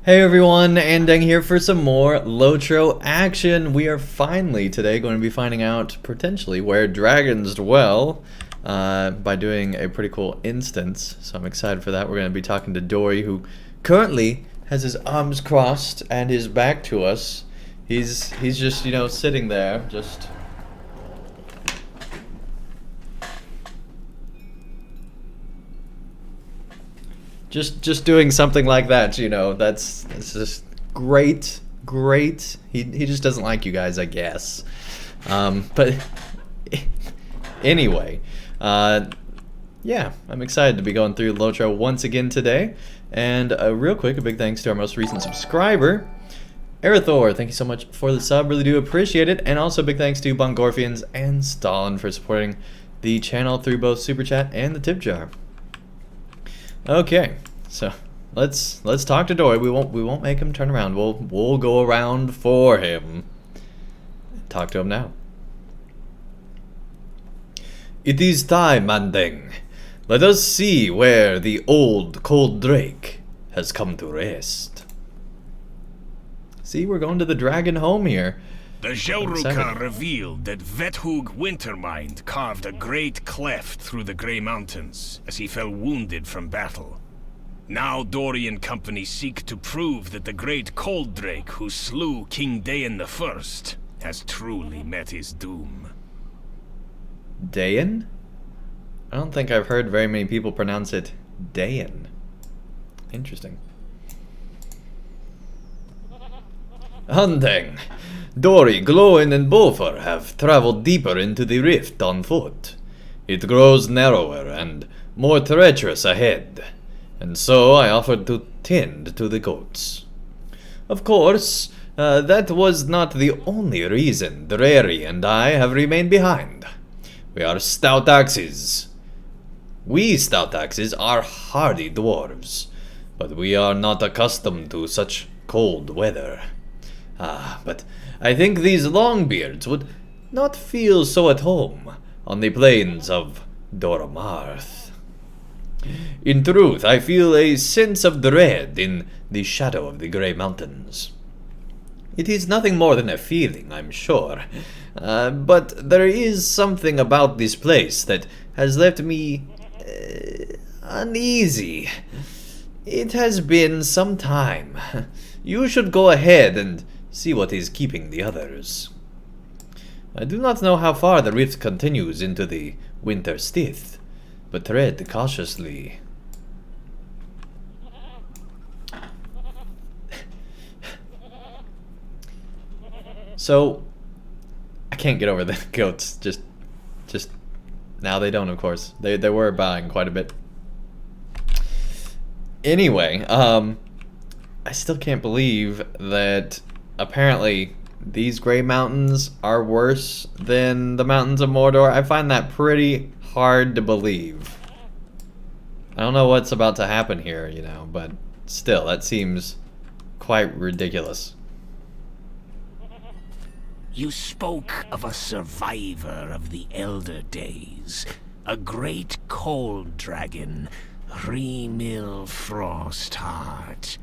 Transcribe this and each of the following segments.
Hey everyone, Andang here for some more LOTRO action. We are finally today going to be finding out potentially where dragons dwell by doing a pretty cool instance. So I'm excited for that. We're going to be talking to Dory, who currently has his arms crossed and his back to us. He's just, you know, sitting there, just doing something like that, you know. That's just great. He just doesn't like you guys, I guess. But anyway, yeah, I'm excited to be going through LOTRO once again today. And real quick, a big thanks to our most recent subscriber, Arathor. Thank you so much for the sub, really do appreciate it. And also big thanks to Bongorfians and Stalin for supporting the channel through both Super Chat and the tip jar. Okay, so let's talk to Dory. We won't make him turn around. We'll go around for him. Talk to him now. It is time, Andang. Let us see where the old cold drake has come to rest. See, we're going to the dragon home here. The Jelruka revealed that Vethug Wintermind carved a great cleft through the Grey Mountains as he fell wounded from battle. Now Dory and company seek to prove that the great Cold Drake who slew King Dayan I has truly met his doom. Dayan? I don't think I've heard very many people pronounce it Dayan. Interesting. Andang. Dory, Glowin, and Bofer have traveled deeper into the rift on foot. It grows narrower and more treacherous ahead, and so I offered to tend to the goats. Of course, that was not the only reason Dreri and I have remained behind. We are stout axes. We stout axes are hardy dwarves, but we are not accustomed to such cold weather. But I think these Longbeards would not feel so at home on the plains of Doromarth. In truth, I feel a sense of dread in the shadow of the Grey Mountains. It is nothing more than a feeling, I'm sure, but there is something about this place that has left me uneasy. It has been some time. You should go ahead and see what is keeping the others. I do not know how far the rift continues into the winter stith, but tread cautiously. So, I can't get over the goats. Just now they don't, of course. They were buying quite a bit. Anyway, I still can't believe that apparently these Grey Mountains are worse than the mountains of Mordor. I find that pretty hard to believe. I don't know what's about to happen here, you know, but still, that seems quite ridiculous. You spoke of a survivor of the Elder Days, a great cold dragon, Remil Frostheart.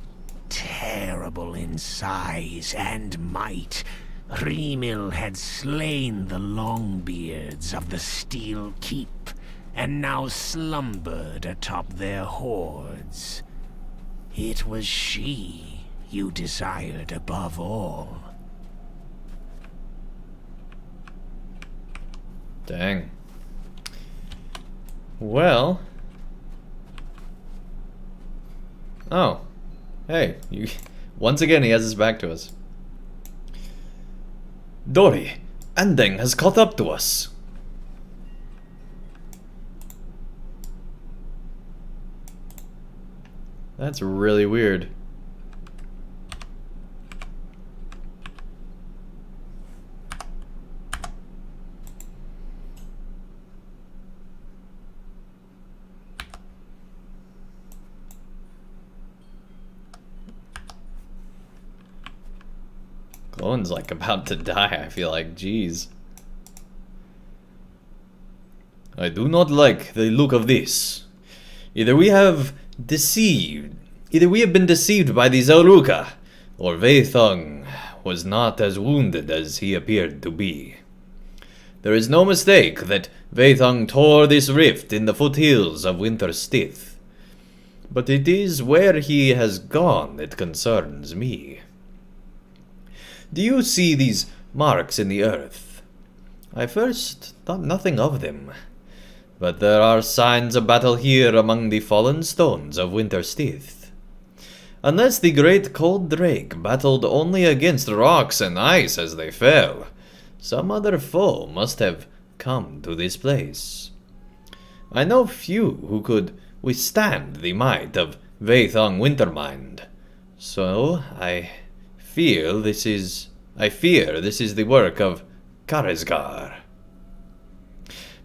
Terrible in size and might, Remil had slain the Longbeards of the Steel Keep, and now slumbered atop their hordes. It was she you desired above all. Dang. Well. Oh. Hey, once again he has his back to us. Dory, Andang has caught up to us. That's really weird. Glowin's like about to die, I feel like. Jeez. I do not like the look of this. Either we have deceived Either we have been deceived by the Zelruka, or Veithung was not as wounded as he appeared to be. There is no mistake that Veithung tore this rift in the foothills of Winterstith. But it is where he has gone that concerns me. Do you see these marks in the earth? I first thought nothing of them, but there are signs of battle here among the fallen stones of Winterstith. Unless the great cold drake battled only against rocks and ice as they fell, some other foe must have come to this place. I know few who could withstand the might of Veithung Wintermind, so I fear this is the work of Karesgar.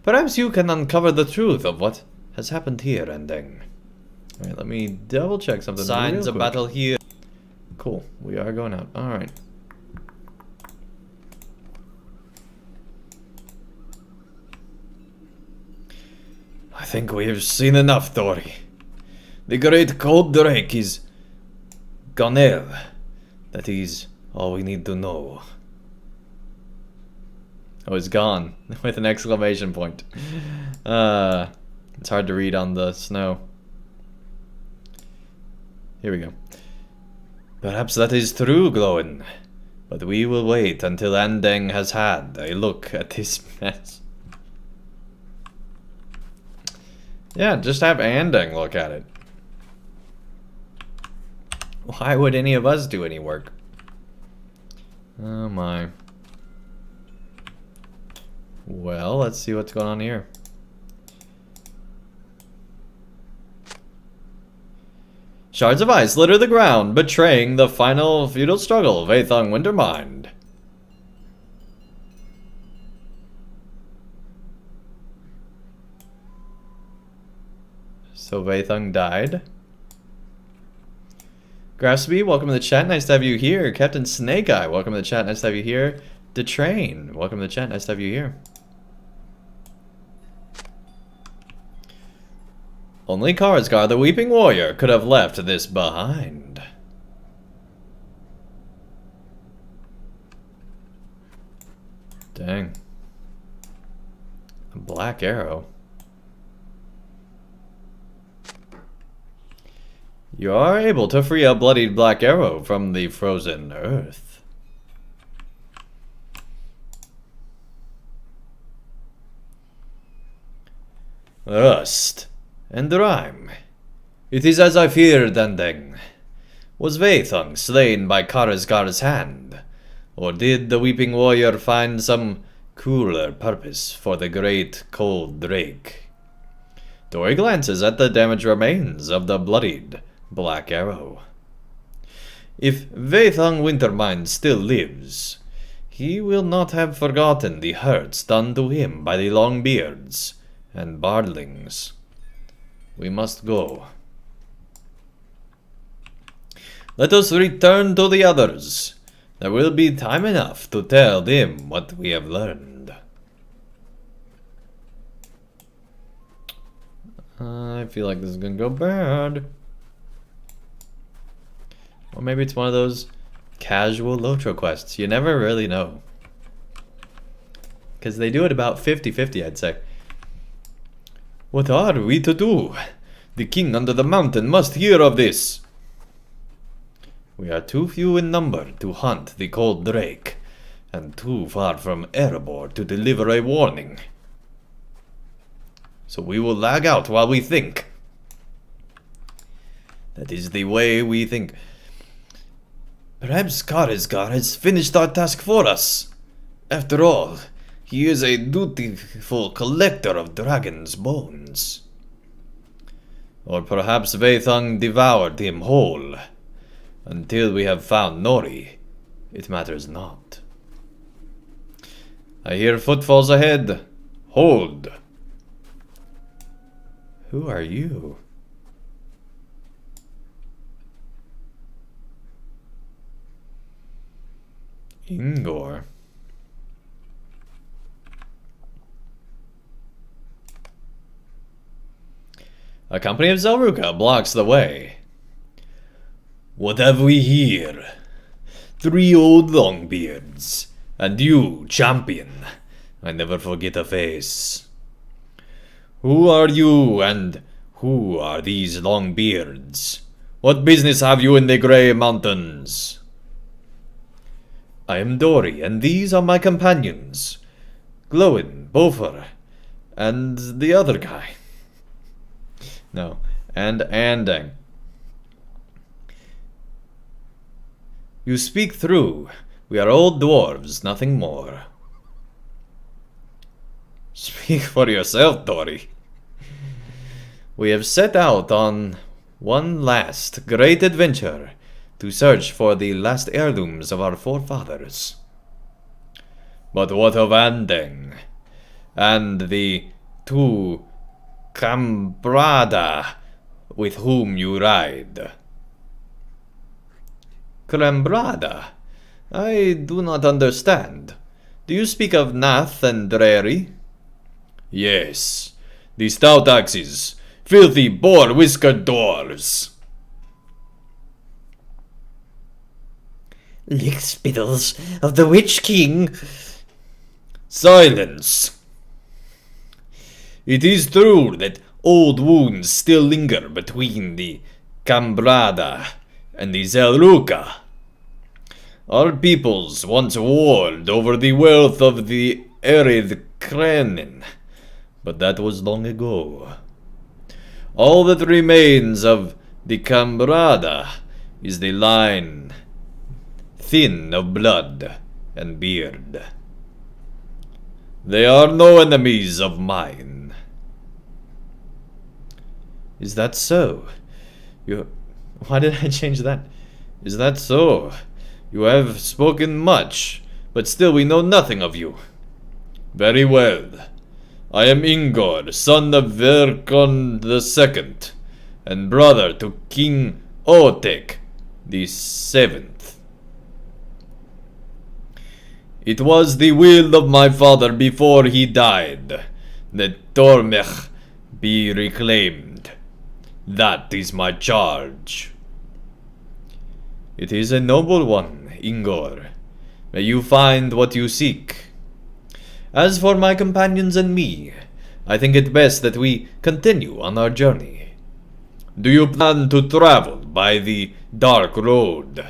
Perhaps you can uncover the truth of what has happened here, Andang. Alright, let me double check something. Signs of battle here. Cool, we are going out. Alright. I think we have seen enough, Dory. The great cold drake is Gonel. That is all we need to know. Oh, it's gone. With an exclamation point. It's hard to read on the snow. Here we go. Perhaps that is true, Glowin. But we will wait until Andang has had a look at this mess. Yeah, just have Andang look at it. Why would any of us do any work? Oh my. Well, let's see what's going on here. Shards of ice litter the ground, betraying the final feudal struggle of Veithung Wintermind. So Veithung died. Grasby, welcome to the chat. Nice to have you here. Captain Snake Eye, welcome to the chat. Nice to have you here. Detrain, welcome to the chat. Nice to have you here. Only Karsgar, the Weeping Warrior, could have left this behind. Dang. A black arrow. You are able to free a bloodied black arrow from the frozen earth. Rust and rhyme. It is as I feared, Andang. Was Veithung slain by Karesgar's hand? Or did the Weeping Warrior find some cooler purpose for the great cold drake? Dory glances at the damaged remains of the bloodied black arrow. If Veithung Wintermind still lives, he will not have forgotten the hurts done to him by the Longbeards and Bardlings. We must go. Let us return to the others. There will be time enough to tell them what we have learned. I feel like this is gonna go bad. Or maybe it's one of those casual LOTRO quests. You never really know. Because they do it about 50-50, I'd say. What are we to do? The king under the mountain must hear of this. We are too few in number to hunt the cold drake, and too far from Erebor to deliver a warning. So we will lag out while we think. That is the way we think. Perhaps Karesgar has finished our task for us. After all, he is a dutiful collector of dragon's bones. Or perhaps Veithung devoured him whole. Until we have found Nori, it matters not. I hear footfalls ahead. Hold. Who are you? Ingor. A company of Zelruka blocks the way. What have we here? 3 old Longbeards, and you, champion. I never forget a face. Who are you, and who are these Longbeards? What business have you in the Grey Mountains? I am Dory, and these are my companions. Glowin, Bofer, and the other guy. No, and Andang. You speak through. We are old dwarves, nothing more. Speak for yourself, Dory. We have set out on one last great adventure to search for the last heirlooms of our forefathers. But what of Andang and the 2 Cambrada with whom you ride? Cambrada? I do not understand. Do you speak of Nath and Dreri? Yes, the stout axes, filthy boar-whiskered dwarves. Lick-spittles of the Witch King. Silence! It is true that old wounds still linger between the Cambrada and the Zelruka. Our peoples once warred over the wealth of the arid Krenin, but that was long ago. All that remains of the Cambrada is the line thin of blood and beard. They are no enemies of mine. Is that so? Why did I change that? Is that so? You have spoken much, but still we know nothing of you. Very well. I am Ingor, son of Verkon II, and brother to King Otek the 7th. It was the will of my father before he died that Tormech be reclaimed. That is my charge. It is a noble one, Ingor. May you find what you seek. As for my companions and me, I think it best that we continue on our journey. Do you plan to travel by the dark road?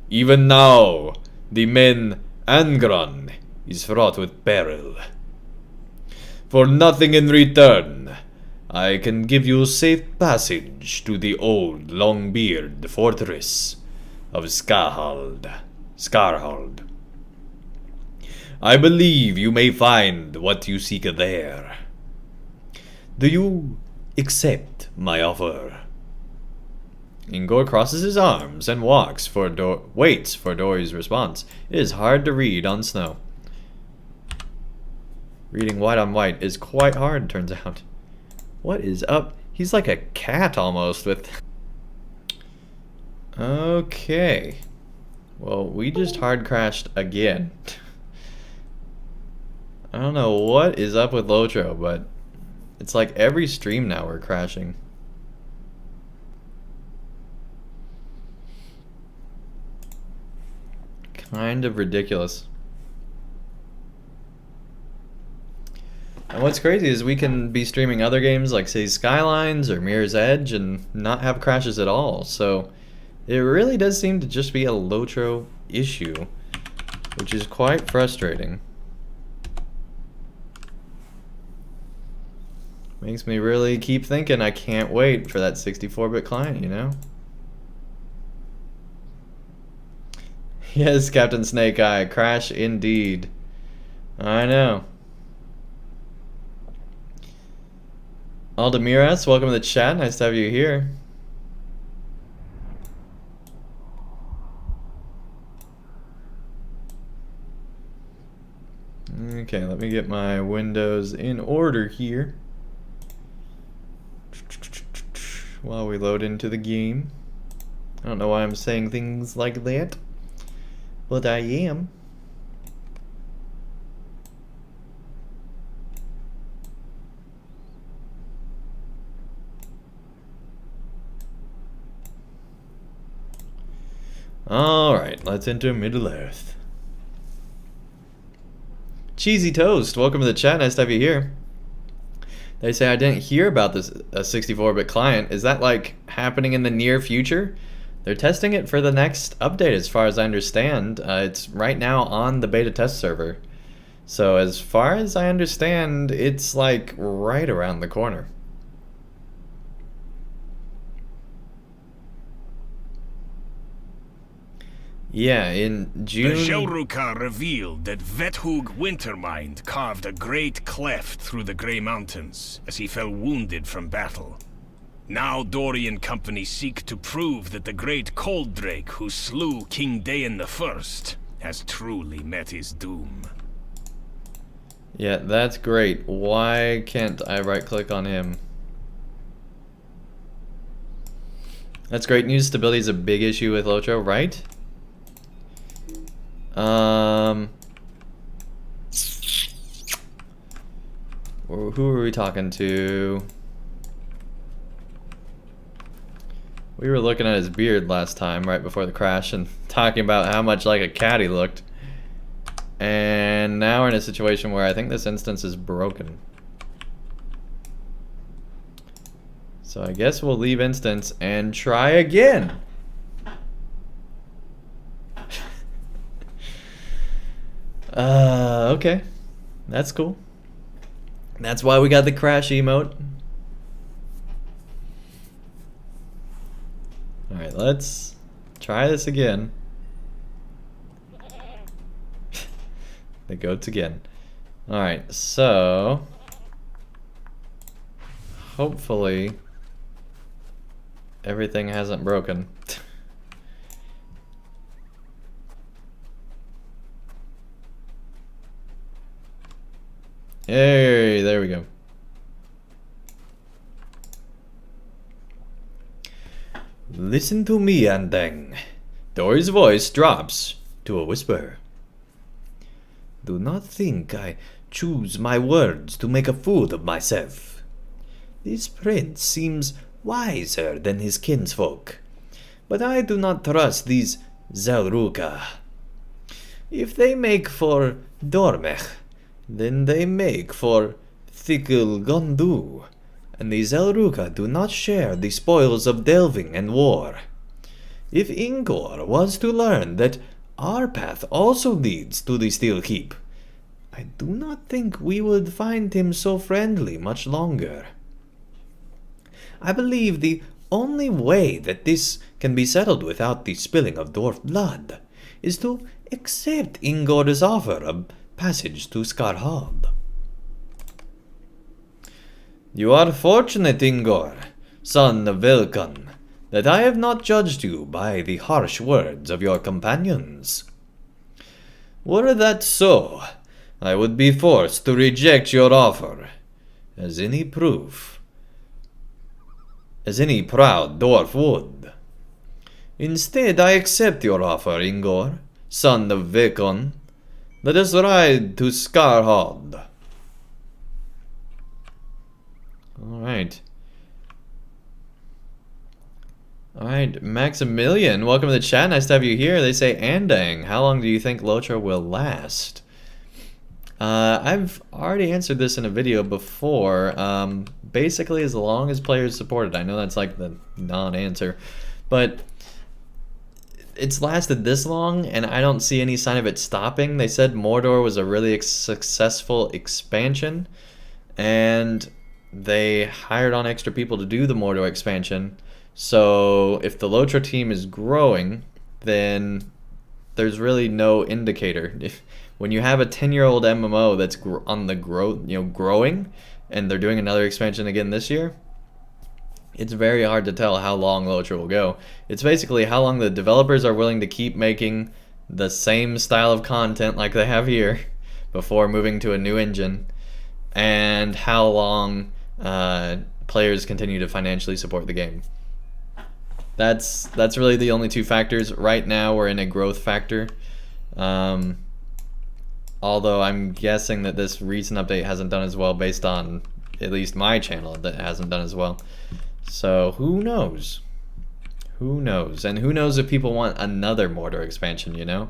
Even now, the men Angron is fraught with peril. For nothing in return, I can give you safe passage to the old Longbeard fortress of Skarhald. I believe you may find what you seek there. Do you accept my offer? Ingor crosses his arms and waits for Dory's response. It is hard to read on snow. Reading white on white is quite hard, turns out. What is up? He's like a cat almost with... Okay. Well, we just hard crashed again. I don't know what is up with LOTRO, but it's like every stream now we're crashing. Kind of ridiculous. And what's crazy is we can be streaming other games like say Skylines or Mirror's Edge and not have crashes at all. So it really does seem to just be a LOTRO issue, which is quite frustrating. Makes me really keep thinking I can't wait for that 64-bit client, you know? Yes, Captain Snake Eye, crash indeed. I know. Aldemiras, welcome to the chat. Nice to have you here. Okay, let me get my windows in order here while we load into the game. I don't know why I'm saying things like that, but I am. Alright, let's enter Middle-earth. Cheesy Toast, welcome to the chat, nice to have you here. They say I didn't hear about this 64-bit client. Is that like happening in the near future? They're testing it for the next update as far as I understand. It's right now on the beta test server. So as far as I understand, it's like right around the corner. Yeah, in June... The Jelruka revealed that Vethug Wintermind carved a great cleft through the Grey Mountains as he fell wounded from battle. Now Dorian company seek to prove that the great Cold Drake who slew King Dain I has truly met his doom. Yeah, that's great. Why can't I right-click on him? That's great news. Stability is a big issue with LOTRO, right? Who are we talking to? We were looking at his beard last time, right before the crash, and talking about how much like a cat he looked. And now we're in a situation where I think this instance is broken. So I guess we'll leave instance and try again. Okay. That's cool. That's why we got the crash emote. Alright, let's try this again. The goats again. Alright, so... hopefully... everything hasn't broken. Hey, there we go. Listen to me, Andang. Dory's voice drops to a whisper. Do not think I choose my words to make a fool of myself. This prince seems wiser than his kinsfolk, but I do not trust these Zelruka. If they make for Dormech, then they make for Thikil-gundu, and the Zelruka do not share the spoils of delving and war. If Ingor was to learn that our path also leads to the Steel Keep, I do not think we would find him so friendly much longer. I believe the only way that this can be settled without the spilling of dwarf blood is to accept Ingor's offer of passage to Skarhald. You are fortunate, Ingor, son of Velkan, that I have not judged you by the harsh words of your companions. Were that so, I would be forced to reject your offer, as any proud dwarf would. Instead, I accept your offer, Ingor, son of Velkan. Let us ride to Skarhald. Alright. Alright, Maximilian, welcome to the chat. Nice to have you here. They say, Andang, how long do you think LOTRO will last? I've already answered this in a video before. Basically, as long as players support it. I know that's like the non-answer. But it's lasted this long, and I don't see any sign of it stopping. They said Mordor was a really successful expansion, and they hired on extra people to do the Mordor expansion. So if the LOTRO team is growing, then there's really no indicator. When you have a 10-year-old MMO that's on the growing, and they're doing another expansion again this year, it's very hard to tell how long LOTRO will go. It's basically how long the developers are willing to keep making the same style of content like they have here before moving to a new engine, and how long players continue to financially support the game. That's really the only two factors. Right now we're in a growth factor. Although I'm guessing that this recent update hasn't done as well based on at least my channel that hasn't done as well. So who knows? Who knows? And who knows if people want another Mordor expansion, you know?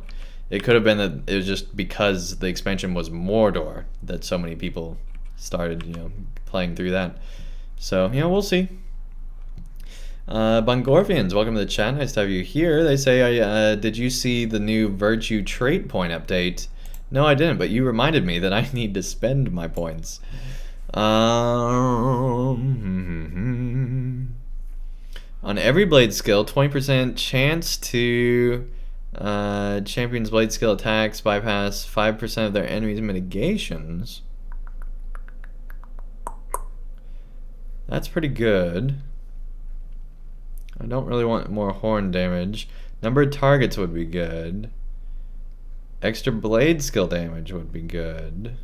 It could have been that it was just because the expansion was Mordor that so many people started, you know, playing through that. So, you know, we'll see. Bungorfians, welcome to the chat. Nice to have you here. They say, did you see the new virtue trait point update? No, I didn't, but you reminded me that I need to spend my points. On every blade skill, 20% chance to champion's blade skill attacks bypass 5% of their enemies' mitigations. That's pretty good. I don't really want more horn damage. Number of targets would be good. Extra blade skill damage would be good.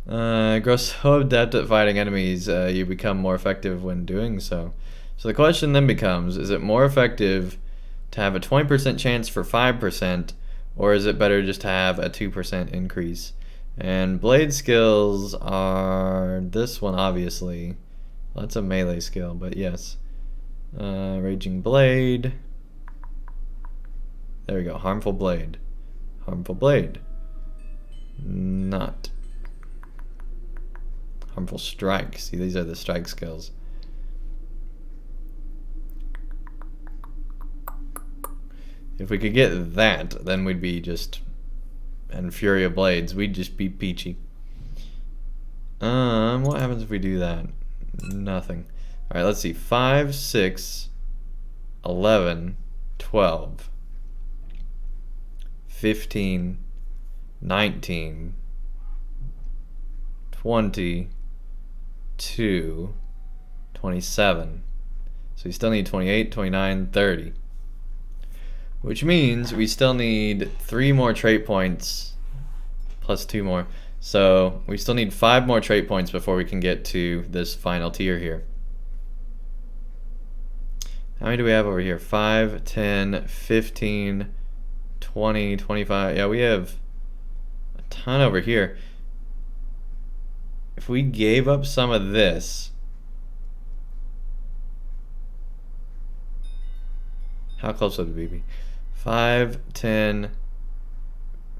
Grow so adept at fighting enemies, you become more effective when doing so. So the question then becomes, is it more effective to have a 20% chance for 5%, or is it better just to have a 2% increase? And blade skills are this one, obviously. Well, that's a melee skill, but yes. Raging blade. There we go. Harmful blade. Harmful blade. Not. Harmful strike. See, these are the strike skills. If we could get that, then we'd be just... And Fury of Blades, we'd just be peachy. What happens if we do that? Nothing. Alright, let's see. 5, 6, 11, 12, 15, 19, 20, 2, 27. So we still need 28, 29, 30. Which means we still need 3 more trait points plus 2 more. So we still need 5 more trait points before we can get to this final tier here. How many do we have over here? 5, 10, 15, 20, 25. Yeah, we have a ton over here. If we gave up some of this, how close would we be? 5, 10,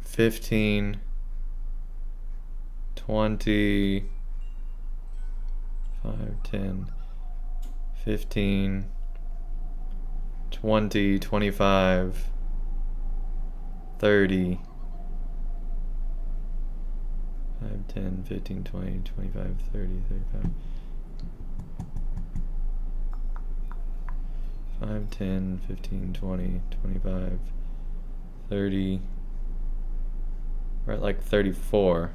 15, 20, 5, 10, 15, 20, 25, 30, 5, 10, 15, 20, 25, 30, 35. 5, 10, 15, 20, 25, 30. We're at like 34.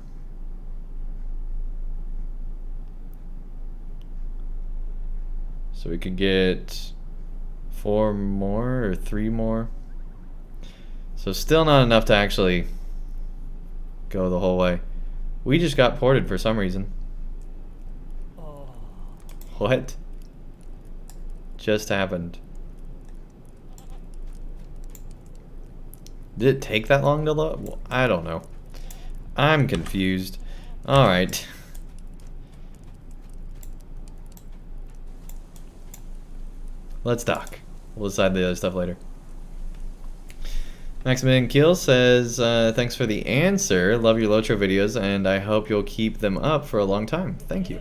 So we could get 4 more or 3 more. So still not enough to actually go the whole way. We just got ported for some reason. What just happened? Did it take that long to load? Well, I don't know. I'm confused. Alright. Let's dock. We'll decide the other stuff later. Maximilian Keel says, thanks for the answer. Love your LOTRO videos, and I hope you'll keep them up for a long time. Thank you.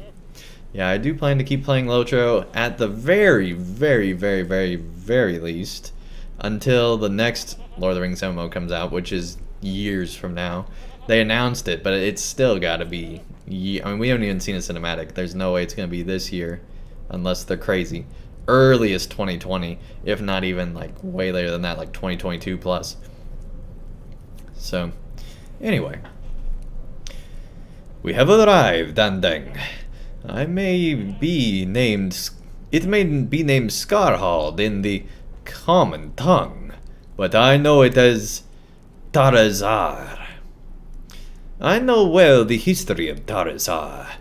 Yeah, I do plan to keep playing LOTRO at the very, very, very, very, very least until the next Lord of the Rings MMO comes out, which is years from now. They announced it, but it's still got to be... I mean, we haven't even seen a cinematic. There's no way it's going to be this year unless they're crazy. Earliest 2020, if not even like way later than that, like 2022 plus. So, anyway. We have arrived, Andang. It may be named Scarhald in the common tongue, but I know it as Tarazar. I know well the history of Tarazar,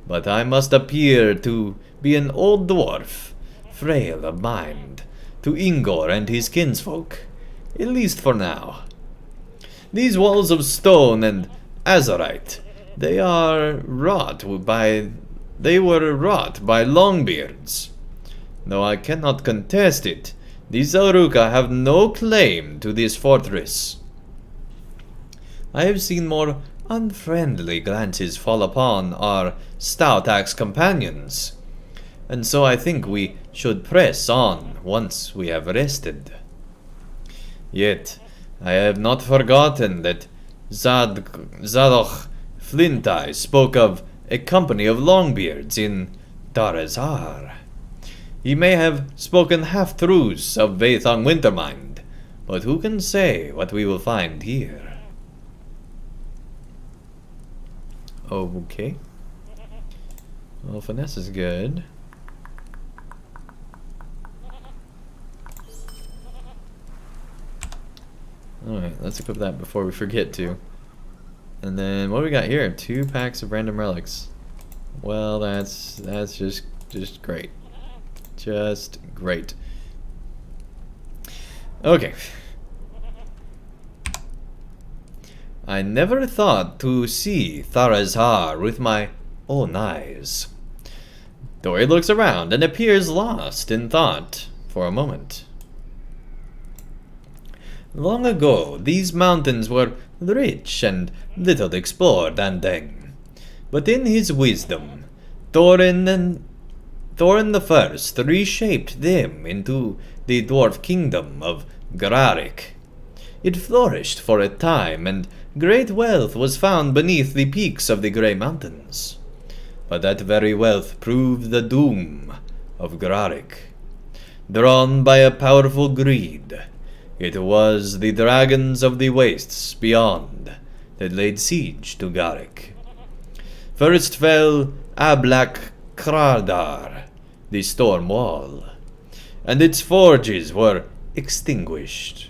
but I must appear to be an old dwarf, frail of mind, to Ingor and his kinsfolk, at least for now. These walls of stone and azurite. They were wrought by Longbeards. Though I cannot contest it, the Zaruka have no claim to this fortress. I have seen more unfriendly glances fall upon our stout-axe companions, and so I think we should press on once we have rested. Yet, I have not forgotten that Zadok Flintai spoke of a company of Longbeards in Darezhar. He may have spoken half-truths of Vaethong Wintermind, but who can say what we will find here? Okay. Well, finesse is good. Alright, let's equip that before we forget to. And then, what do we got here? 2 packs of random relics. Well, that's just great. Just great. Okay. I never thought to see Tharazhar with my own eyes. Dory looks around and appears lost in thought for a moment. Long ago, these mountains were rich and little explored, Andang. But in his wisdom, Thorin the First reshaped them into the dwarf kingdom of Grarik. It flourished for a time, and great wealth was found beneath the peaks of the Grey Mountains. But that very wealth proved the doom of Grarik. Drawn by a powerful greed, it was the dragons of the wastes beyond that laid siege to Garik. First fell Ablak Krardar, the storm wall, and its forges were extinguished.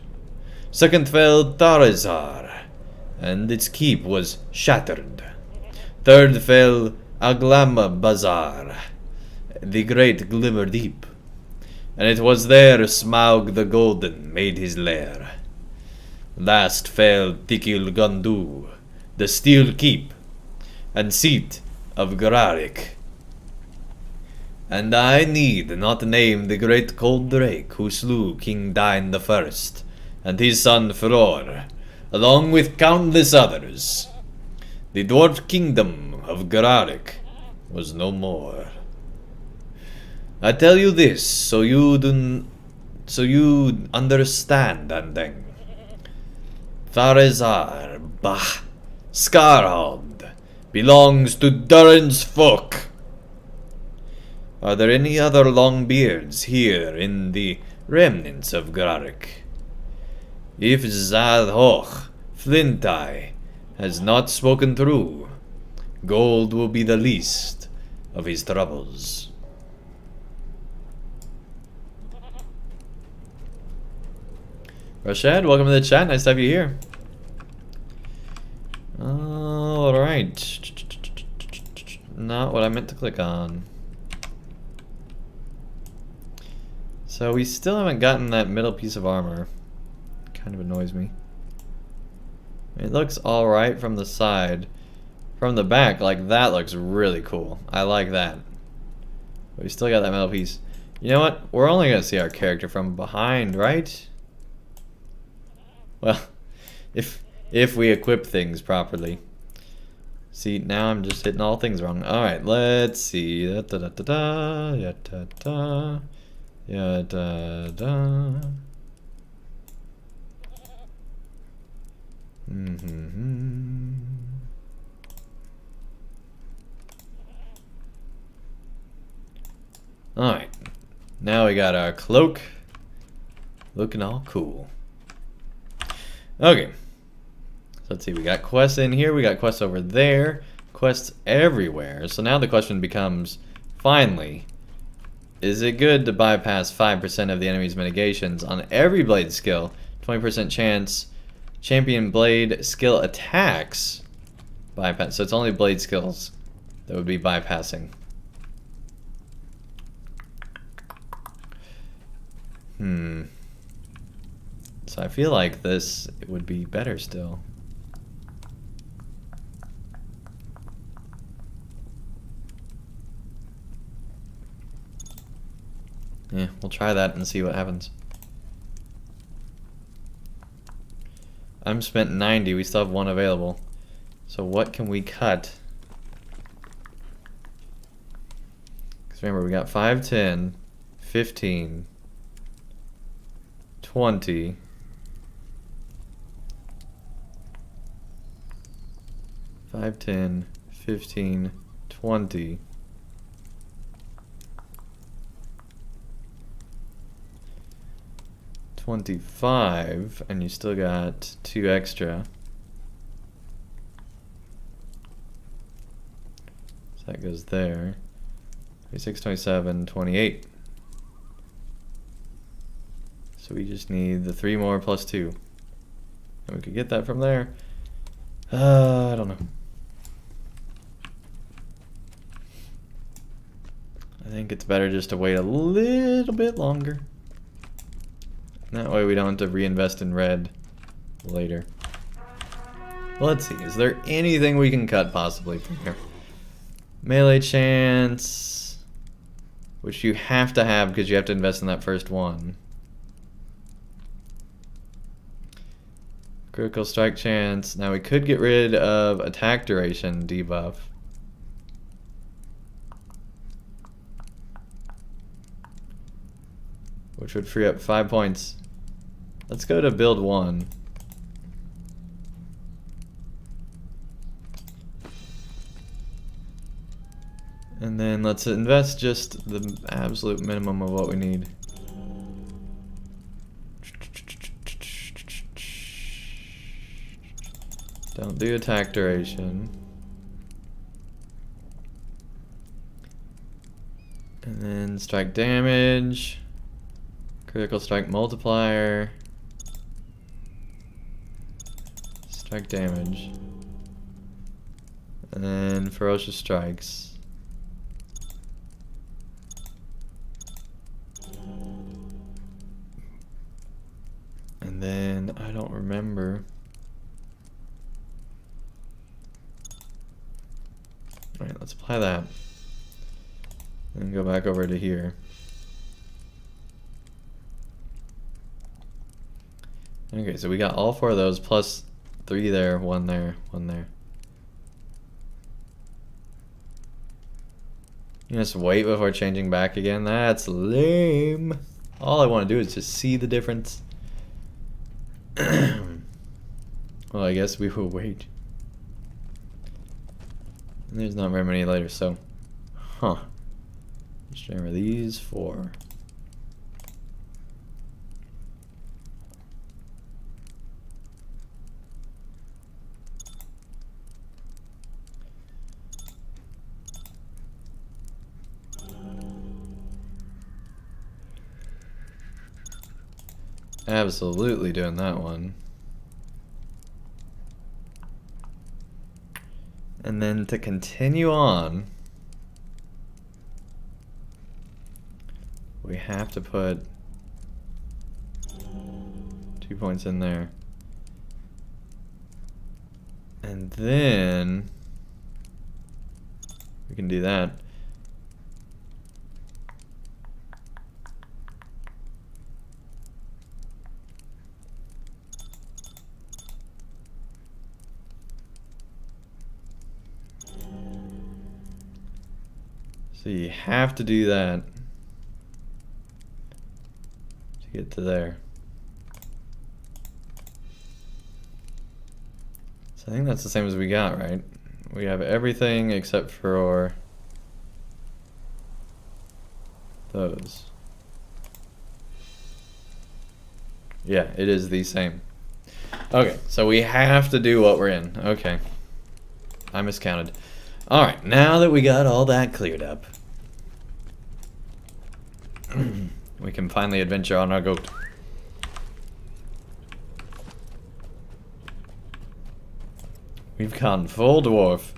Second fell Tarazar, and its keep was shattered. Third fell Aglama Bazar, the great Glimmer Deep, and it was there Smaug the Golden made his lair. Last fell Thikil-gundu, the Steel Keep, and seat of Grarik. And I need not name the great cold drake who slew King Dain the First and his son Fror, along with countless others. The dwarf kingdom of Grarik was no more. I tell you this so you understand, Andang. Tharazhar, bah, Skarhald, belongs to Durin's folk. Are there any other Longbeards here in the remnants of Grarik? If Zadok Flintai has not spoken true, gold will be the least of his troubles. Rashad, welcome to the chat. Nice to have you here. Alright. Not what I meant to click on. So we still haven't gotten that middle piece of armor. Kind of annoys me. It looks alright from the side. From the back, like, that looks really cool. I like that. But we still got that middle piece. You know what? We're only going to see our character from behind, right? Well, if we equip things properly. See, now I'm just hitting all things wrong. Alright, let's see. Da-da-da-da-da. Ya-da-da. Ya-da-da. Alright, now we got our cloak looking all cool. Okay, so let's see, we got quests in here, we got quests over there, quests everywhere. So now the question becomes, finally, is it good to bypass 5% of the enemy's mitigations on every blade skill? 20% chance champion blade skill attacks bypass. So it's only blade skills that would be bypassing. So I feel like this would be better still. Yeah, we'll try that and see what happens. I'm spent 90, we still have one available. So what can we cut? Because remember, we got 5, 10, 15, 20. 5, 10, 15, 20. 25, and you still got 2 extra. So that goes there. 26, 27, 28. So we just need the 3 more plus 2. And we could get that from there. I don't know. I think it's better just to wait a little bit longer. That way we don't have to reinvest in red later. Let's see, is there anything we can cut possibly from here? Melee chance, which you have to have because you have to invest in that first one. Critical strike chance. Now we could get rid of attack duration debuff. Which would free up 5 points. Let's go to build 1. And then let's invest just the absolute minimum of what we need. Don't do attack duration. And then strike damage. Critical strike multiplier. Strike damage. And then ferocious strikes. And then I don't remember. Alright, let's apply that. And go back over to here. Okay, so we got all 4 of those plus 3 there, 1 there, 1 there. You just wait before changing back again? That's lame. All I want to do is just see the difference. Well, I guess we will wait. And there's not very many later, so. Huh. Let's remember these 4. Absolutely doing that one. And then to continue on, we have to put 2 points in there. And then we can do that. So you have to do that to get to there. So I think that's the same as we got, right? We have everything except for those. Yeah, it is the same. Okay, so we have to do what we're in. Okay. I miscounted. Alright, now that we got all that cleared up, we can finally adventure on our goat. We've gone full dwarf.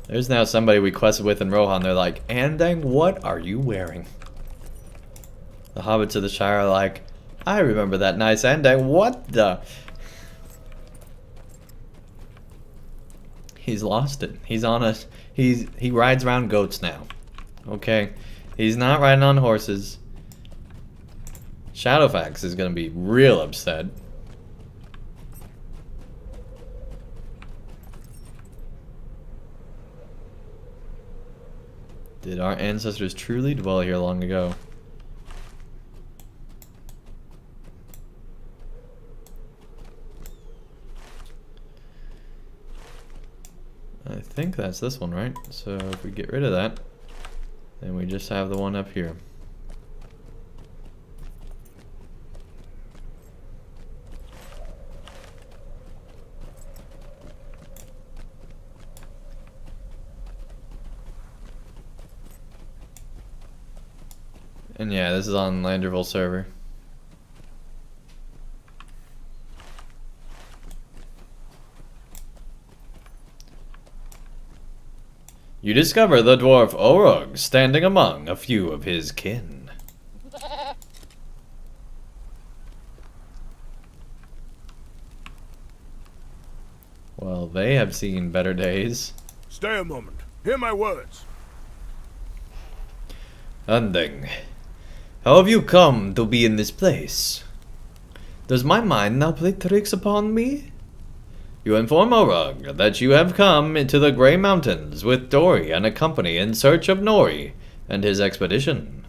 There's now somebody we quested with in Rohan. They're like, Andang, what are you wearing? The hobbits of the Shire are like, I remember that nice Andang, what the... He's lost it. He's on a... He rides around goats now. Okay? He's not riding on horses. Shadowfax is gonna be real upset. Did our ancestors truly dwell here long ago? I think that's this one, right? So if we get rid of that, then we just have the one up here. And yeah, this is on Landerville server. You discover the dwarf Orog standing among a few of his kin. Well, they have seen better days. Stay a moment. Hear my words. Andang, how have you come to be in this place? Does my mind now play tricks upon me? You inform Orog that you have come into the Grey Mountains with Dory and a company in search of Nori and his expedition.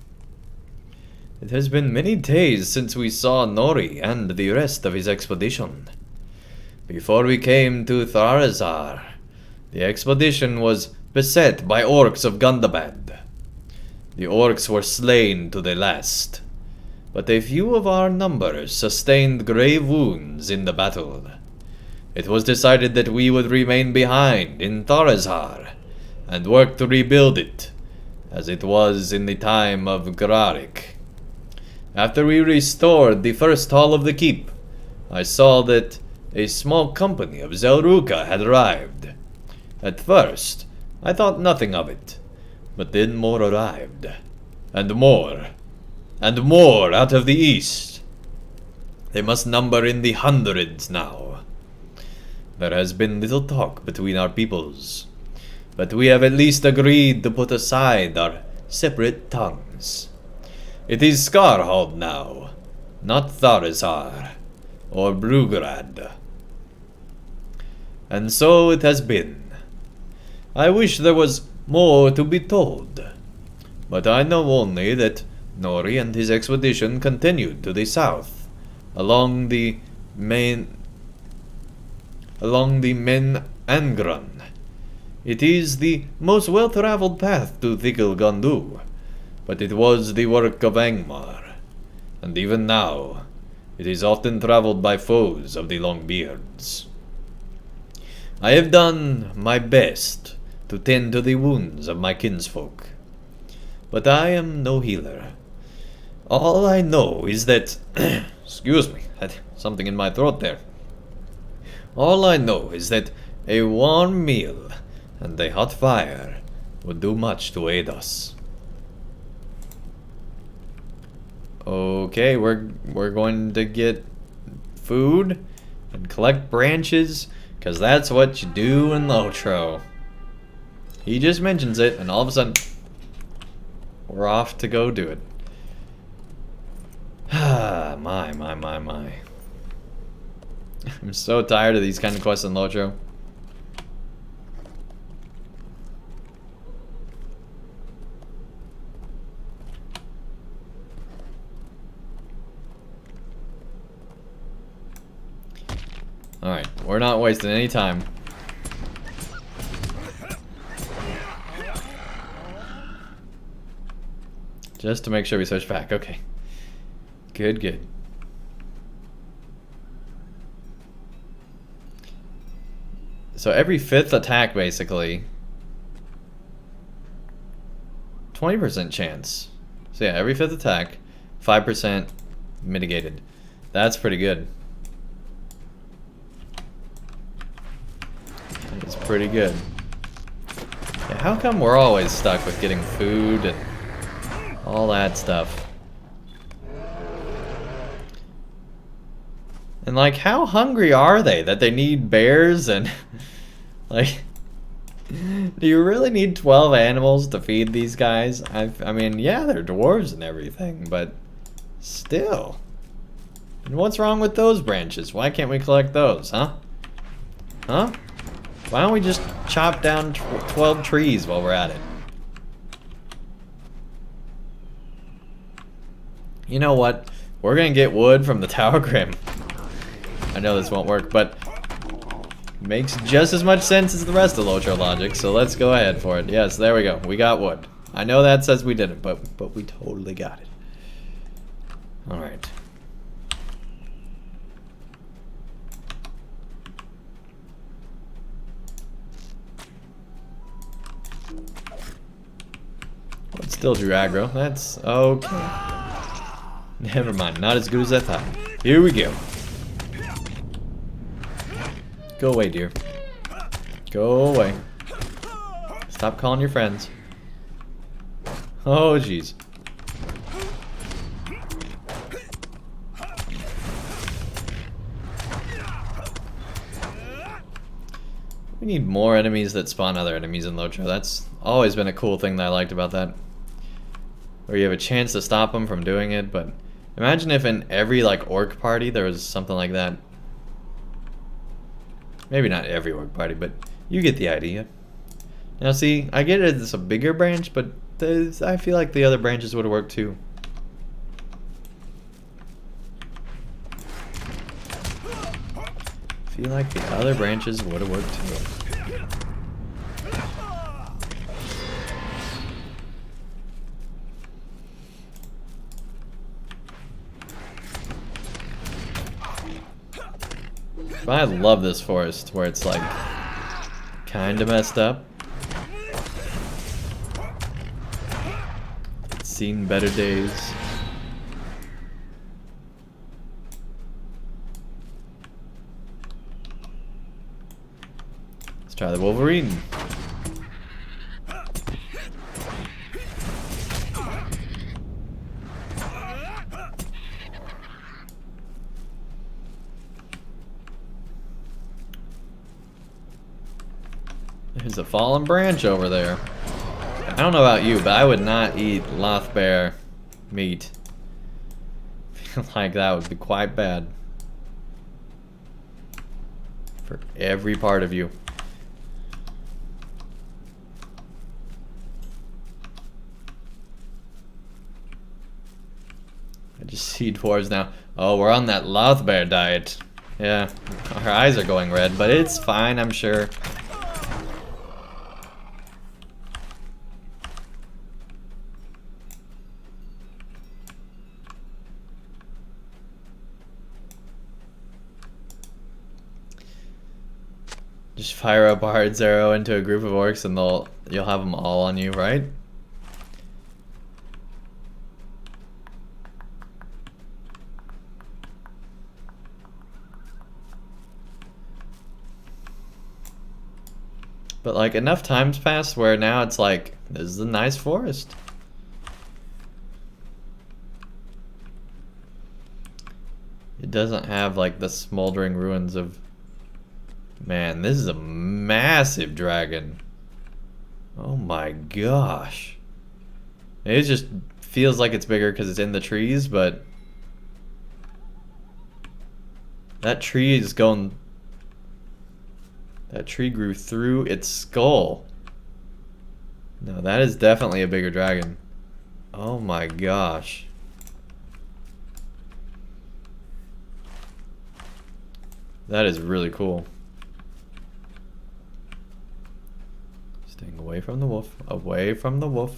It has been many days since we saw Nori and the rest of his expedition. Before we came to Tharazar, the expedition was beset by orcs of Gundabad. The orcs were slain to the last, but a few of our numbers sustained grave wounds in the battle. It was decided that we would remain behind in Tharazar and work to rebuild it, as it was in the time of Grarik. After we restored the first hall of the keep, I saw that a small company of Zelruka had arrived. At first, I thought nothing of it, but then more arrived, and more out of the east. They must number in the hundreds now. There has been little talk between our peoples, but we have at least agreed to put aside our separate tongues. It is Skarhold now, not Tharazar or Brugrad. And so it has been. I wish there was more to be told, but I know only that Nori and his expedition continued to the south, along the Menangran. It is the most well-traveled path to Thikil-gundu, but it was the work of Angmar, and even now, it is often traveled by foes of the Longbeards. I have done my best to tend to the wounds of my kinsfolk, but I am no healer. All I know is that... excuse me, had something in my throat there. All I know is that a warm meal and a hot fire would do much to aid us. Okay, we're going to get food and collect branches, because that's what you do in LOTRO. He just mentions it, and all of a sudden, we're off to go do it. Ah, my. I'm so tired of these kind of quests in LOTRO. Alright, we're not wasting any time. Just to make sure we switch back, okay. Good. So every 5th attack, basically. 20% chance. So yeah, every 5th attack, 5% mitigated. That's pretty good. It's pretty good. Yeah, how come we're always stuck with getting food and all that stuff? And like, how hungry are they that they need bears and like, Do you really need 12 animals to feed these guys? I mean, yeah, they're dwarves and everything, but still. And what's wrong with those branches? Why can't we collect those, huh? Huh? Why don't we just chop down 12 trees while we're at it? You know what? We're gonna get wood from the Tower Grim. I know this won't work, but makes just as much sense as the rest of LOTRO logic, so let's go ahead for it. Yes, there we go. We got wood. I know that says we didn't, but we totally got it. Alright. But still drew aggro. That's okay. Never mind. Not as good as I thought. Here we go. Go away, dear. Go away. Stop calling your friends. Oh, jeez. We need more enemies that spawn other enemies in LOTRO. That's always been a cool thing that I liked about that. Where you have a chance to stop them from doing it, but imagine if in every like orc party there was something like that. Maybe not every orc party, but you get the idea. Now see, I get it, it's a bigger branch, but I feel like the other branches would have worked too. I feel like the other branches would have worked too. But I love this forest where it's like kind of messed up. It's seen better days. Let's try the Wolverine. There's a fallen branch over there. I don't know about you, but I would not eat Lothbear meat. I feel like that would be quite bad. For every part of you. I just see dwarves now. Oh, we're on that Lothbear diet. Yeah, our eyes are going red, but it's fine, I'm sure. Just fire up a hard arrow into a group of orcs and you'll have them all on you, right? But like enough times passed where now it's like, this is a nice forest. It doesn't have like the smoldering ruins of... Man, this is a massive dragon. Oh my gosh. It just feels like it's bigger because it's in the trees, but... That tree is going... That tree grew through its skull. No, that is definitely a bigger dragon. Oh my gosh. That is really cool. Staying away from the wolf. Away from the wolf.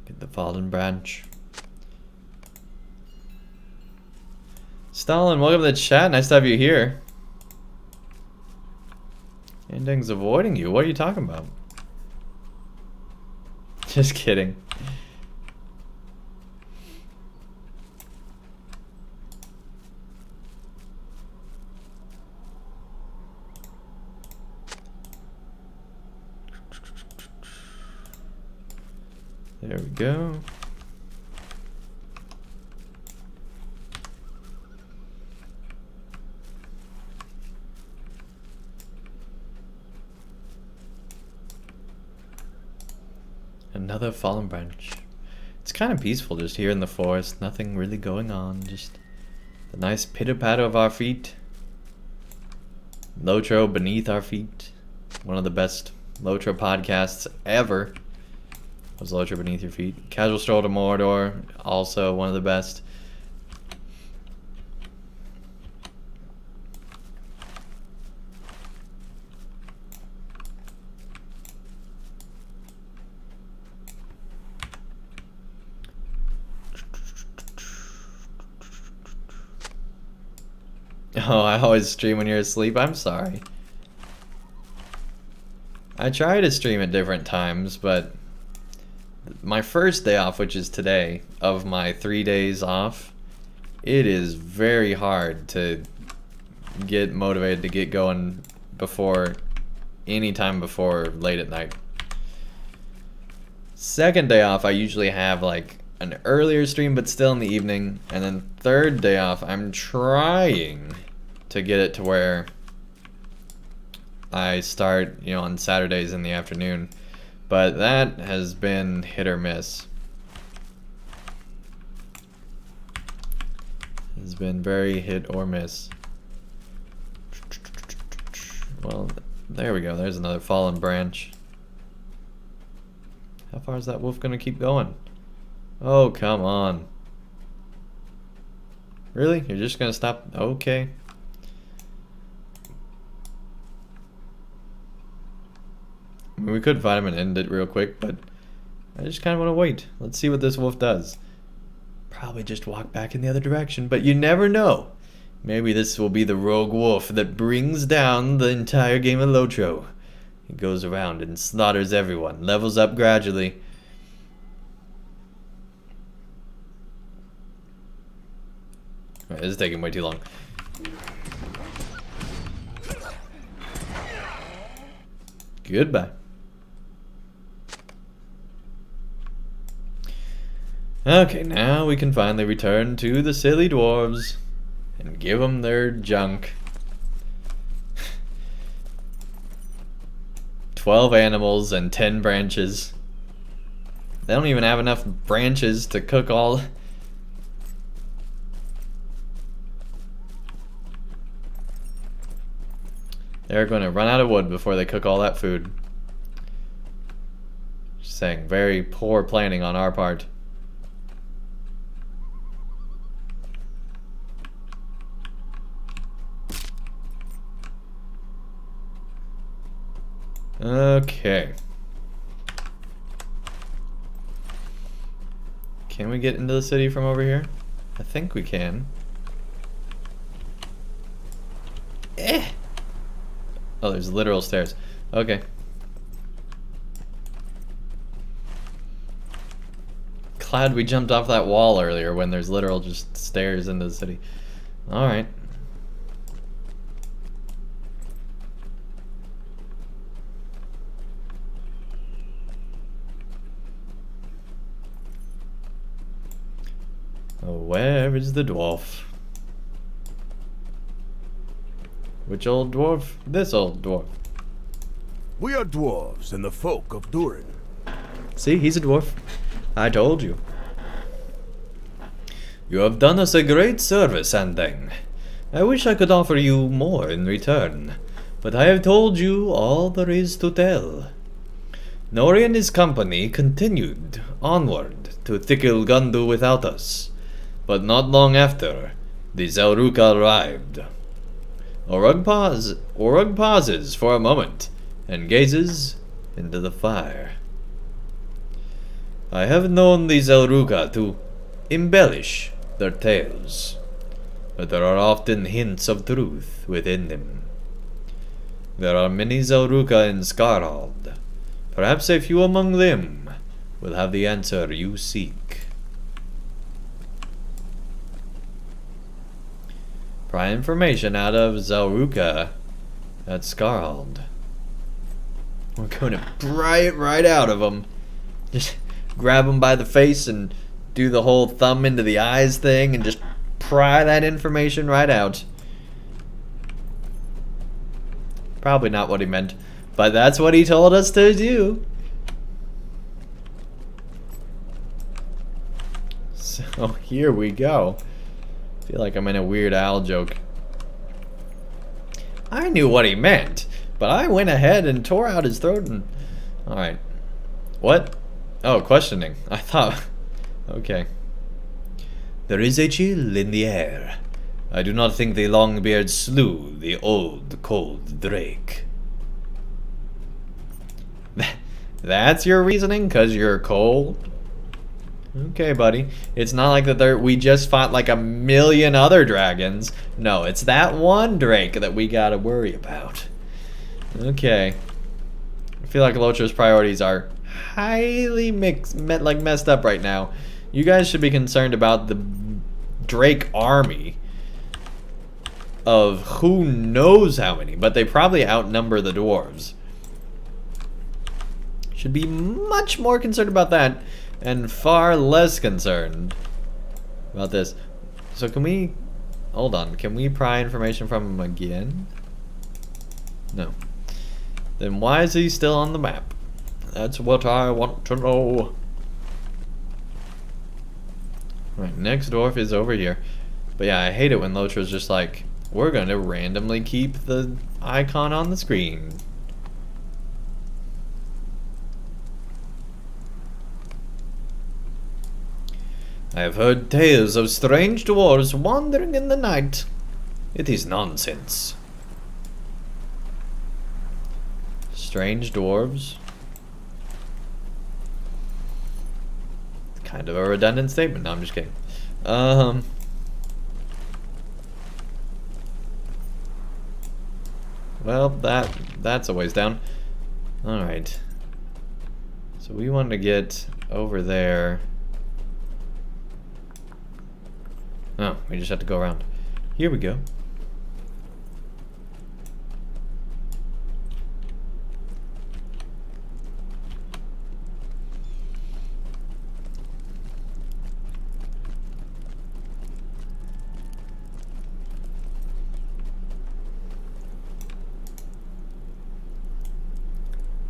Get the fallen branch. Stalin, welcome to the chat. Nice to have you here. Andang's avoiding you. What are you talking about? Just kidding. There we go. Another fallen branch. It's kind of peaceful just here in the forest. Nothing really going on. Just the nice pitter-patter of our feet. LOTRO beneath our feet. One of the best LOTRO podcasts ever was LOTRO Beneath Your Feet. Casual Stroll to Mordor, also one of the best. Oh, I always stream when you're asleep. I'm sorry. I try to stream at different times, but my first day off, which is today, of my 3 days off, it is very hard to get motivated to get going before any time before late at night. Second day off, I usually have like an earlier stream, but still in the evening. And then third day off, I'm trying to get it to where I start, you know, on Saturdays in the afternoon. But that has been hit or miss. It's been very hit or miss. Well, there we go. There's another fallen branch. How far is that wolf gonna keep going? Oh, come on. Really? You're just gonna stop? Okay. I mean, we could find him and end it real quick, but I just kind of want to wait. Let's see what this wolf does. Probably just walk back in the other direction, but you never know. Maybe this will be the rogue wolf that brings down the entire game of LOTRO. He goes around and slaughters everyone, levels up gradually. Alright, this is taking way too long. Goodbye. Okay, now we can finally return to the silly dwarves and give them their junk. 12 animals and 10 branches. They don't even have enough branches to cook all. They're going to run out of wood before they cook all that food. Just saying, very poor planning on our part. Okay. Can we get into the city from over here? I think we can. Oh, there's literal stairs. Okay. Glad we jumped off that wall earlier when there's literal just stairs into the city. Alright. Oh, where is the dwarf? Which old dwarf? This old dwarf. We are dwarves and the folk of Durin. See, he's a dwarf. I told you. You have done us a great service, Andang. I wish I could offer you more in return, but I have told you all there is to tell. Nori and his company continued onward to Thikil-gundu without us, but not long after, the Zelruka arrived. Orug pauses for a moment and gazes into the fire. I have known the Zelruka to embellish their tales, but there are often hints of truth within them. There are many Zelruka in Skarald. Perhaps a few among them will have the answer you seek. Pry information out of Zelruka at Skarald. We're going to pry it right out of them. Just grab him by the face and do the whole thumb into the eyes thing and just pry that information right out. Probably not what he meant, but that's what he told us to do. So here we go. I feel like I'm in a Weird Al joke. I knew what he meant, but I went ahead and tore out his throat and... Alright. What? Oh, questioning. I thought... Okay. There is a chill in the air. I do not think the Longbeard slew the old, cold drake. That's your reasoning? 'Cause you're cold? Okay, buddy. It's not like that we just fought like a million other dragons. No, it's that one drake that we gotta worry about. Okay. I feel like LOTRO's priorities are highly messed up right now. You guys should be concerned about the drake army of who knows how many, but they probably outnumber the dwarves. Should be much more concerned about that and far less concerned about this. So can we... Hold on. Can we pry information from him again? No. Then why is he still on the map? That's what I want to know. Right, next dwarf is over here. But yeah, I hate it when LOTRO's just like, we're going to randomly keep the icon on the screen. I have heard tales of strange dwarves wandering in the night. It is nonsense. Strange dwarves? Kind of a redundant statement. No, I'm just kidding. Well, that's a ways down. Alright. So we want to get over there. Oh, we just have to go around. Here we go.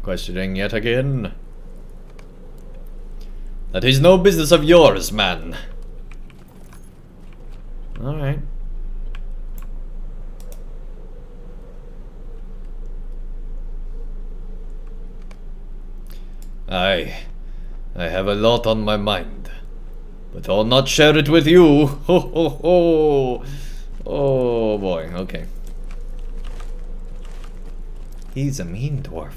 Questioning yet again. That is no business of yours, man. Alright. I have a lot on my mind, but I'll not share it with you. Ho ho ho. Oh boy, okay. He's a mean dwarf.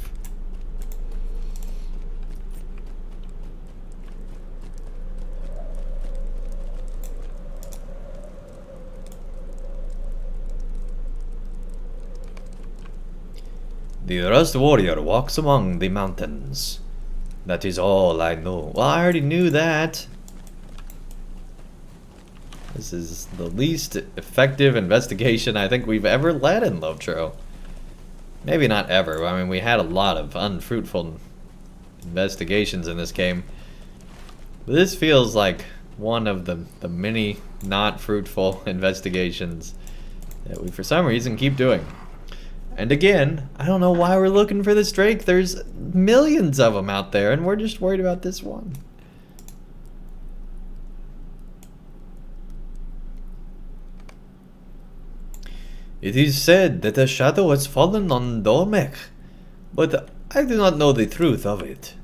The Rust Warrior walks among the mountains. That is all I know. Well, I already knew that. This is the least effective investigation I think we've ever led in LOTRO. Maybe not ever. I mean, we had a lot of unfruitful investigations in this game. But this feels like one of the many not fruitful investigations that we, for some reason, keep doing. And again, I don't know why we're looking for this drake. There's millions of them out there, and we're just worried about this one. It is said that a shadow has fallen on Dormek, but I do not know the truth of it.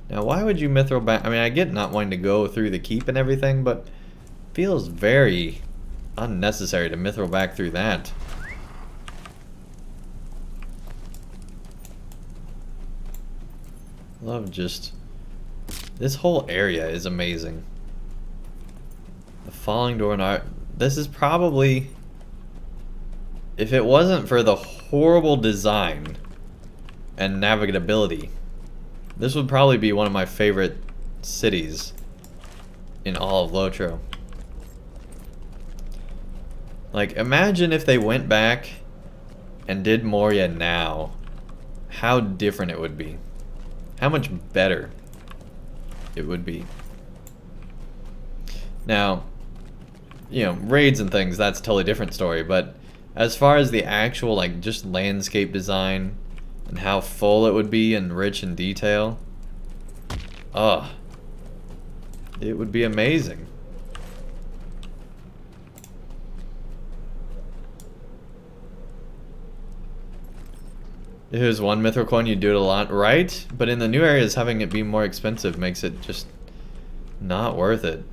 Now, why would you mithril back? I mean, I get not wanting to go through the keep and everything, but it feels very unnecessary to mithril back through that. Love just... This whole area is amazing. The falling door and art... This is probably... If it wasn't for the horrible design and navigability, this would probably be one of my favorite cities in all of LOTRO. Like, imagine if they went back and did Moria now. How different it would be. how much better it would be. Now, you know, raids and things, that's a totally different story, but as far as the actual, like, just landscape design and how full it would be and rich in detail, it would be amazing. If it was one mithril coin, you'd do it a lot, right? But in the new areas, having it be more expensive makes it just not worth it.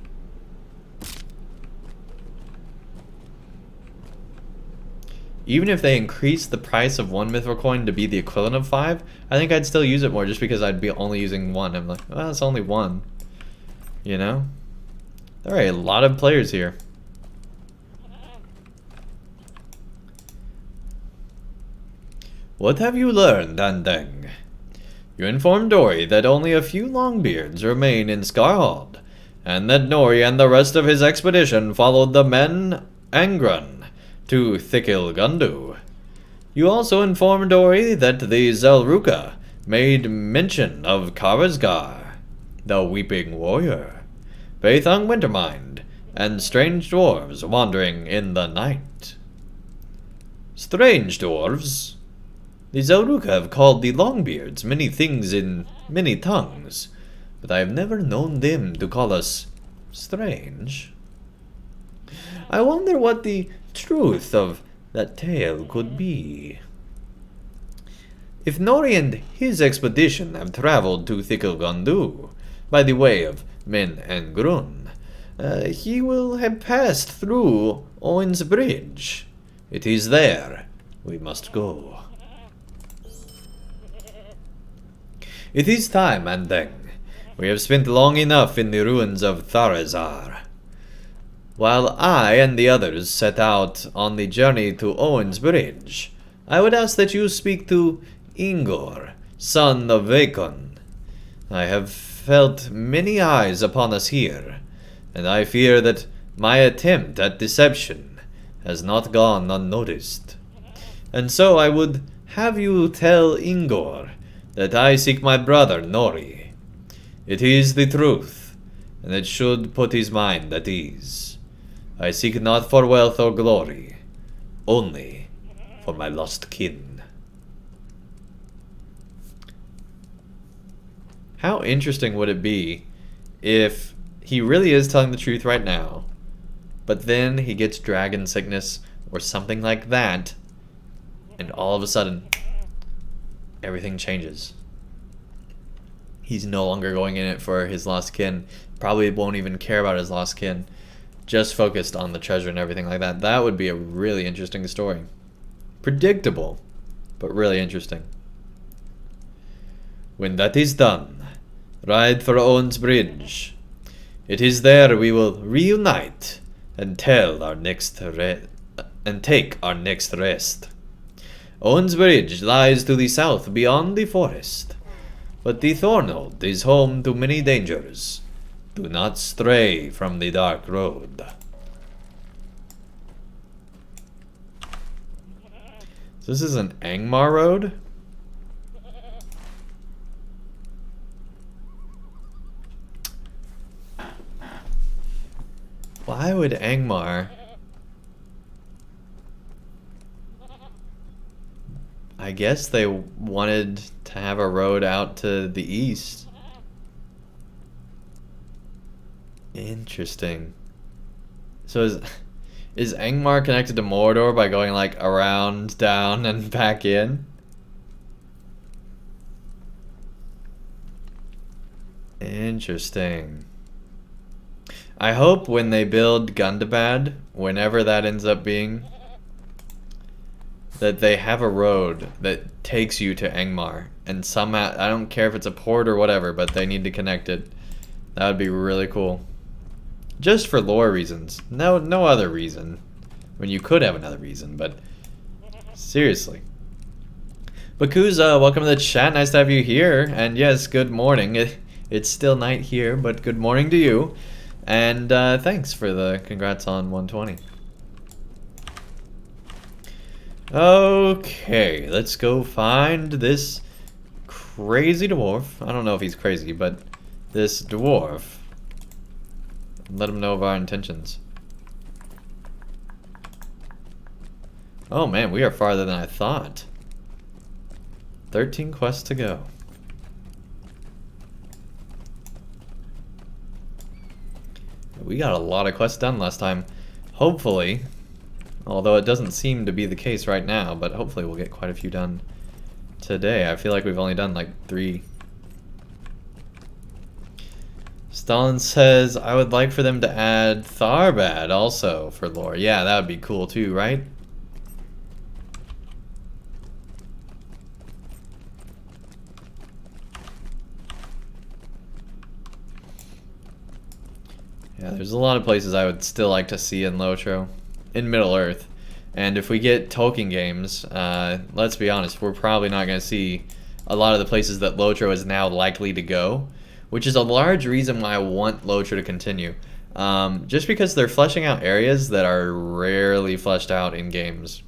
Even if they increased the price of one mithril coin to be the equivalent of 5, I think I'd still use it more just because I'd be only using one. I'm like, well, it's only one. You know? There are a lot of players here. What have you learned, Andang? You informed Dory that only a few Longbeards remain in Scarhold, and that Nori and the rest of his expedition followed the men Angron to Thikil-gundu. You also informed Dory that the Zelruka made mention of Karazgar, the Weeping Warrior, Bathung Wintermind, and strange dwarves wandering in the night. Strange dwarves? The Zelruka have called the Longbeards many things in many tongues, but I have never known them to call us strange. I wonder what the truth of that tale could be. If Nori and his expedition have traveled to Thikil-gundu by the way of Men and Grun, he will have passed through Owen's Bridge. It is there we must go. It is time, Andang. We have spent long enough in the ruins of Tharazar. While I and the others set out on the journey to Owen's Bridge, I would ask that you speak to Ingor, son of Vakon. I have felt many eyes upon us here, and I fear that my attempt at deception has not gone unnoticed. And so I would have you tell Ingor that I seek my brother Nori. It is the truth, and it should put his mind at ease. I seek not for wealth or glory, only for my lost kin. How interesting would it be if he really is telling the truth right now, but then he gets dragon sickness or something like that, and all of a sudden, everything changes. He's no longer going in it for his lost kin. Probably won't even care about his lost kin. Just focused on the treasure and everything like that. That would be a really interesting story. Predictable, but really interesting. When that is done, ride for Owen's Bridge. It is there we will reunite and take our next rest. Owen's Bridge lies to the south beyond the forest, but the Thornhold is home to many dangers. Do not stray from the dark road. So this is an Angmar road? Why would Angmar... I guess they wanted to have a road out to the east. Interesting. So is Angmar connected to Mordor by going like around, down, and back in? Interesting. I hope when they build Gundabad, whenever that ends up being, that they have a road that takes you to Angmar. And somehow, I don't care if it's a port or whatever, but they need to connect it. That would be really cool. Just for lore reasons. No other reason. When you could have another reason, but seriously. Bakuza, welcome to the chat. Nice to have you here. And yes, good morning. It's still night here, but good morning to you. And thanks for the congrats on 120. Okay, let's go find this crazy dwarf. I don't know if he's crazy, but this dwarf. Let him know of our intentions. Oh man, we are farther than I thought. 13 quests to go. We got a lot of quests done last time. Hopefully, although it doesn't seem to be the case right now, but hopefully we'll get quite a few done today. I feel like we've only done like 3. Stalin says, I would like for them to add Tharbad also for lore. Yeah, that would be cool too, right? Yeah, there's a lot of places I would still like to see in LOTRO, in Middle-earth. And if we get Tolkien games, let's be honest, we're probably not going to see a lot of the places that LOTRO is now likely to go, which is a large reason why I want LOTRO to continue. Just because they're fleshing out areas that are rarely fleshed out in games.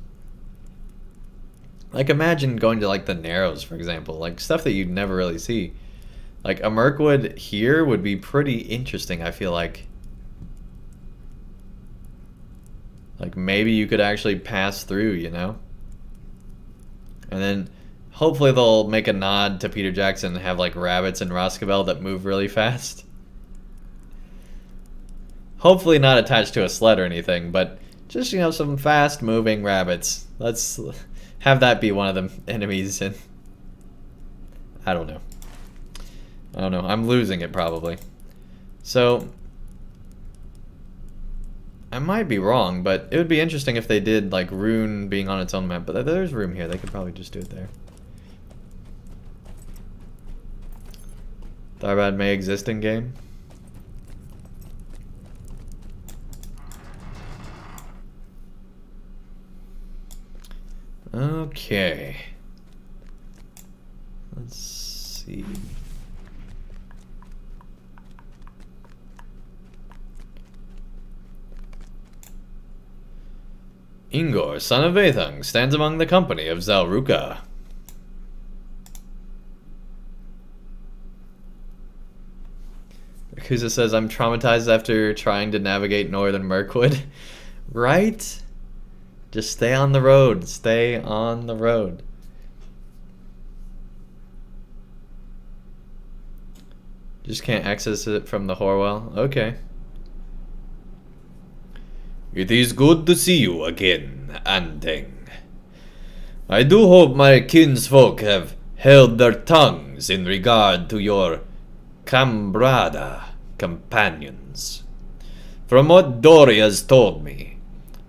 Like imagine going to like the Narrows, for example, like stuff that you'd never really see. Like a Mirkwood here would be pretty interesting, I feel like. Like maybe you could actually pass through, you know? And then hopefully they'll make a nod to Peter Jackson and have like rabbits in Roscabel that move really fast. Hopefully not attached to a sled or anything, but just, you know, some fast moving rabbits. Let's have that be one of the enemies, and I don't know. I'm losing it probably. So I might be wrong, but it would be interesting if they did like Rune being on its own map. But there's room here. They could probably just do it there. Tharbad may exist in game. Okay. Let's see. Ingor, son of Vathung, stands among the company of Zalruka. Yakuza says, I'm traumatized after trying to navigate northern Mirkwood. Right? Just stay on the road. Stay on the road. Just can't access it from the Horwell. Okay. It is good to see you again, Andang. I do hope my kinsfolk have held their tongues in regard to your cambrada companions. From what Dory has told me,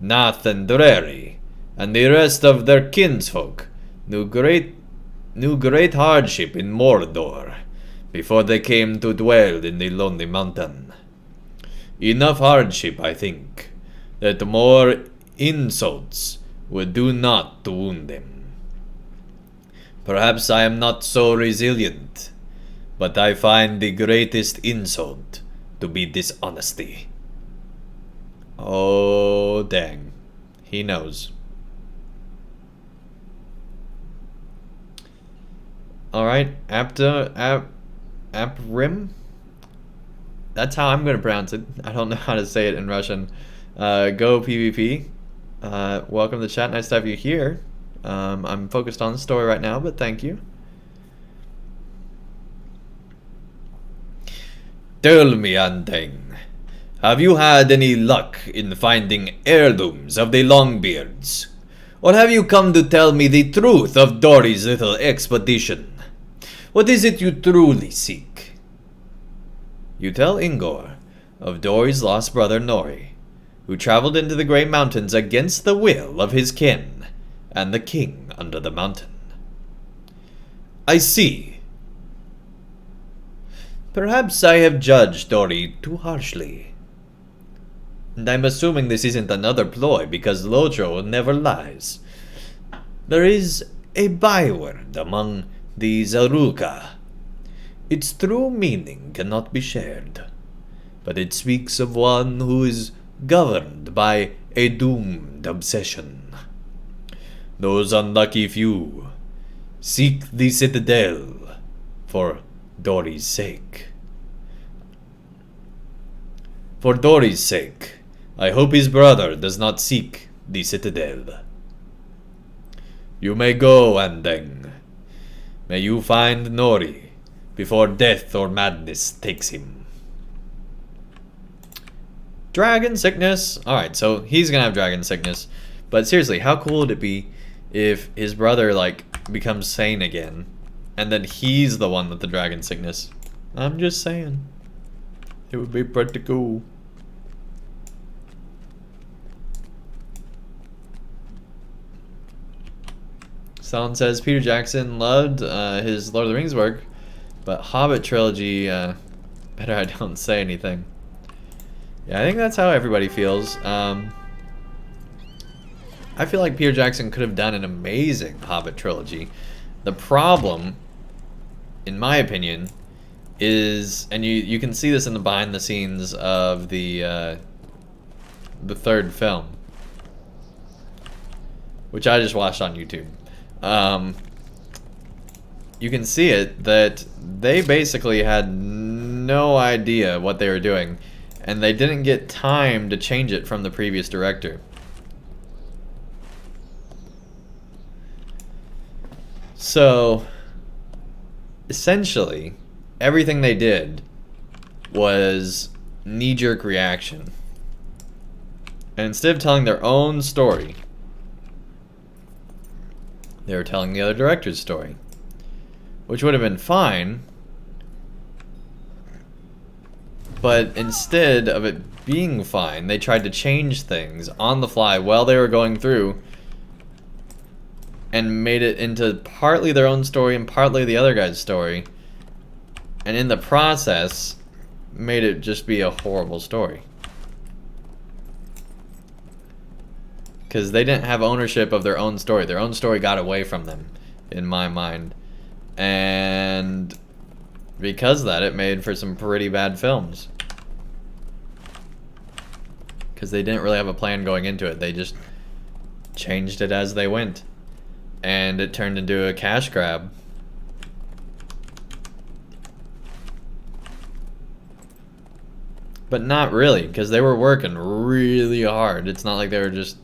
Nath and Dreri and the rest of their kinsfolk knew great hardship in Mordor before they came to dwell in the Lonely Mountain. Enough hardship, I think, that more insults would do naught to wound them. Perhaps I am not so resilient, but I find the greatest insult to be dishonesty. Oh, dang. He knows. Alright, Aprim? That's how I'm gonna pronounce it. I don't know how to say it in Russian. Go PvP. Welcome to the chat. Nice to have you here. I'm focused on the story right now, but thank you. Tell me, Andang, have you had any luck in finding heirlooms of the Longbeards? Or have you come to tell me the truth of Dory's little expedition? What is it you truly seek? You tell Ingor of Dory's lost brother Nori, who traveled into the Grey Mountains against the will of his kin and the king under the mountain. I see. Perhaps I have judged Dory too harshly. And I'm assuming this isn't another ploy because LOTRO never lies. There is a byword among the Zaruka. Its true meaning cannot be shared, but it speaks of one who is governed by a doomed obsession. Those unlucky few seek the citadel for Dory's sake. For Dory's sake, I hope his brother does not seek the citadel. You may go, Andang. May you find Nori before death or madness takes him. Dragon sickness. Alright, so he's gonna have dragon sickness. But seriously, how cool would it be if his brother, like, becomes sane again, and then he's the one with the dragon sickness? I'm just saying. It would be pretty cool. Stalin says Peter Jackson loved his Lord of the Rings work, but Hobbit trilogy, better I don't say anything. Yeah, I think that's how everybody feels. I feel like Peter Jackson could have done an amazing Hobbit trilogy. The problem, in my opinion, is, and you can see this in the behind the scenes of the third film, which I just watched on YouTube. You can see it that they basically had no idea what they were doing, and they didn't get time to change it from the previous director. So essentially everything they did was knee-jerk reaction, and instead of telling their own story, they were telling the other director's story, which would have been fine, but instead of it being fine, they tried to change things on the fly while they were going through, and made it into partly their own story and partly the other guy's story, and in the process made it just be a horrible story. Because they didn't have ownership of their own story. Their own story got away from them, in my mind. And because of that, it made for some pretty bad films. Because they didn't really have a plan going into it. They just changed it as they went. And it turned into a cash grab. But not really, because they were working really hard. It's not like they were just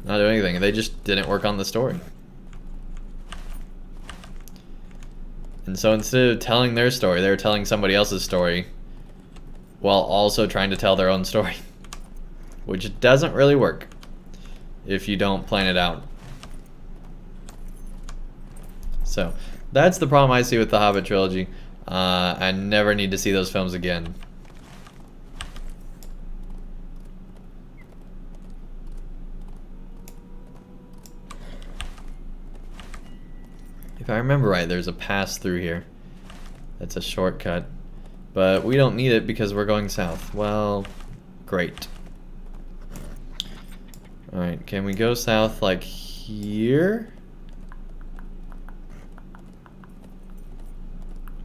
not doing anything. They just didn't work on the story. And so instead of telling their story, they were telling somebody else's story while also trying to tell their own story. Which doesn't really work if you don't plan it out. So that's the problem I see with the Hobbit trilogy. I never need to see those films again. If I remember right, there's a pass through here. That's a shortcut. But we don't need it because we're going south. Well, great. Alright, can we go south like here?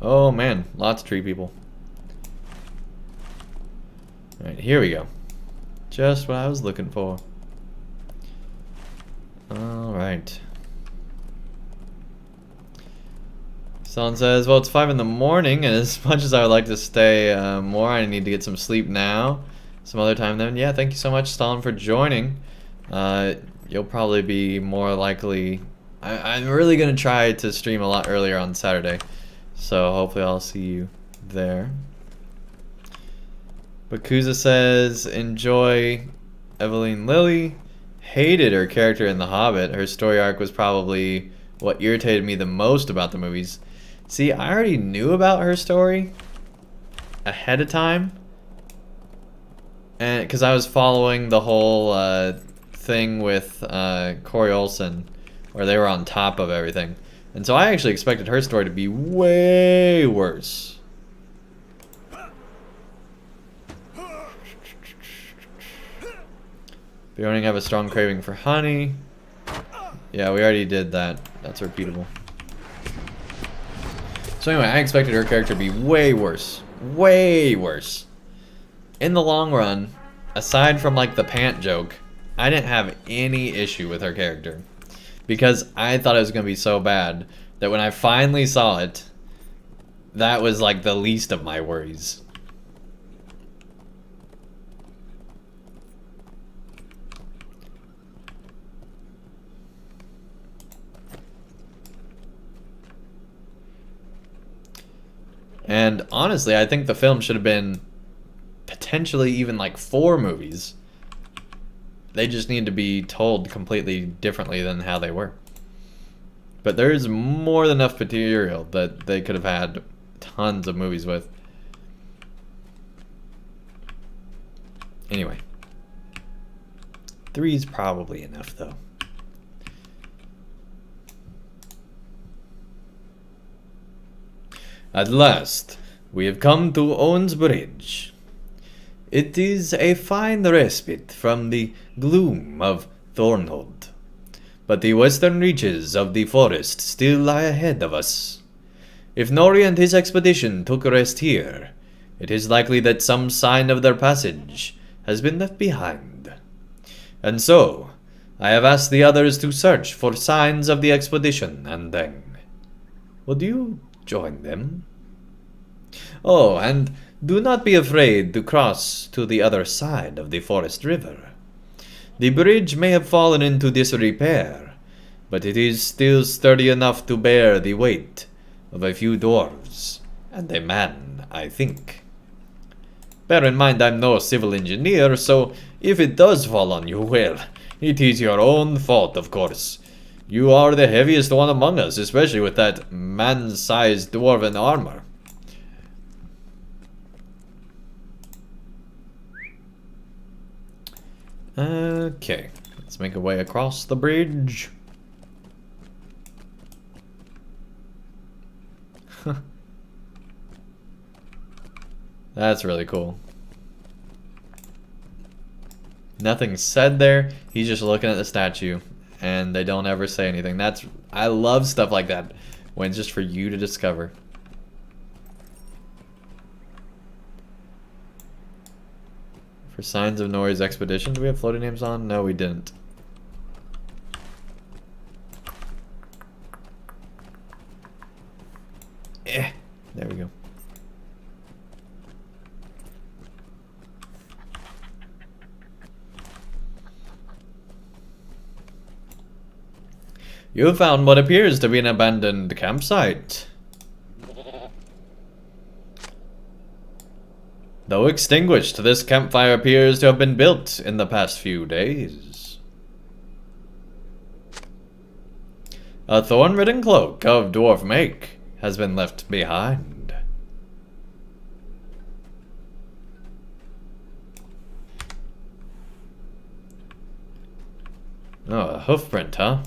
Oh man, lots of tree people. Alright, here we go. Just what I was looking for. Alright. Someone says, well, it's 5 in the morning, and as much as I would like to stay more, I need to get some sleep now. Some other time then. Yeah, thank you so much, Stalin, for joining. You'll probably be more likely... I'm really going to try to stream a lot earlier on Saturday. So hopefully I'll see you there. Bakuza says, enjoy Evelyn Lilly. Hated her character in The Hobbit. Her story arc was probably what irritated me the most about the movies. See, I already knew about her story ahead of time, and because I was following the whole thing with Corey Olsen, where they were on top of everything, and so I actually expected her story to be way worse. Bjorning have a strong craving for honey. Yeah, we already did that. That's repeatable. So anyway, I expected her character to be way worse. Way worse. In the long run, aside from like the pant joke, I didn't have any issue with her character. Because I thought it was going to be so bad that when I finally saw it, that was like the least of my worries. And honestly, I think the film should have been potentially even like 4 movies. They just need to be told completely differently than how they were. But there's more than enough material that they could have had tons of movies with. Anyway. 3's probably enough, though. At last, we have come to Owen's Bridge. It is a fine respite from the gloom of Thornhold, but the western reaches of the forest still lie ahead of us. If Nori and his expedition took rest here, it is likely that some sign of their passage has been left behind. And so, I have asked the others to search for signs of the expedition, Andang. Would you join them? Oh, and do not be afraid to cross to the other side of the forest river. The bridge may have fallen into disrepair, but it is still sturdy enough to bear the weight of a few dwarves and a man, I think. Bear in mind I'm no civil engineer, so if it does fall on you, well, it is your own fault, of course. You are the heaviest one among us, especially with that man-sized dwarven armor. Okay, let's make our way across the bridge. That's really cool. Nothing's said there. He's just looking at the statue, and they don't ever say anything. I love stuff like that when it's just for you to discover. For signs of Nori's expedition, do we have floating names on? No, we didn't. There we go. You have found what appears to be an abandoned campsite. Though extinguished, this campfire appears to have been built in the past few days. A thorn-ridden cloak of dwarf make has been left behind. Oh, a hoofprint, huh?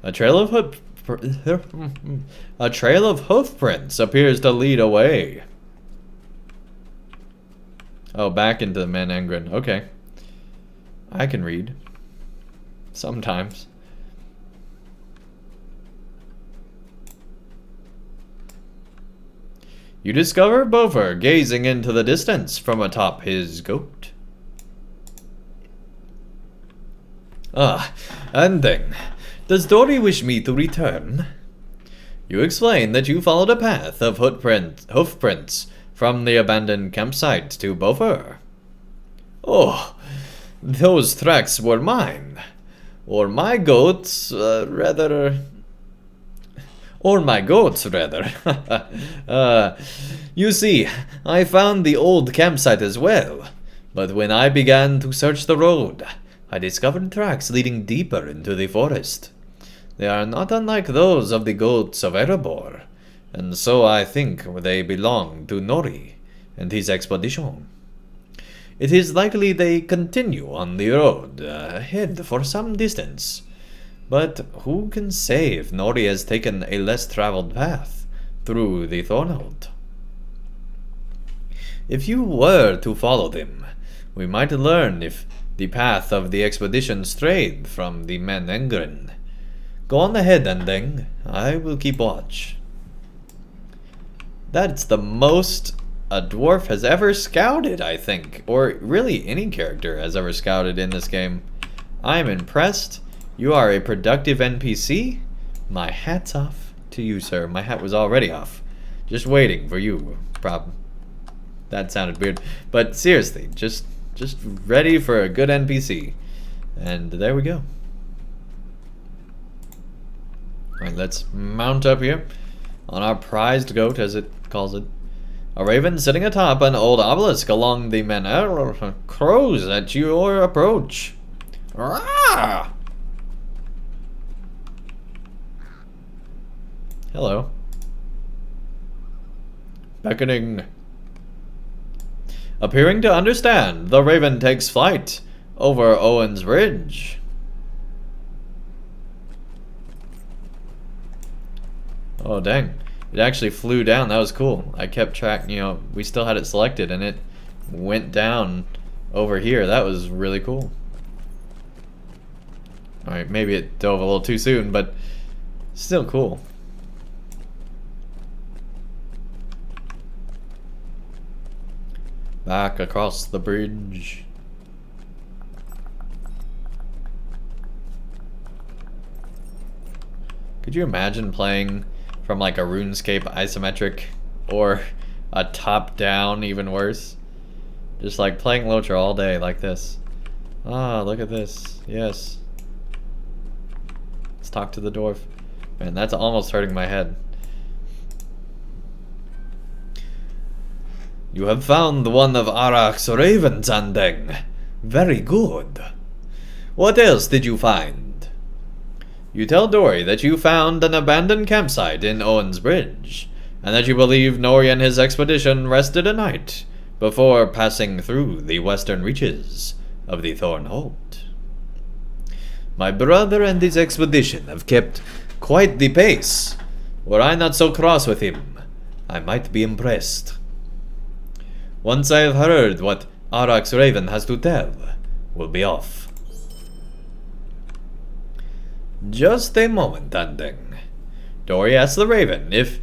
A trail of hoofprints appears to lead away. Oh, back into the Menengrin. Okay. I can read. Sometimes. You discover Bofer gazing into the distance from atop his goat. Ah, Andang. Does Dory wish me to return? You explain that you followed a path of hoofprints from the abandoned campsite to Bofer. Oh, those tracks were mine. Or my goats, rather. You see, I found the old campsite as well, but when I began to search the road, I discovered tracks leading deeper into the forest. They are not unlike those of the goats of Erebor, and so I think they belong to Nori and his expedition. It is likely they continue on the road ahead for some distance, but who can say if Nori has taken a less traveled path through the Thornhold? If you were to follow them, we might learn if the path of the expedition strayed from the Menengrin. Go on ahead, Andang. I will keep watch. That's the most a dwarf has ever scouted, I think. Or really any character has ever scouted in this game. I'm impressed, You are a productive NPC? My hat's off to you, sir. My hat was already off. Just waiting for you. That sounded weird. But seriously, just ready for a good NPC. And there we go. Alright, let's mount up here on our prized goat, as it calls it. A raven sitting atop an old obelisk along the manor crows at your approach. Rah! Hello. Beckoning. Appearing to understand, the raven takes flight over Owen's Bridge. Oh, dang. It actually flew down. That was cool. I kept track, you know, we still had it selected and it went down over here. That was really cool. Alright, maybe it dove a little too soon, but still cool. Back across the bridge. Could you imagine playing from like a RuneScape isometric or a top-down, even worse? Just like playing LOTRO all day like this. Ah, look at this. Yes. Let's talk to the dwarf. Man, that's almost hurting my head. You have found one of Arak's ravens, Andang. Very good. What else did you find? You tell Dory that you found an abandoned campsite in Owen's Bridge, and that you believe Nori and his expedition rested a night before passing through the western reaches of the Thornhold. My brother and his expedition have kept quite the pace. Were I not so cross with him, I might be impressed. Once I have heard what Arak's raven has to tell, we'll be off. Just a moment, Andang. Dory asks the raven if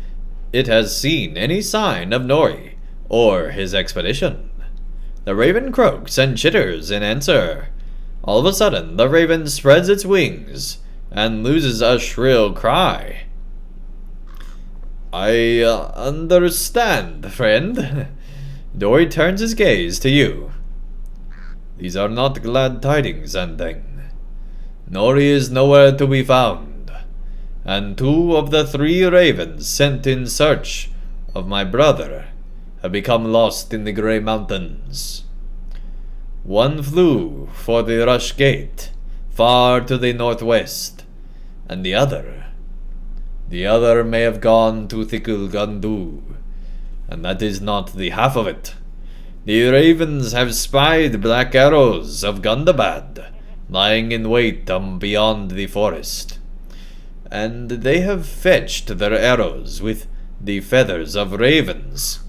it has seen any sign of Nori or his expedition. The raven croaks and chitters in answer. All of a sudden, the raven spreads its wings and loses a shrill cry. I understand, friend. Dory turns his gaze to you. These are not glad tidings, Andang. Nori is nowhere to be found, and 2 of the 3 ravens sent in search of my brother have become lost in the Grey Mountains. One flew for the Rush Gate, far to the northwest, and the other may have gone to Thikil-gundu, and that is not the half of it. The ravens have spied black arrows of Gundabad lying in wait beyond the forest, and they have fetched their arrows with the feathers of ravens.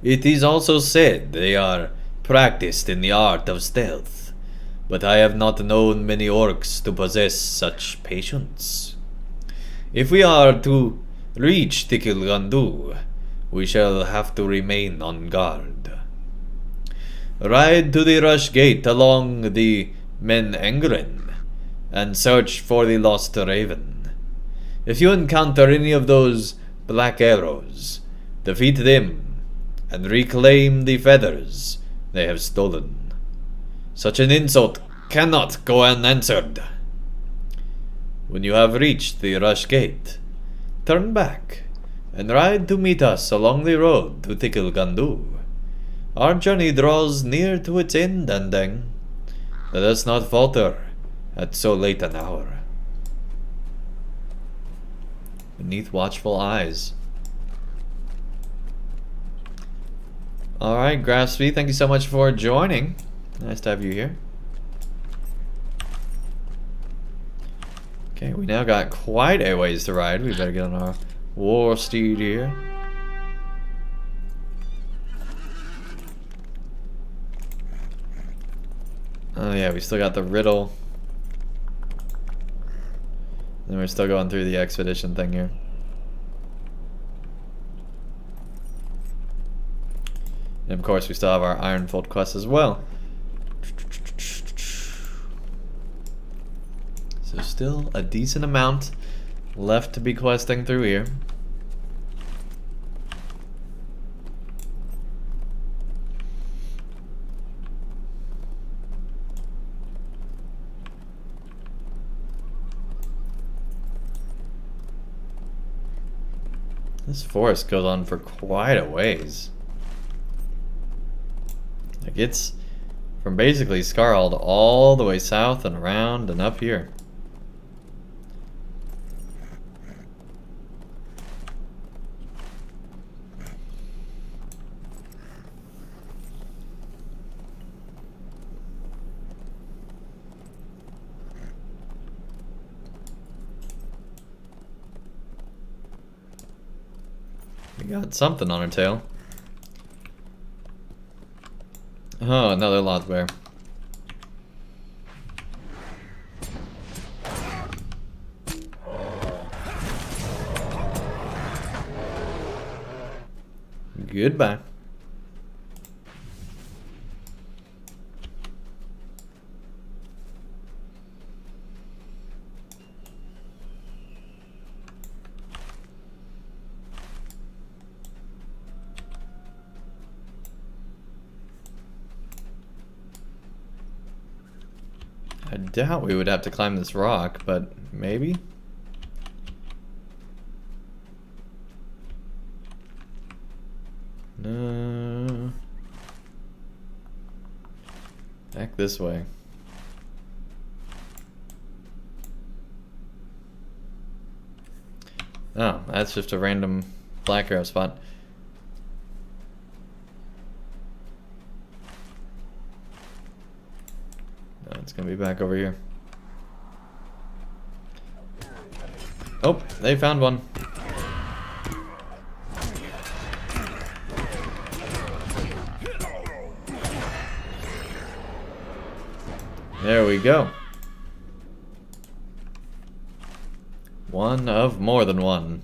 It is also said they are practiced in the art of stealth, but I have not known many orcs to possess such patience. If we are to reach Thikil-gundu, we shall have to remain on guard. Ride to the Rush Gate along the Menengren and search for the lost raven. If you encounter any of those black arrows, defeat them and reclaim the feathers they have stolen. Such an insult cannot go unanswered. When you have reached the Rush Gate, turn back and ride to meet us along the road to Thikil-gundu. Our journey draws near to its end, Andang. Let us not falter at so late an hour. Beneath watchful eyes. Alright, Grafsby, thank you so much for joining. Nice to have you here. Okay, we now got quite a ways to ride. We better get on our war steed here. Oh yeah, we still got the riddle. Then we're still going through the expedition thing here. And of course we still have our Ironfold quest as well. So still a decent amount left to be questing through here. This forest goes on for quite a ways. Like it's from basically Skarld all the way south and around and up here. We got something on her tail. Oh, another loth bear. Goodbye. I doubt we would have to climb this rock, but maybe? No. Back this way. Oh, that's just a random black arrow spot. No, it's gonna be back over here. Oh, they found one. There we go. One of more than one.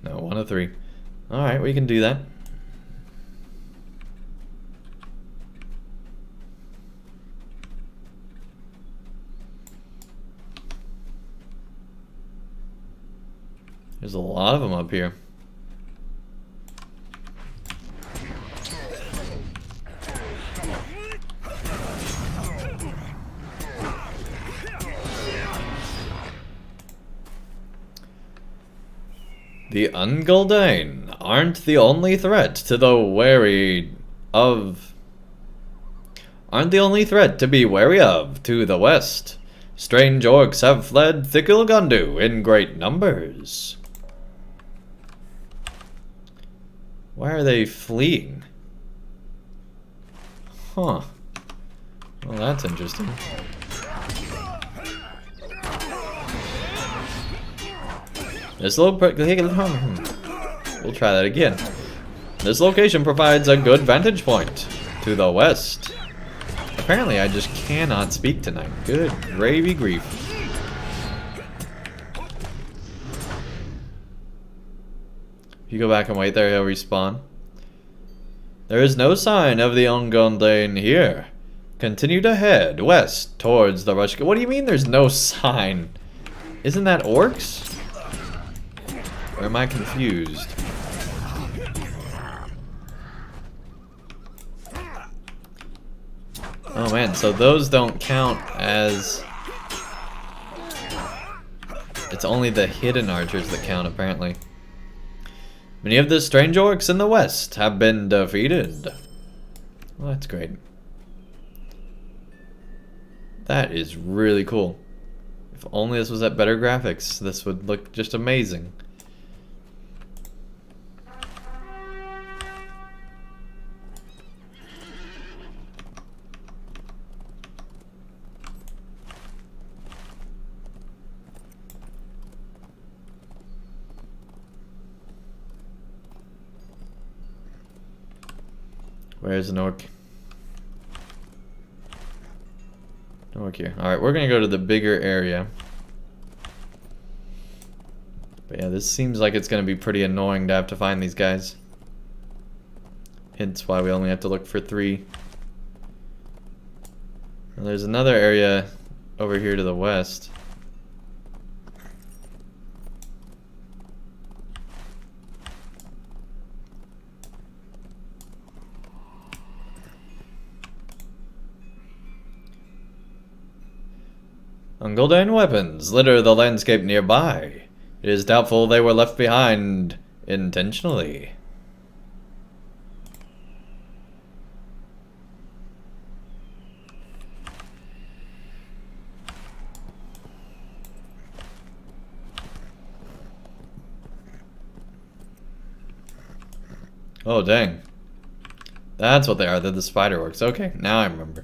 No, one of three. Alright, we can do that. There's a lot of them up here. The Unguldain aren't the only threat to the wary of... aren't the only threat to be wary of to the west. Strange orcs have fled Thikil-gundu in great numbers. Why are they fleeing? Huh. Well, that's interesting. This we'll try that again. This location provides a good vantage point to the west. Apparently, I just cannot speak tonight. Good gravy grief. If you go back and wait there, he'll respawn. There is no sign of the Unguldain here. Continue to head west towards the rush. What do you mean there's no sign? Isn't that orcs? Or am I confused? Oh man, so those don't count as... It's only the hidden archers that count, apparently. Many of the strange orcs in the west have been defeated. Well, that's great. That is really cool. If only this was at better graphics, this would look just amazing. Where's an orc? No orc here. Alright, we're gonna go to the bigger area. But yeah, this seems like it's gonna be pretty annoying to have to find these guys. Hence why we only have to look for 3. And there's another area over here to the west. Ungoldain weapons litter the landscape nearby. It is doubtful they were left behind intentionally. Oh, dang. That's what they are. They're the spiderworks. Okay, now I remember.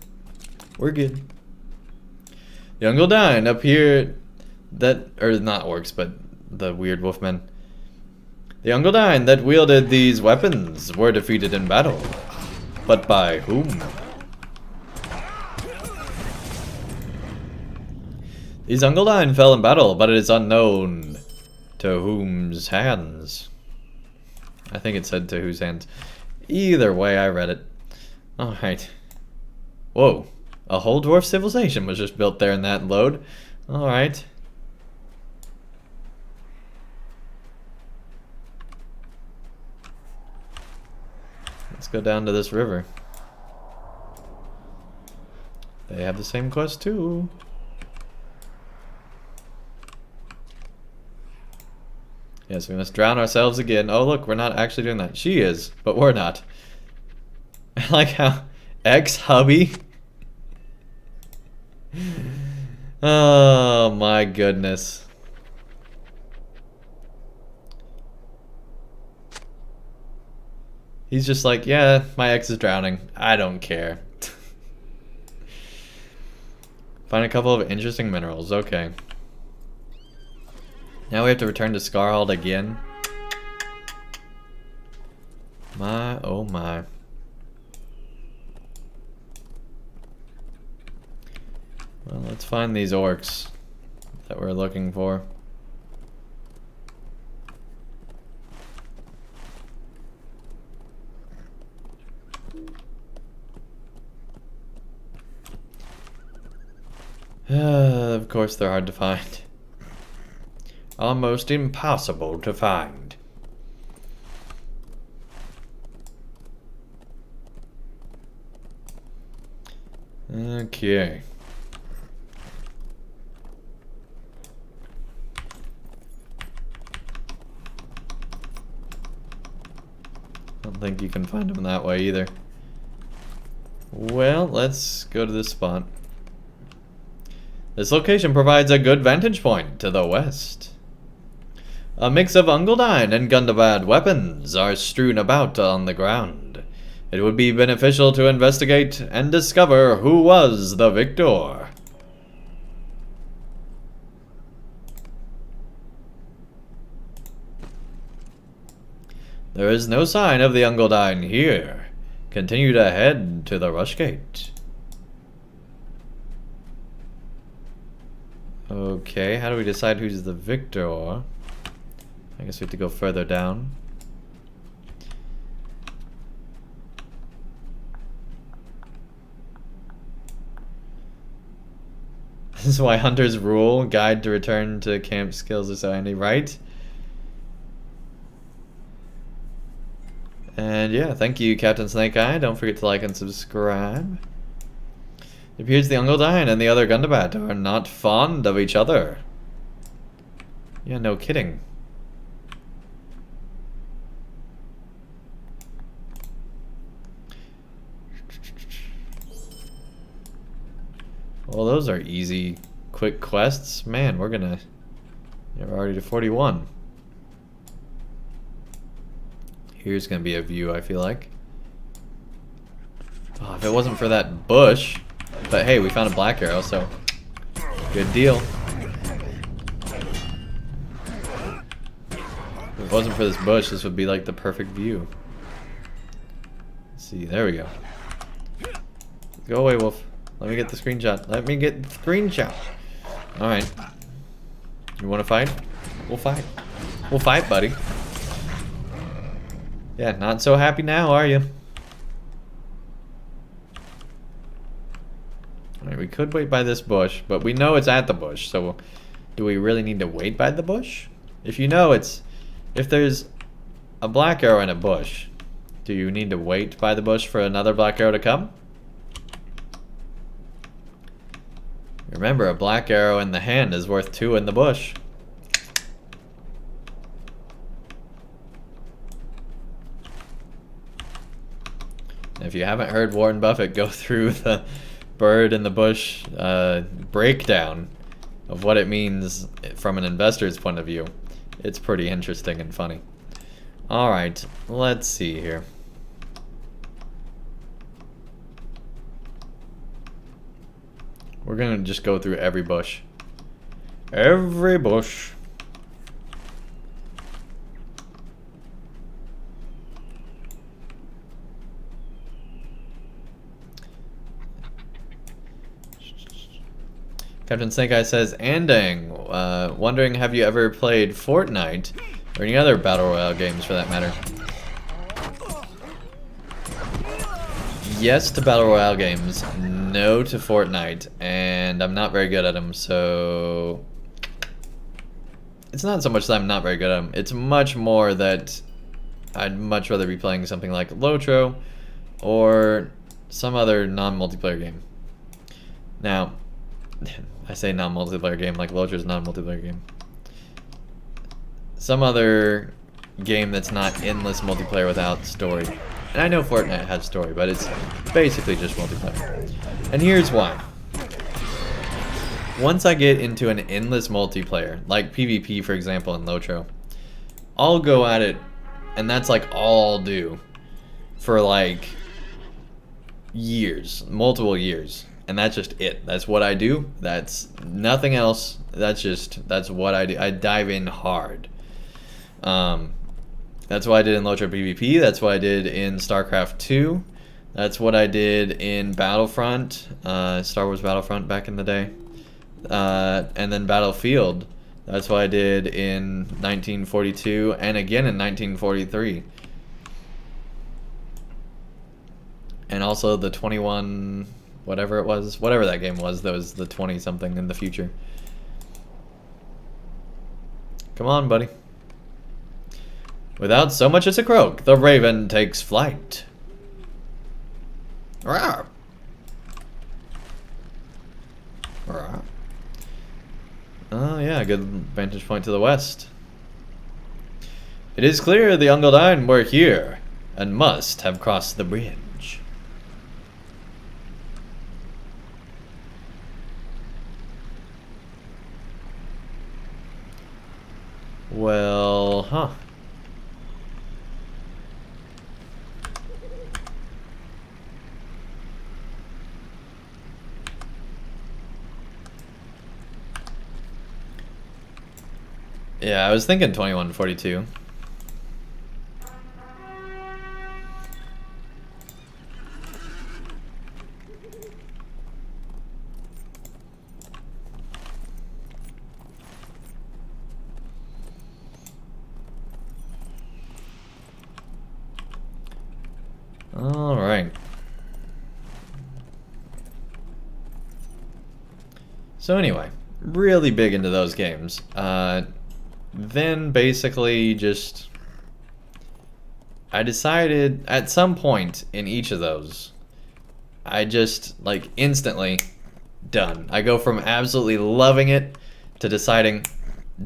We're good. The Ungoldain appeared that, or not orcs, but the weird wolfmen. The Ungoldain that wielded these weapons were defeated in battle. But by whom? These Ungoldain fell in battle, but it is unknown to whom's hands. I think it said to whose hands. Either way, I read it. Alright. Whoa. A whole dwarf civilization was just built there in that load. Alright. Let's go down to this river. They have the same quest too. Yes, we must drown ourselves again. Oh, look, we're not actually doing that. She is, but we're not. I like how ex-hubby. Oh, my goodness. He's just like, yeah, my ex is drowning. I don't care. Find a couple of interesting minerals. Okay. Now we have to return to Scarhold again. My, oh my. Well, let's find these orcs that we're looking for. Of course they're hard to find. Almost impossible to find. Okay. Don't think you can find them that way either. Well, let's go to this spot. This location provides a good vantage point to the west. A mix of Ungoldain and Gundabad weapons are strewn about on the ground. It would be beneficial to investigate and discover who was the victor. There is no sign of the Ungoldain here. Continue to head to the rush gate. Okay, how do we decide who's the victor? I guess we have to go further down. This is why hunters rule. Guide to return to camp skills is so handy, right? And yeah, thank you, Captain Snake Eye. Don't forget to like and subscribe. It appears the Ungoldain and the other Gundabad are not fond of each other. Yeah, no kidding. Well, those are easy, quick quests. Man, we're already to 41. Here's gonna be a view, I feel like. Oh, if it wasn't for that bush. But hey, we found a black arrow, so good deal. If it wasn't for this bush, this would be like the perfect view. Let's see, there we go. Go away, wolf. Let me get the screenshot. Let me get the screenshot. Alright. You wanna fight? We'll fight. We'll fight, buddy. Yeah, not so happy now, are you? Alright, we could wait by this bush, but we know it's at the bush, so do we really need to wait by the bush? If you know it's... If there's a black arrow in a bush, do you need to wait by the bush for another black arrow to come? Or Remember, a black arrow in the hand is worth 2 in the bush. If you haven't heard Warren Buffett go through the bird in the bush breakdown of what it means from an investor's point of view, it's pretty interesting and funny. Alright, let's see here. We're gonna just go through every bush. Every bush. Captain Snake Eye says, Andang, wondering, have you ever played Fortnite or any other battle royale games for that matter? Yes to battle royale games, no to Fortnite, and I'm not very good at them, so it's not so much that I'm not very good at them, it's much more that I'd much rather be playing something like LOTRO or some other non-multiplayer game. Now, I say non-multiplayer game like LOTRO's non-multiplayer game. Some other game that's not endless multiplayer without story. And I know Fortnite has story, but it's basically just multiplayer. And here's why. Once I get into an endless multiplayer, like PvP for example in LOTRO, I'll go at it, and that's like all I'll do for like years, multiple years. And that's just it. That's what I do. That's nothing else. That's what I do. I dive in hard. That's what I did in LOTRO PvP. That's what I did in StarCraft 2. That's what I did in Battlefront, Star Wars Battlefront back in the day. And then Battlefield. That's what I did in 1942 and again in 1943. And also the 21... whatever it was, whatever that game was, that was the 20-something in the future. Come on, buddy. Without so much as a croak, the raven takes flight. Rawr. Rawr. Oh yeah, good vantage point to the west. It is clear the Ungoliant were here, and must have crossed the bridge. Well, huh. Yeah, I was thinking 2142. All right. So anyway, really big into those games. Then basically just I decided at some point in each of those, I just like instantly done. I go from absolutely loving it to deciding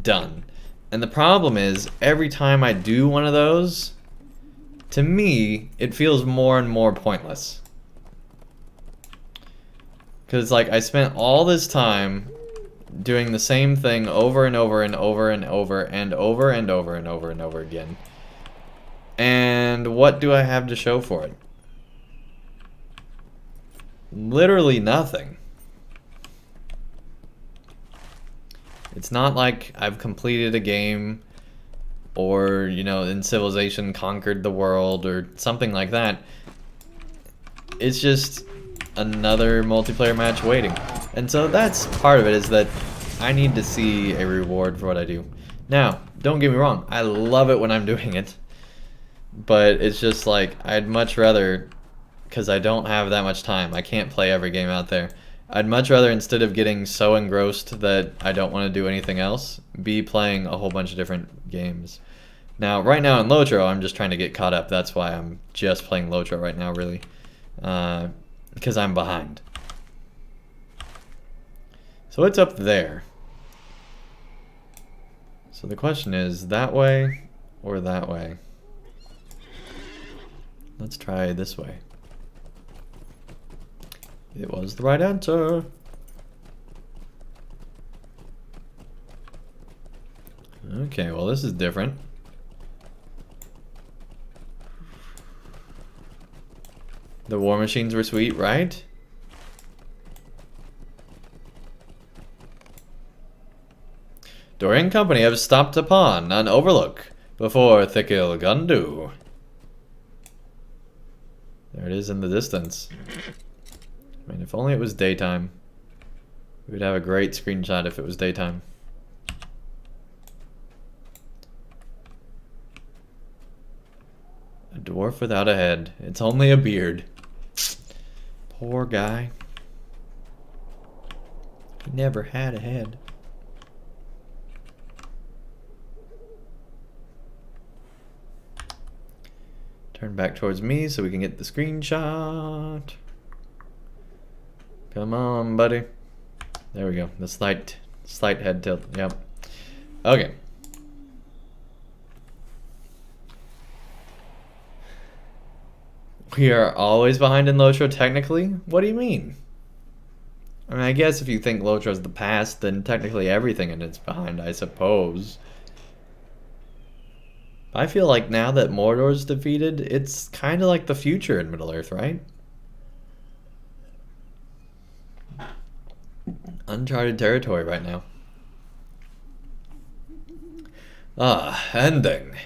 done. And the problem is every time I do one of those, to me, it feels more and more pointless. Because like I spent all this time doing the same thing over and over and over and over and over and over and over and over again. And what do I have to show for it? Literally nothing. It's not like I've completed a game or, you know, in Civilization conquered the world or something like that. It's just another multiplayer match waiting. And so that's part of it, is that I need to see a reward for what I do. Now, don't get me wrong, I love it when I'm doing it. But it's just like, I'd much rather, because I don't have that much time, I can't play every game out there. I'd much rather, instead of getting so engrossed that I don't want to do anything else, be playing a whole bunch of different games. Now, right now in LOTRO, I'm just trying to get caught up. That's why I'm just playing LOTRO right now, really. Because I'm behind. So it's up there. So the question is, that way or that way? Let's try this way. It was the right answer. Okay, well this is different. The war machines were sweet, right? Dorian Company have stopped upon an overlook before Thikil-gundu. There it is in the distance. I mean, if only it was daytime. We would have a great screenshot if it was daytime. A dwarf without a head. It's only a beard. Poor guy. He never had a head. Turn back towards me so we can get the screenshot. Come on, buddy. There we go. The slight head tilt. Yep. Okay. We are always behind in LOTRO, technically? What do you mean? I mean, I guess if you think LOTRO's the past, then technically everything in it's behind, I suppose. I feel like now that Mordor's defeated, it's kind of like the future in Middle-earth, right? Uncharted territory right now. Ah, Andang.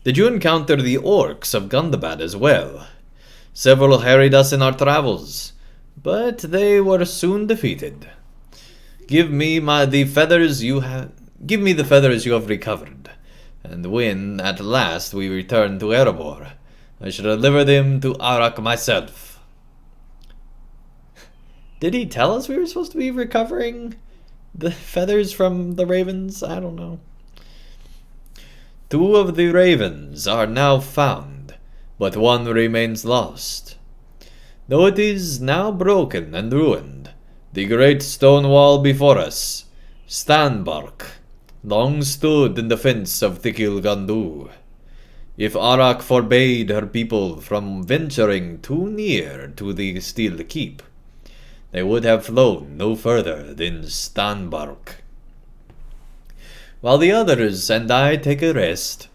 Did you encounter the orcs of Gundabad as well? Several harried us in our travels, but they were soon defeated. Give me the feathers you have recovered, and when at last we return to Erebor, I shall deliver them to Arak myself. Did he tell us we were supposed to be recovering the feathers from the ravens? I don't know. 2 of the ravens are now found, but 1 remains lost. Though it is now broken and ruined, the great stone wall before us, Stanbark, long stood in defense of Thikil-gundu. If Arak forbade her people from venturing too near to the steel keep, they would have flown no further than Stanbark. While the others and I take a rest,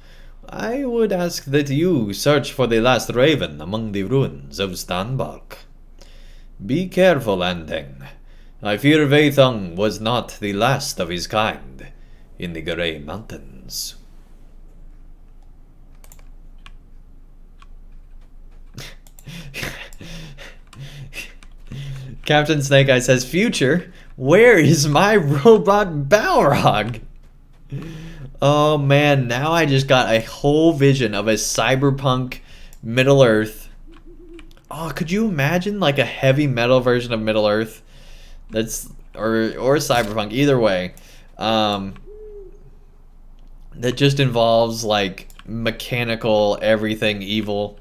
I would ask that you search for the last raven among the ruins of Stanbark. Be careful, Andang. I fear Vaethung was not the last of his kind in the Grey Mountains. Captain Snake Eye says, future, where is my robot Balrog? Oh man, now I just got a whole vision of a cyberpunk Middle-earth. Oh, could you imagine like a heavy metal version of Middle-earth? That's or cyberpunk, either way. That just involves like mechanical everything evil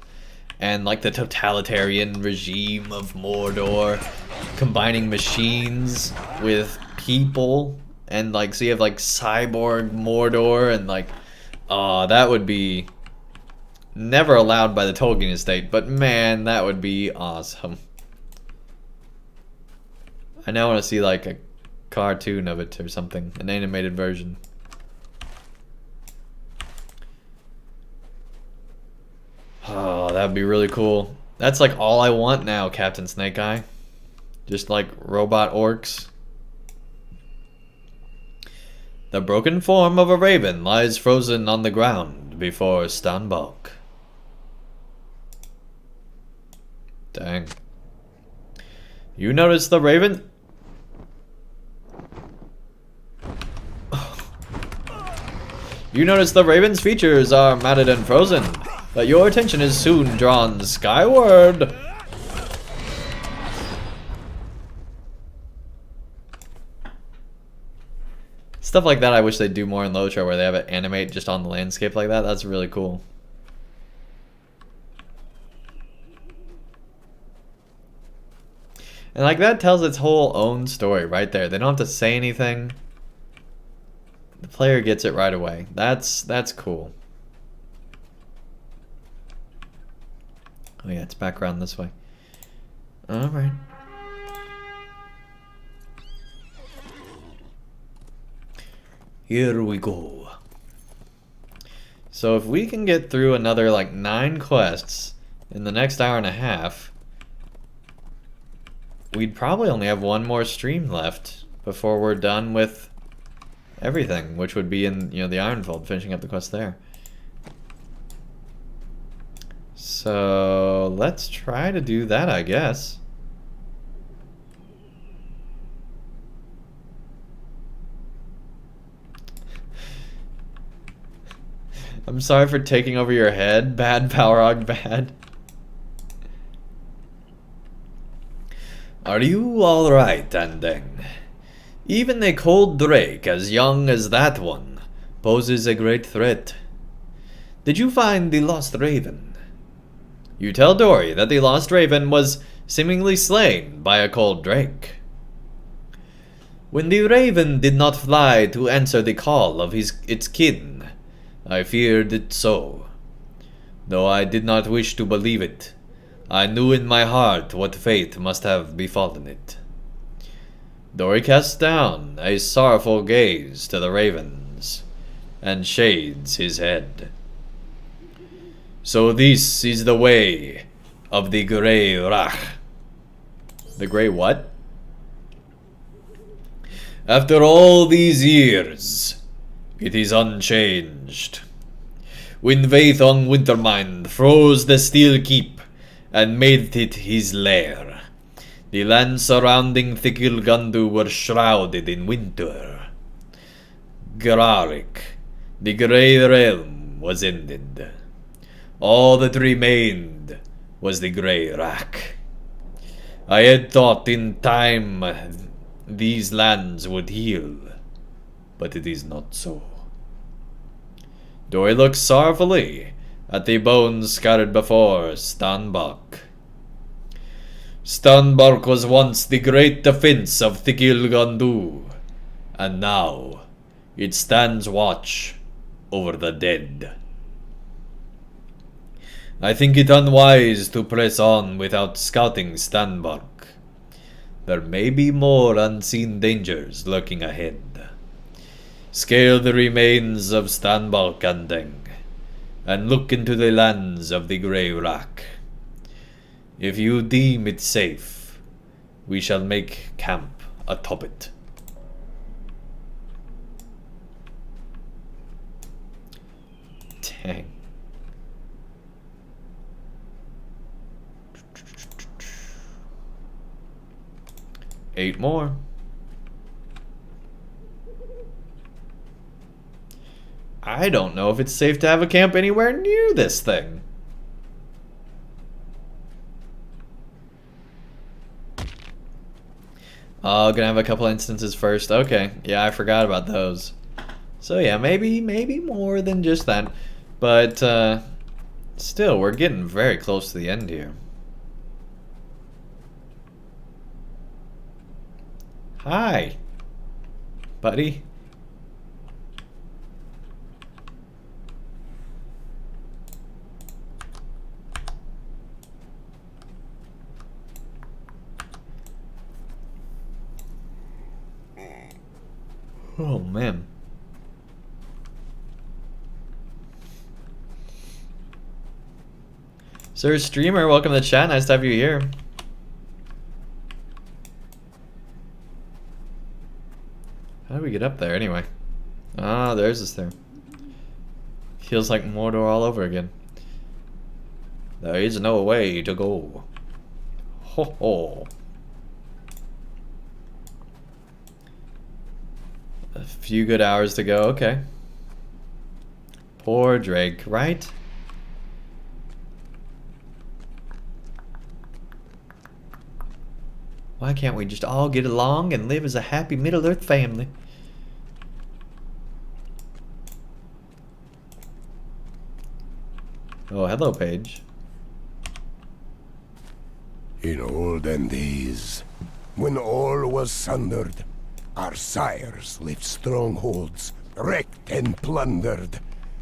and like the totalitarian regime of Mordor, combining machines with people. And like, so you have like cyborg Mordor and like, that would be never allowed by the Tolkien estate, but man, that would be awesome. I now want to see like a cartoon of it or something, an animated version. Oh, that'd be really cool. That's like all I want now, Captain Snake Eye. Just like robot orcs. The broken form of a raven lies frozen on the ground before Stanbark. Dang. You notice the raven? You notice the raven's features are matted and frozen, but your attention is soon drawn skyward. Stuff like that I wish they'd do more in LOTRO, where they have it animate just on the landscape like that. That's really cool. And like that tells its whole own story right there. They don't have to say anything. The player gets it right away. That's cool. Oh yeah, it's back around this way. Alright. Here we go. So if we can get through another like 9 quests in the next hour and a half, we'd probably only have one more stream left before we're done with everything, which would be in, you know, the Ironfold, finishing up the quest there. So let's try to do that, I guess. I'm sorry for taking over your head. Bad, Powerog, bad. Are you alright, Andang? Even a cold drake as young as that one poses a great threat. Did you find the lost raven? You tell Dory that the lost raven was seemingly slain by a cold drake. When the raven did not fly to answer the call of its kin, I feared it so. Though I did not wish to believe it, I knew in my heart what fate must have befallen it. Dory casts down a sorrowful gaze to the ravens, and shades his head. So this is the way of the Grey Rach. The Grey what? After all these years, it is unchanged. When Vaethong Wintermind froze the Steel Keep and made it his lair, the lands surrounding Thikil-gundu were shrouded in winter. Grarik, the Grey Realm, was ended. All that remained was the Grey Rach. I had thought in time these lands would heal, but it is not so. Dory looks sorrowfully at the bones scattered before Stanbark. Stanbark was once the great defense of Thikil-gundu, and now it stands watch over the dead. I think it unwise to press on without scouting Stanbark. There may be more unseen dangers lurking ahead. Scale the remains of Stanbark, Andang, and look into the lands of the Grey Rach. If you deem it safe, we shall make camp atop it. Dang. Eight more. I don't know if it's safe to have a camp anywhere near this thing. Oh, gonna have a couple instances first. Okay, yeah, I forgot about those. So yeah, maybe more than just that. But still, we're getting very close to the end here. Hi, buddy. Oh, man. Sir Streamer, welcome to the chat. Nice to have you here. How do we get up there anyway? Ah, there's this thing. Feels like Mordor all over again. There is no way to go. Ho ho. A few good hours to go, okay. Poor Drake, right? Why can't we just all get along and live as a happy Middle-earth family? Oh, hello, Paige. In olden days, when all was sundered, our sires left strongholds, wrecked and plundered,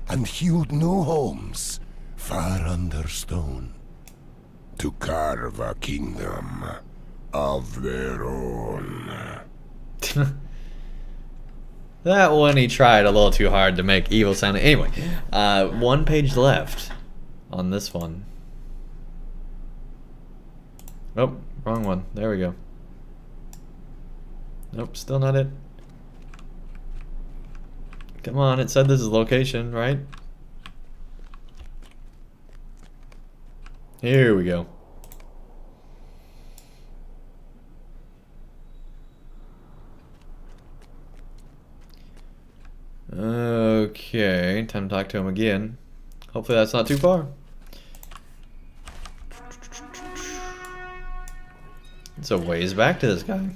and hewed new homes far under stone, to carve a kingdom of their own. That one he tried a little too hard to make evil sound. Anyway, one page left on this one. Oh, wrong one. There we go. Nope, still not it. Come on, it said this is location, right? Here we go. Okay, time to talk to him again. Hopefully that's not too far. It's a ways back to this guy.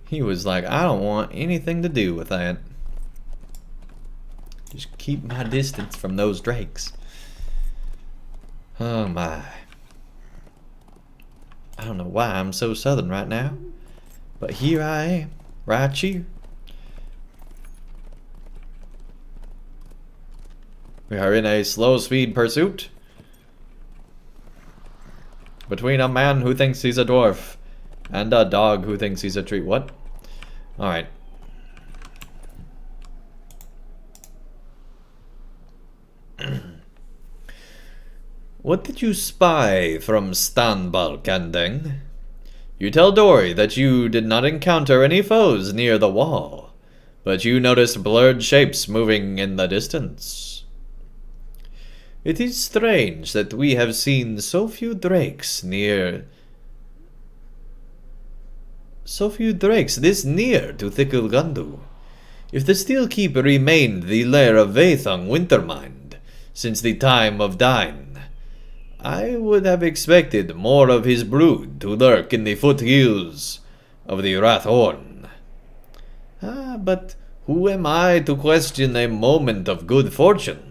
He was like, I don't want anything to do with that. Just keep my distance from those drakes. Oh my. I don't know why I'm so southern right now, but here I am, right here. We are in a slow speed pursuit between a man who thinks he's a dwarf and a dog who thinks he's a tree. What? Alright. What did you spy from Stanbalk, Andang? You tell Dory that you did not encounter any foes near the wall, but you noticed blurred shapes moving in the distance. It is strange that we have seen so few drakes this near to Thikil-gundu. If the Steel Keep remained the lair of Vaethung Wintermind since the time of Dine, I would have expected more of his brood to lurk in the foothills of the Wrathhorn. But who am I to question a moment of good fortune?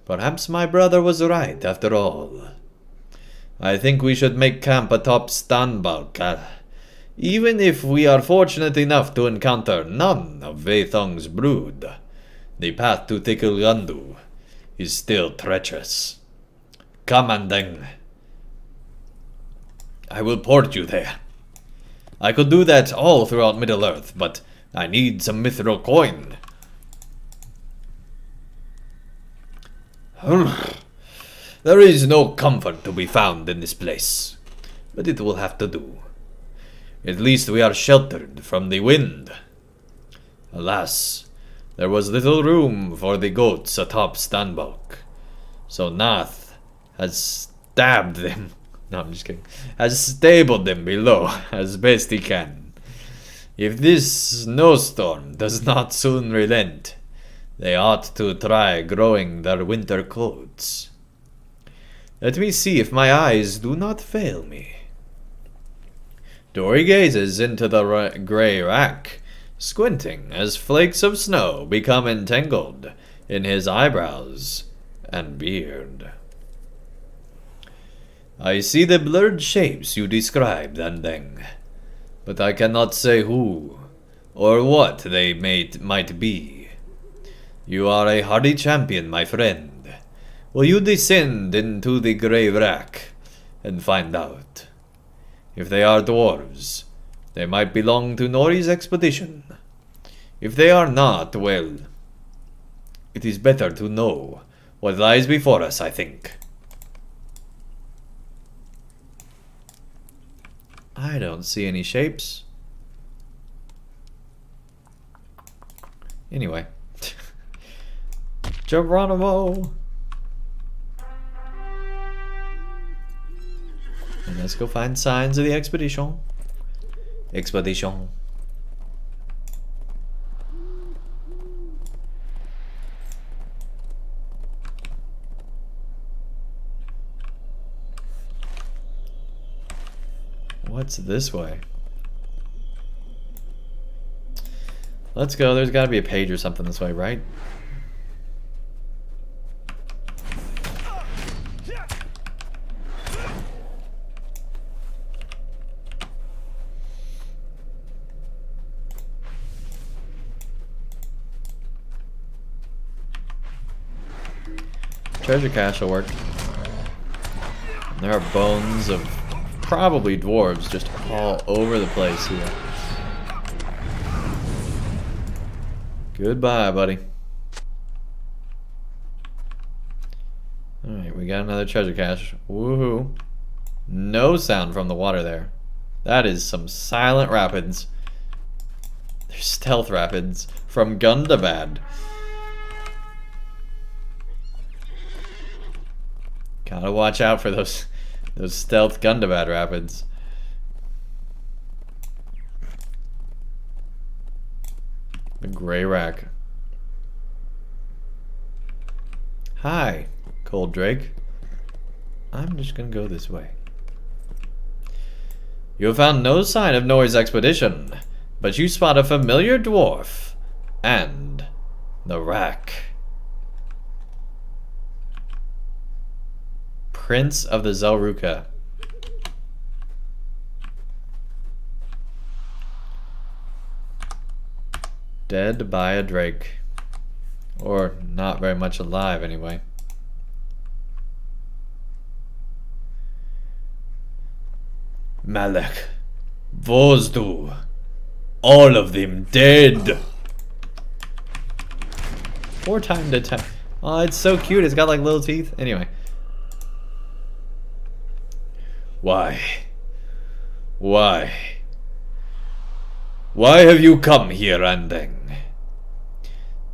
Perhaps my brother was right after all. I think we should make camp atop Stanbalk. Even if we are fortunate enough to encounter none of Vaethung's brood, the path to Thikil-gundu is still treacherous. Come, Andang. I will port you there. I could do that all throughout Middle-earth, but I need some mithril coin. There is no comfort to be found in this place, but it will have to do. At least we are sheltered from the wind. Alas, there was little room for the goats atop Stanbalk, so Nath has stabbed them. No, I'm just kidding. Has stabled them below as best he can. If this snowstorm does not soon relent, they ought to try growing their winter coats. Let me see if my eyes do not fail me. Dory gazes into the grey rack, squinting as flakes of snow become entangled in his eyebrows and beard. I see the blurred shapes you described, Andang, but I cannot say who or what they might be. You are a hardy champion, my friend. Will you descend into the grey rack and find out? If they are dwarves, they might belong to Nori's expedition. If they are not, well, it is better to know what lies before us, I think. I don't see any shapes. Anyway. Geronimo! And let's go find signs of the expedition. Expedition. What's this way? Let's go. There's got to be a page or something this way, right? Treasure cache will work. And there are bones of probably dwarves just all over the place here. Goodbye, buddy. Alright, we got another treasure cache. Woohoo. No sound from the water there. That is some silent rapids. They're stealth rapids from Gundabad. Gotta watch out for those stealth Gundabad rapids. The gray rack. Hi, Cold Drake. I'm just gonna go this way. You have found no sign of Nori's expedition, but you spot a familiar dwarf and the rack. Prince of the Zelruka. Dead by a drake. Or not very much alive, anyway. Malek. Vozdu. All of them dead. 4 timed attack. Oh, it's so cute. It's got like little teeth. Anyway. Why? Why? Why have you come here, Andang?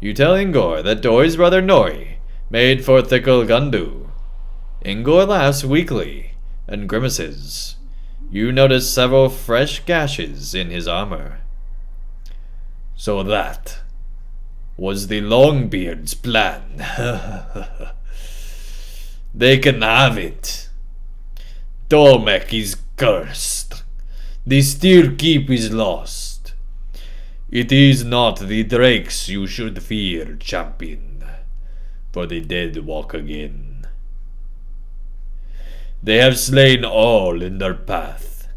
You tell Ingor that Dori's brother Nori made for Thikil-gundu. Ingor laughs weakly and grimaces. You notice several fresh gashes in his armor. So that was the Longbeard's plan. They can have it. Dormek is cursed. The Steel Keep is lost. It is not the drakes you should fear, champion, for the dead walk again. They have slain all in their path.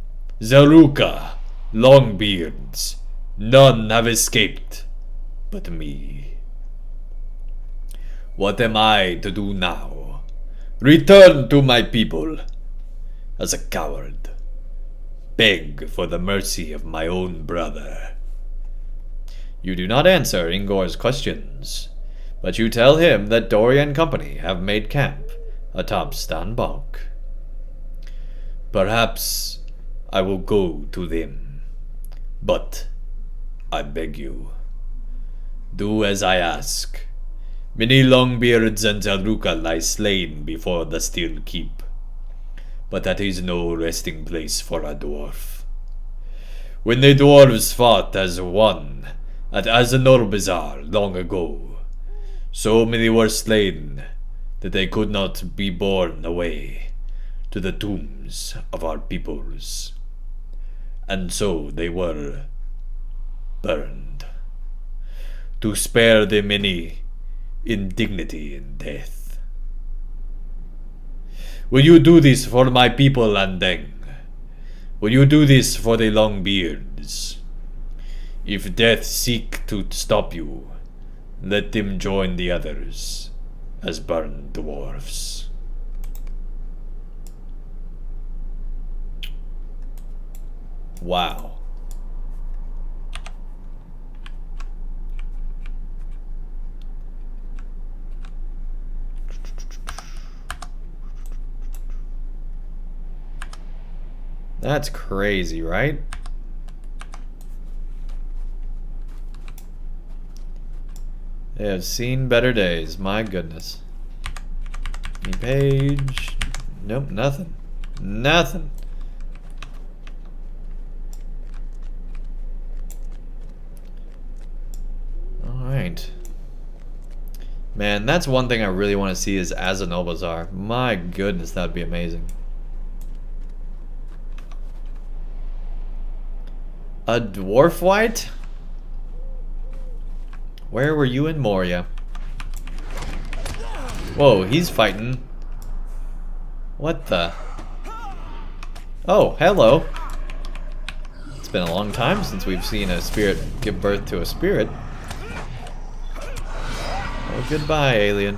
Zelruka, Longbeards, none have escaped but me. What am I to do now? Return to my people as a coward. Beg for the mercy of my own brother. You do not answer Ingor's questions, but you tell him that Dory and company have made camp atop Stanbalk. Perhaps I will go to them, but I beg you, do as I ask. Many Longbeards and Zelruka lie slain before the Steel Keep, but that is no resting place for a dwarf. When the dwarves fought as one at Azanor Bazaar long ago, so many were slain that they could not be borne away to the tombs of our peoples, and so they were burned, to spare the many indignity and death. Will you do this for my people, Andang? Will you do this for the Longbeards? If death seek to stop you, let them join the others as burned dwarfs. Wow. That's crazy, right? They have seen better days, my goodness. Any page? Nope, nothing. Nothing. Alright. Man, that's one thing I really want to see is Azanor Bazaar. My goodness, that'd be amazing. A dwarf white? Where were you in Moria? Whoa, he's fighting. What the? Oh, hello. It's been a long time since we've seen a spirit give birth to a spirit. Oh, goodbye, alien.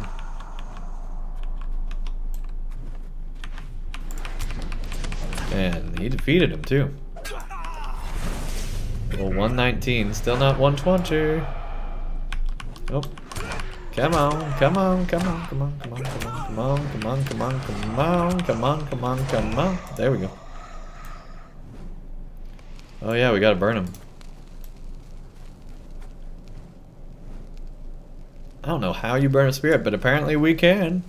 And he defeated him too. Well, 119, still not 120. Oh. Come on, come on, come on, come on, come on, come on, come on, come on, come on, come on, come on, come on. There we go. Oh yeah, we gotta burn him. I don't know how you burn a spirit, but apparently we can.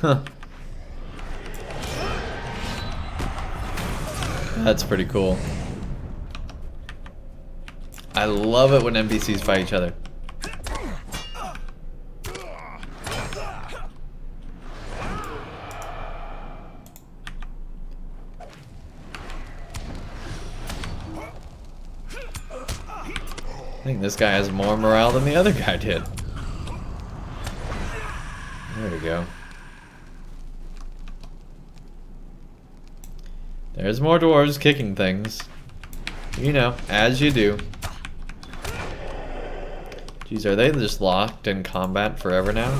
Huh. That's pretty cool. I love it when NPCs fight each other. I think this guy has more morale than the other guy did. There we go. There's more dwarves kicking things. You know, as you do. Jeez, are they just locked in combat forever now?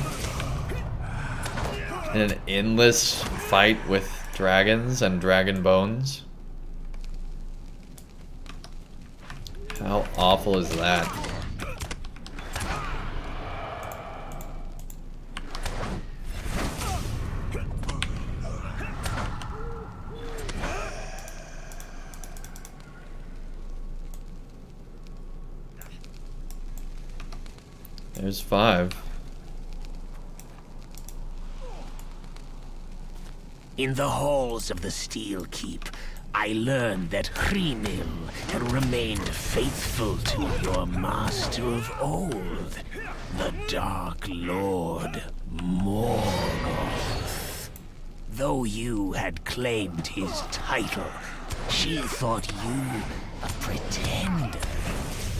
In an endless fight with dragons and dragon bones? How awful is that? There's 5. In the halls of the Steel Keep, I learned that Hrimil had remained faithful to your master of old, the Dark Lord Morgoth. Though you had claimed his title, she thought you a pretender,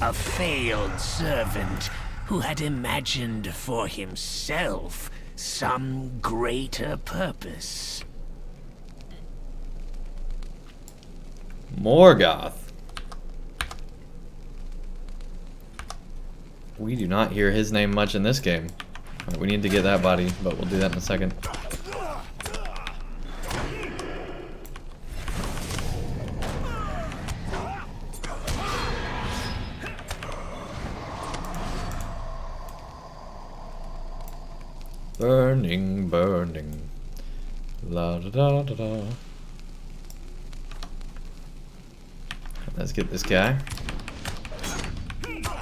a failed servant who had imagined for himself some greater purpose. Morgoth. We do not hear his name much in this game. Alright, we need to get that body, but we'll do that in a second. Burning, burning. La da da da da. Let's get this guy.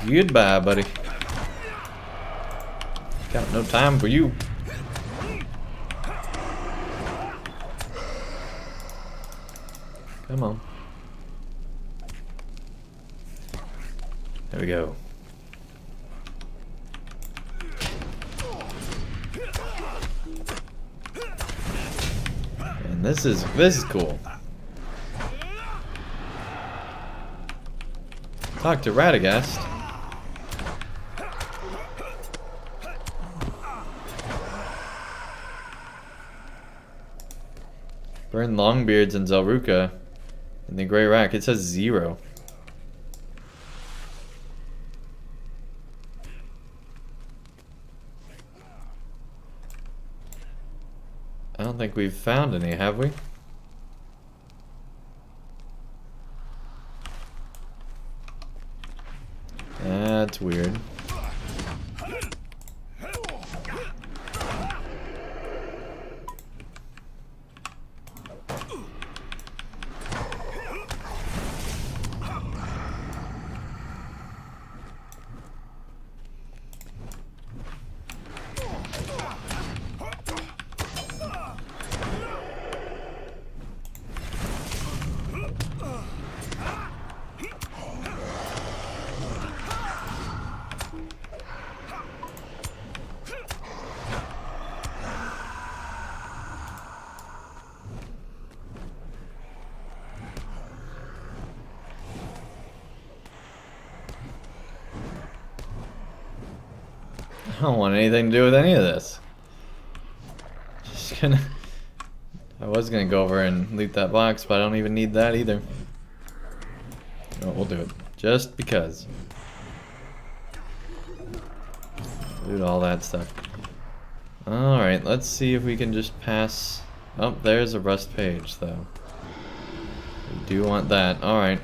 Goodbye, buddy. Got no time for you. Come on. There we go. And this is cool. Talk to Radagast. Burn Longbeards and Zelruka. And the Grey Rack. It says 0. I don't think we've found any, have we? That's weird. I don't want anything to do with any of this. Just gonna... I was gonna go over and loot that box, but I don't even need that either. No, we'll do it. Just because. Loot all that stuff. Alright, let's see if we can just pass... Oh, there's a rust page, though. We do want that. Alright.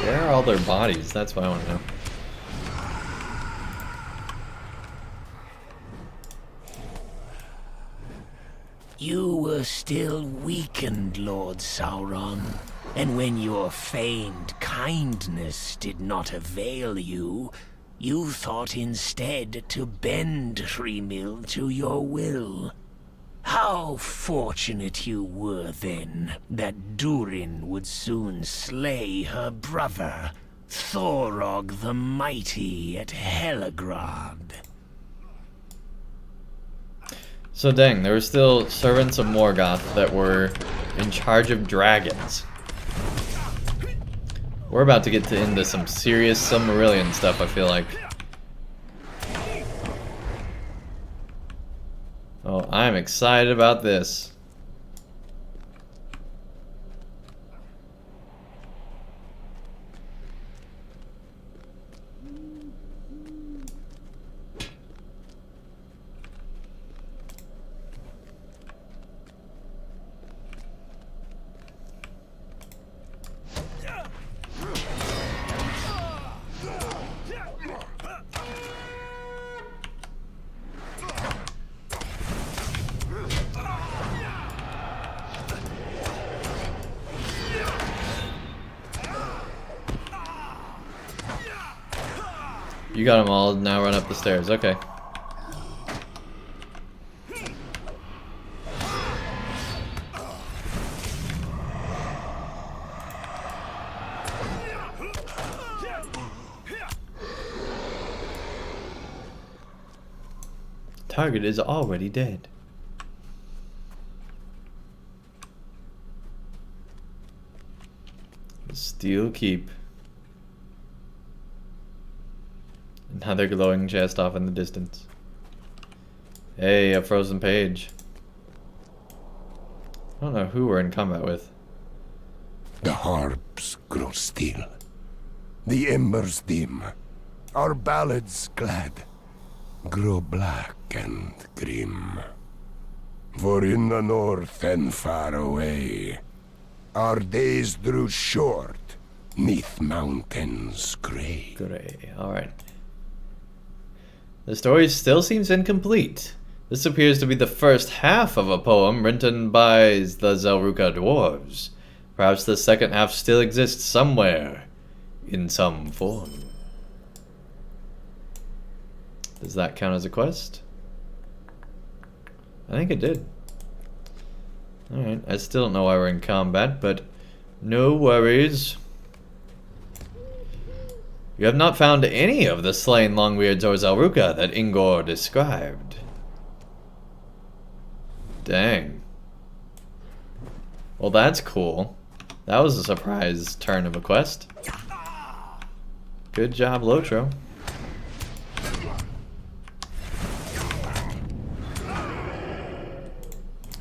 Where are all their bodies? That's what I want to know. You were still weakened, Lord Sauron, and when your feigned kindness did not avail you, you thought instead to bend Thrimil to your will. How fortunate you were then that Durin would soon slay her brother, Thorog the Mighty at Helagrad. So dang, there were still servants of Morgoth that were in charge of dragons. We're about to get into some serious Silmarillion stuff, I feel like. Oh, I'm excited about this. You got them all, now run up the stairs, okay. Target is already dead. The Steel Keep. Another glowing chest off in the distance. Hey, a frozen page. I don't know who we're in combat with. The harps grow still. The embers dim. Our ballads glad grow black and grim. For in the north and far away, our days drew short 'neath mountains grey. Gray, alright. The story still seems incomplete. This appears to be the first half of a poem written by the Zelruka Dwarves. Perhaps the second half still exists somewhere, in some form. Does that count as a quest? I think it did. Alright, I still don't know why we're in combat, but no worries. You have not found any of the slain Longbeards or Zelruka that Ingor described. Dang. Well, that's cool. That was a surprise turn of a quest. Good job, Lotro.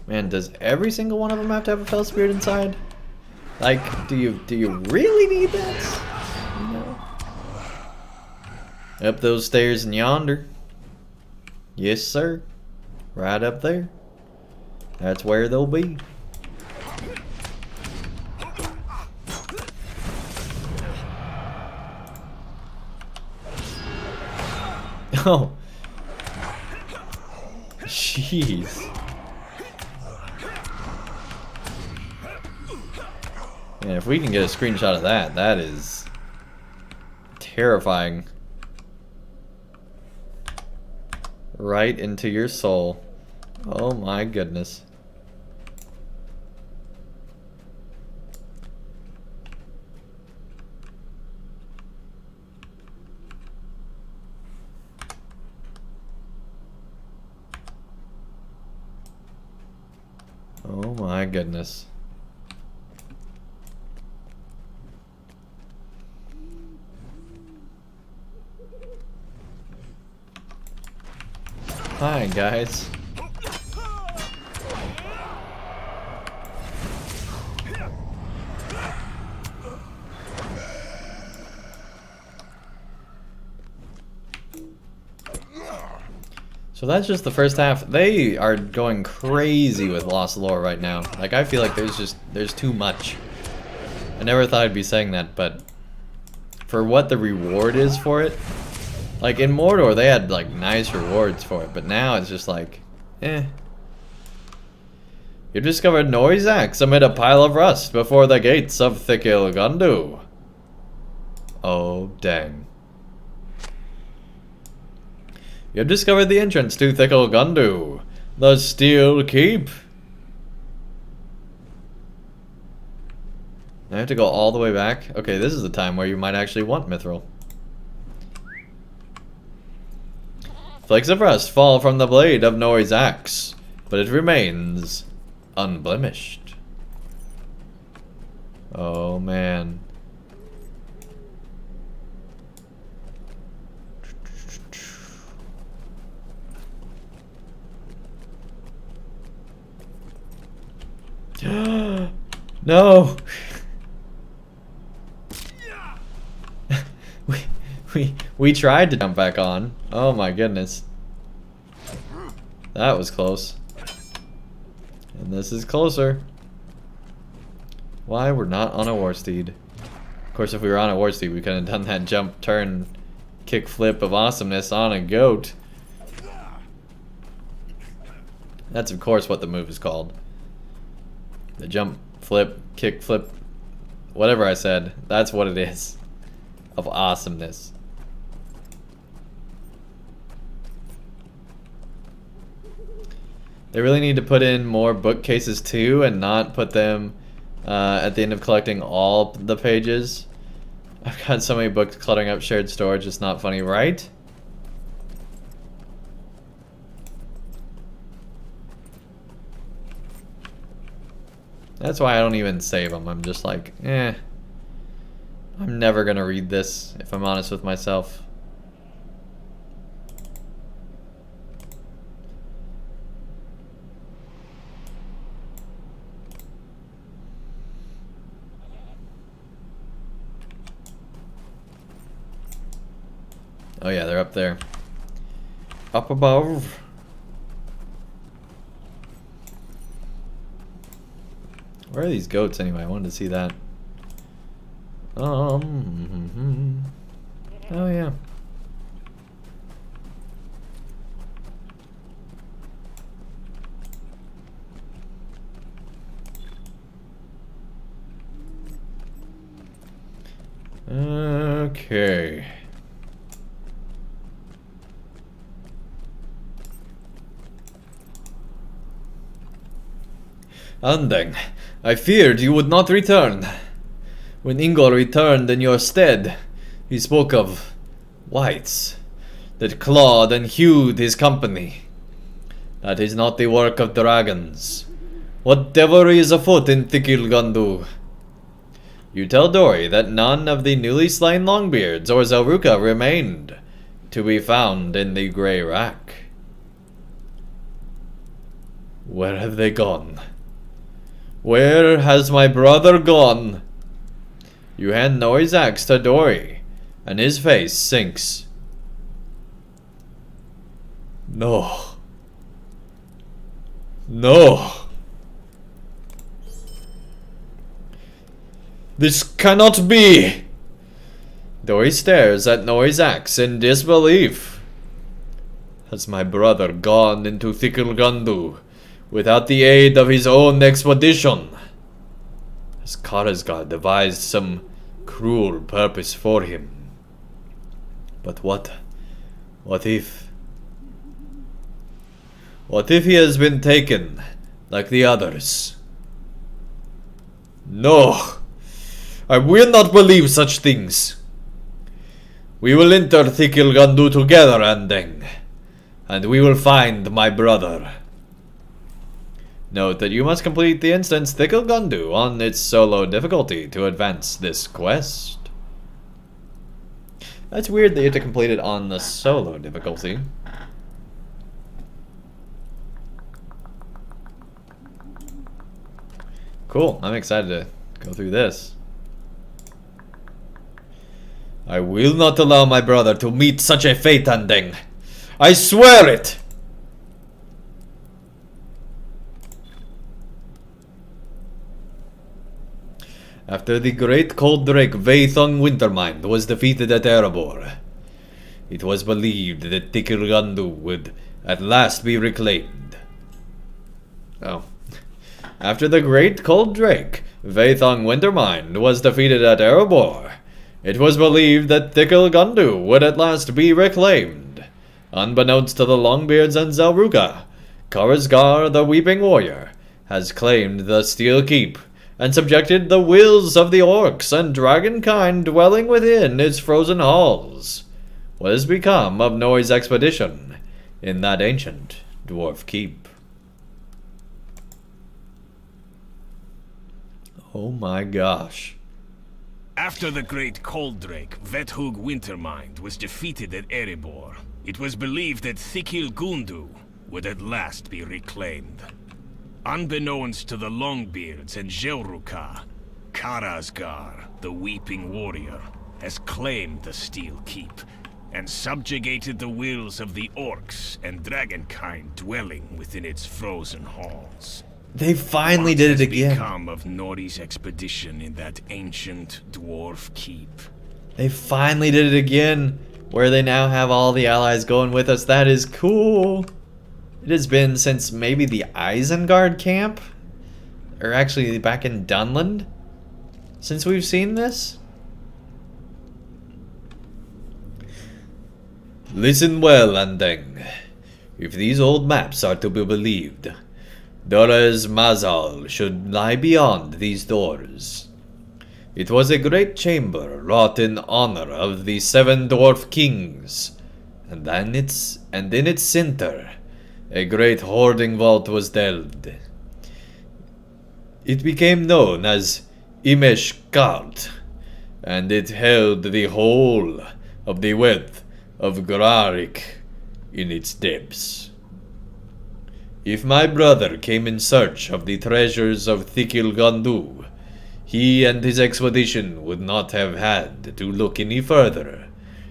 Man, does every single one of them have to have a fell spirit inside? Like, do you really need that? You know? Up those stairs and yonder. Yes, sir. Right up there. That's where they'll be. Oh. Jeez. Man, if we can get a screenshot of that, that is terrifying. Right into your soul. Oh my goodness. Oh my goodness. Hi guys. So that's just the first half. They are going crazy with Lost Lore right now. Like, I feel like there's too much. I never thought I'd be saying that, but for what the reward is for it, like in Mordor they had like nice rewards for it, but now it's just like, eh. You discovered Nori's axe amid a pile of rust before the gates of Thikil-gundu. Oh, dang. You have discovered the entrance to Thikil-gundu, the Steel Keep. I have to go all the way back? Okay, this is the time where you might actually want Mithril. Flakes of rust fall from the blade of Nori's axe, but it remains unblemished. Oh man. No. we tried to jump back on. Oh my goodness. That was close. And this is closer. Why we're not on a war steed? Of course, if we were on a war steed, we could have done that jump, turn, kick, flip of awesomeness on a goat. That's of course what the move is called. The jump, flip, kick, flip, whatever I said. That's what it is. Of awesomeness. They really need to put in more bookcases too, and not put them at the end of collecting all the pages. I've got so many books cluttering up shared storage, it's not funny, right? That's why I don't even save them. I'm just like, eh. I'm never gonna read this, if I'm honest with myself. Oh yeah, they're up there. Up above. Where are these goats anyway? I wanted to see that. Oh yeah. Okay. Andang, I feared you would not return. When Ingor returned in your stead, he spoke of whites that clawed and hewed his company. That is not the work of dragons. What devilry is afoot in Thikil-gundu? You tell Dory that none of the newly slain Longbeards or Zelruka remained, to be found in the Grey Rack. Where have they gone? Where has my brother gone? You hand Nori's axe to Dory, and his face sinks. No. No. This cannot be. Dory stares at Nori's axe in disbelief. Has my brother gone into Thikil-gundu without the aid of his own expedition? Has Karazgar devised some cruel purpose for him? But what if? What if he has been taken, like the others? No! I will not believe such things. We will enter Thikil-gundu together, Andang, and we will find my brother. Note that you must complete the instance Thikil-gundu on its solo difficulty to advance this quest. That's weird that you have to complete it on the solo difficulty. Cool, I'm excited to go through this. I will not allow my brother to meet such a fate, Andang. I swear it! after the great cold drake Vaethung Wintermind was defeated at Erebor. It was believed that Thikil-gundu would at last be reclaimed. Oh. After the great cold drake Vaethung Wintermind was defeated at Erebor, it was believed that Thikil-gundu would at last be reclaimed. Unbeknownst to the Longbeards and Zelruka, Karazgar the Weeping Warrior has claimed the Steel Keep and subjected the wills of the orcs and dragonkind dwelling within its frozen halls. What has become of Nori's expedition in that ancient dwarf keep? Oh my gosh. After the great cold drake Vethug Wintermind was defeated at Erebor, it was believed that Thikil-gundu would at last be reclaimed. Unbeknownst to the Longbeards and Zelruka, Karazgar, the Weeping Warrior, has claimed the Steel Keep and subjugated the wills of the orcs and dragonkind dwelling within its frozen halls. They finally did it again. What has become of Nori's expedition in that ancient dwarf keep? They finally did it again, where they now have all the allies going with us. That is cool. It has been since maybe the Isengard camp? Or actually back in Dunland? Since we've seen this? Listen well, Andang. If these old maps are to be believed, Dora's Mazal should lie beyond these doors. It was a great chamber wrought in honor of the 7 Dwarf-kings, and in its center, a great hoarding vault was delved. It became known as Imeshkart, and it held the whole of the wealth of Grarik in its depths. If my brother came in search of the treasures of Thikil-gundu, he and his expedition would not have had to look any further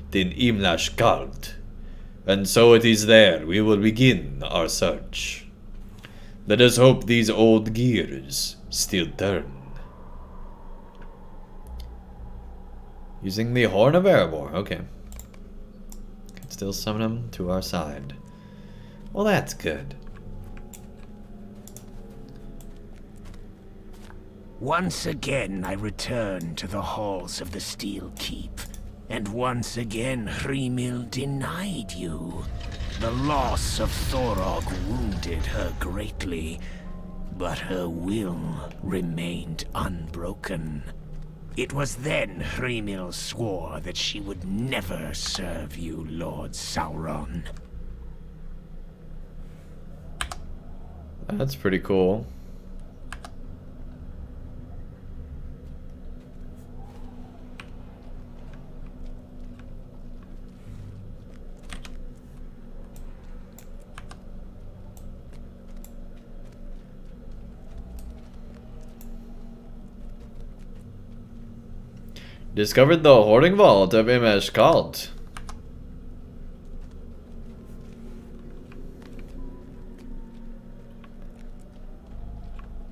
than Imlashkart, and so it is there we will begin our search. Let us hope these old gears still turn. Using the Horn of Erebor, okay. Can still summon him to our side. Well, that's good. Once again I return to the halls of the Steel Keep, and once again Hrimil denied you. The loss of Thorog wounded her greatly, but her will remained unbroken. It was then Hrimil swore that she would never serve you, Lord Sauron. That's pretty cool. Discovered the hoarding vault of Imeshkalt.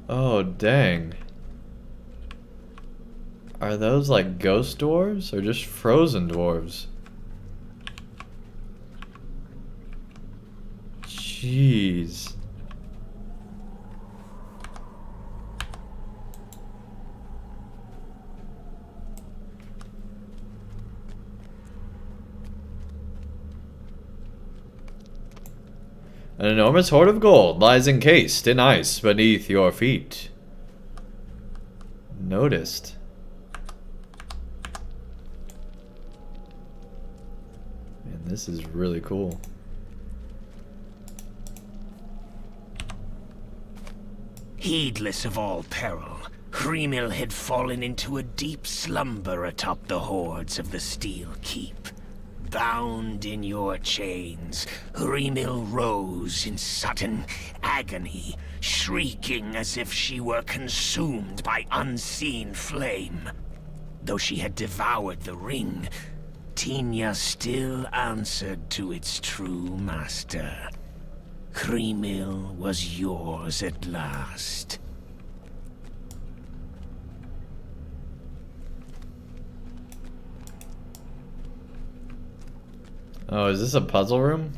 Oh, dang. Are those like ghost dwarves or just frozen dwarves? Jeez. An enormous hoard of gold lies encased in ice beneath your feet. Noticed. Man, this is really cool. Heedless of all peril, Hrimil had fallen into a deep slumber atop the hordes of the Steel Keep. Bound in your chains, Hrimil rose in sudden agony, shrieking as if she were consumed by unseen flame. Though she had devoured the ring, Tinia still answered to its true master. Hrimil was yours at last. Oh, is this a puzzle room?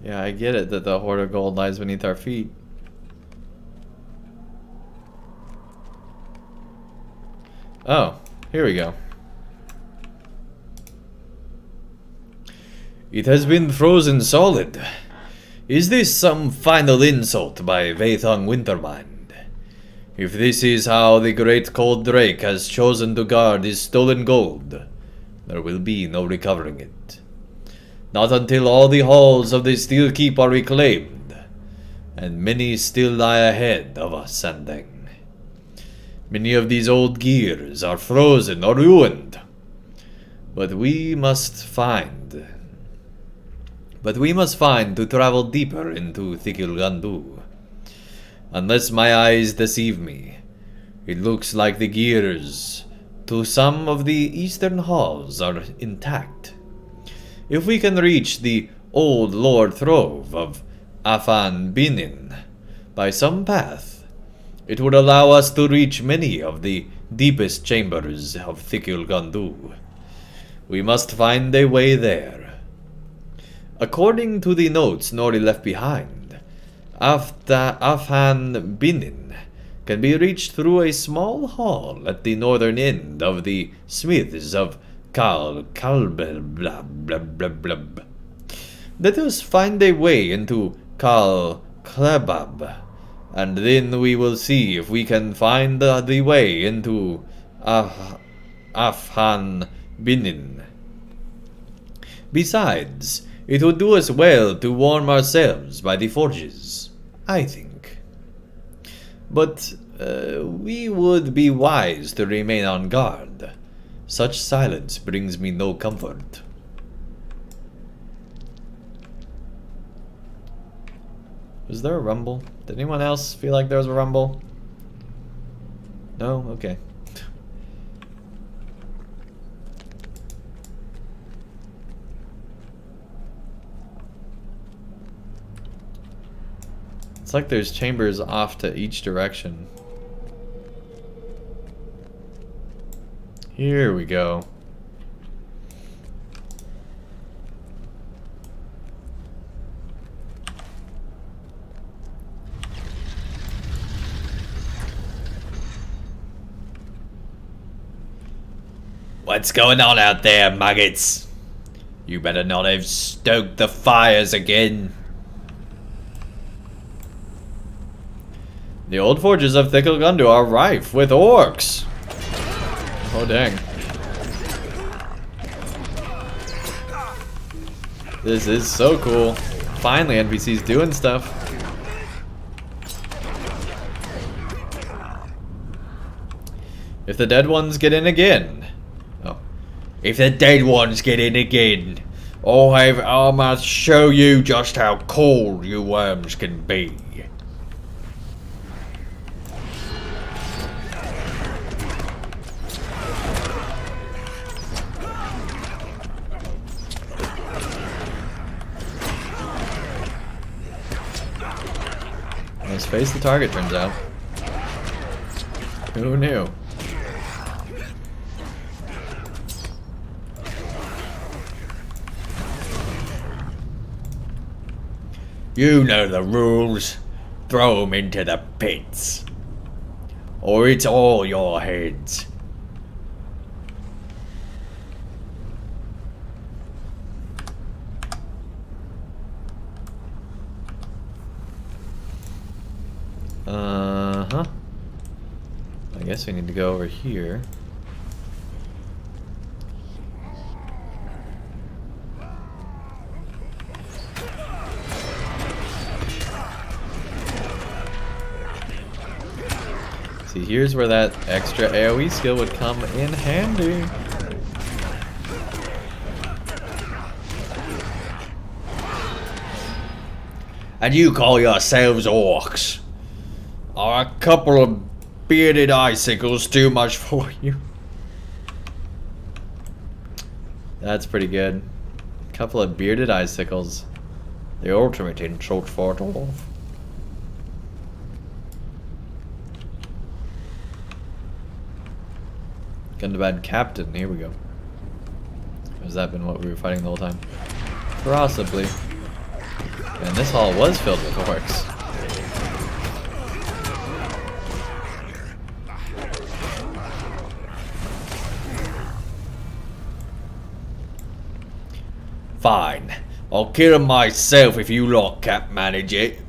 Yeah, I get it that the hoard of gold lies beneath our feet. Oh, here we go. It has been frozen solid. Is this some final insult by Vaethong Wintermind? If this is how the great cold drake has chosen to guard his stolen gold, there will be no recovering it. Not until all the halls of the Steel Keep are reclaimed, and many still lie ahead of us, Andang. Many of these old gears are frozen or ruined, but we must find to travel deeper into Thikil-gundu. Unless my eyes deceive me, it looks like the gears to some of the eastern halls are intact. If we can reach the old Lord Throve of Afan Binin by some path, it would allow us to reach many of the deepest chambers of Thikil-gundu. We must find a way there. According to the notes Nori left behind, Afan Binin can be reached through a small hall at the northern end of the Smiths of Kalblab. Let us find a way into Klebab, and then we will see if we can find the way into Afan Binin. Besides, it would do us well to warm ourselves by the forges, I think. But we would be wise to remain on guard. Such silence brings me no comfort. Was there a rumble? Did anyone else feel like there was a rumble? No? Okay. It's like there's chambers off to each direction. Here we go. What's going on out there, maggots? You better not have stoked the fires again. The old forges of Thikil-gundu are rife with orcs. Oh dang. This is so cool. Finally NPCs doing stuff. If the dead ones get in again. Oh. If the dead ones get in again, I must show you just how cold you worms can be. Nice face the target, turns out. Who knew? You know the rules. Throw 'em into the pits. Or it's all your heads. Uh-huh. I guess we need to go over here. See, here's where that extra AoE skill would come in handy. And you call yourselves orcs? Are a couple of bearded icicles too much for you? That's pretty good. A couple of bearded icicles. The ultimate insult for a dwarf. Gundabad Captain, here we go. Has that been what we were fighting the whole time? Possibly. And this hall was filled with orcs. Fine. I'll kill him myself if you lot can't manage it.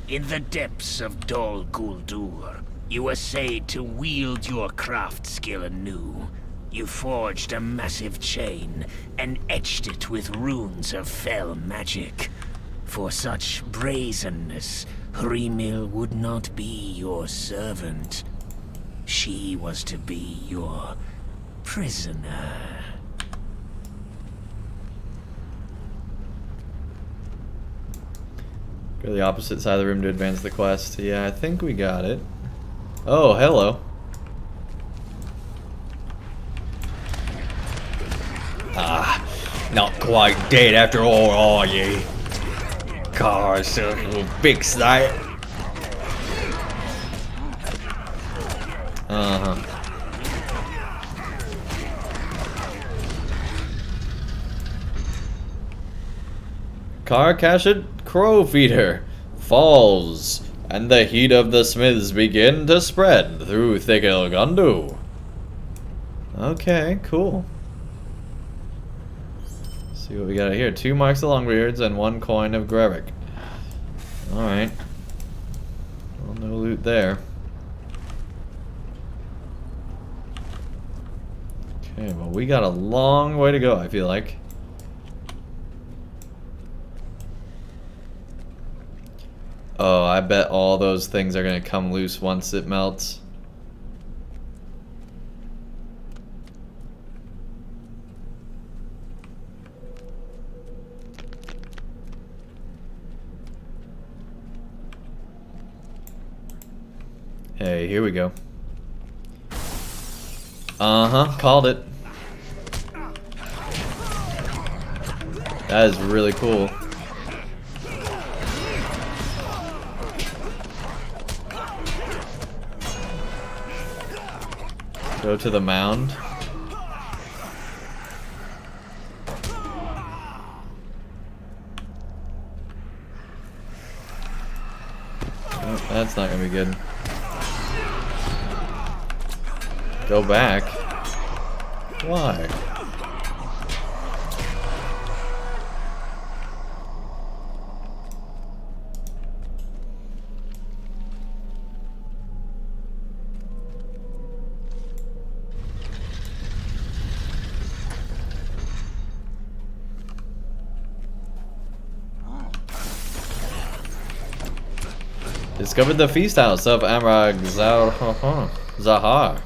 In the depths of Dol Guldur, you essayed to wield your craft skill anew. You forged a massive chain and etched it with runes of fell magic. For such brazenness, Hrimil would not be your servant. She was to be your prisoner. Go to the opposite side of the room to advance the quest. Yeah, I think we got it. Oh, hello. Ah, not quite dead after all, are you? Carson will fix that. Uh-huh. Carcashed Crow Feeder falls, and the heat of the smiths begin to spread through Thikil-gundu. Okay, cool. See what we got here. 2 marks of Longbeards and 1 coin of Grevik. Alright. Well, no loot there. Okay, well, we got a long way to go, I feel like. Oh, I bet all those things are gonna come loose once it melts. Hey, here we go. Uh-huh, called it. That is really cool. Go to the mound. Oh, that's not gonna be good. Go back. Why? Discovered the feast house of Amrag Zahar.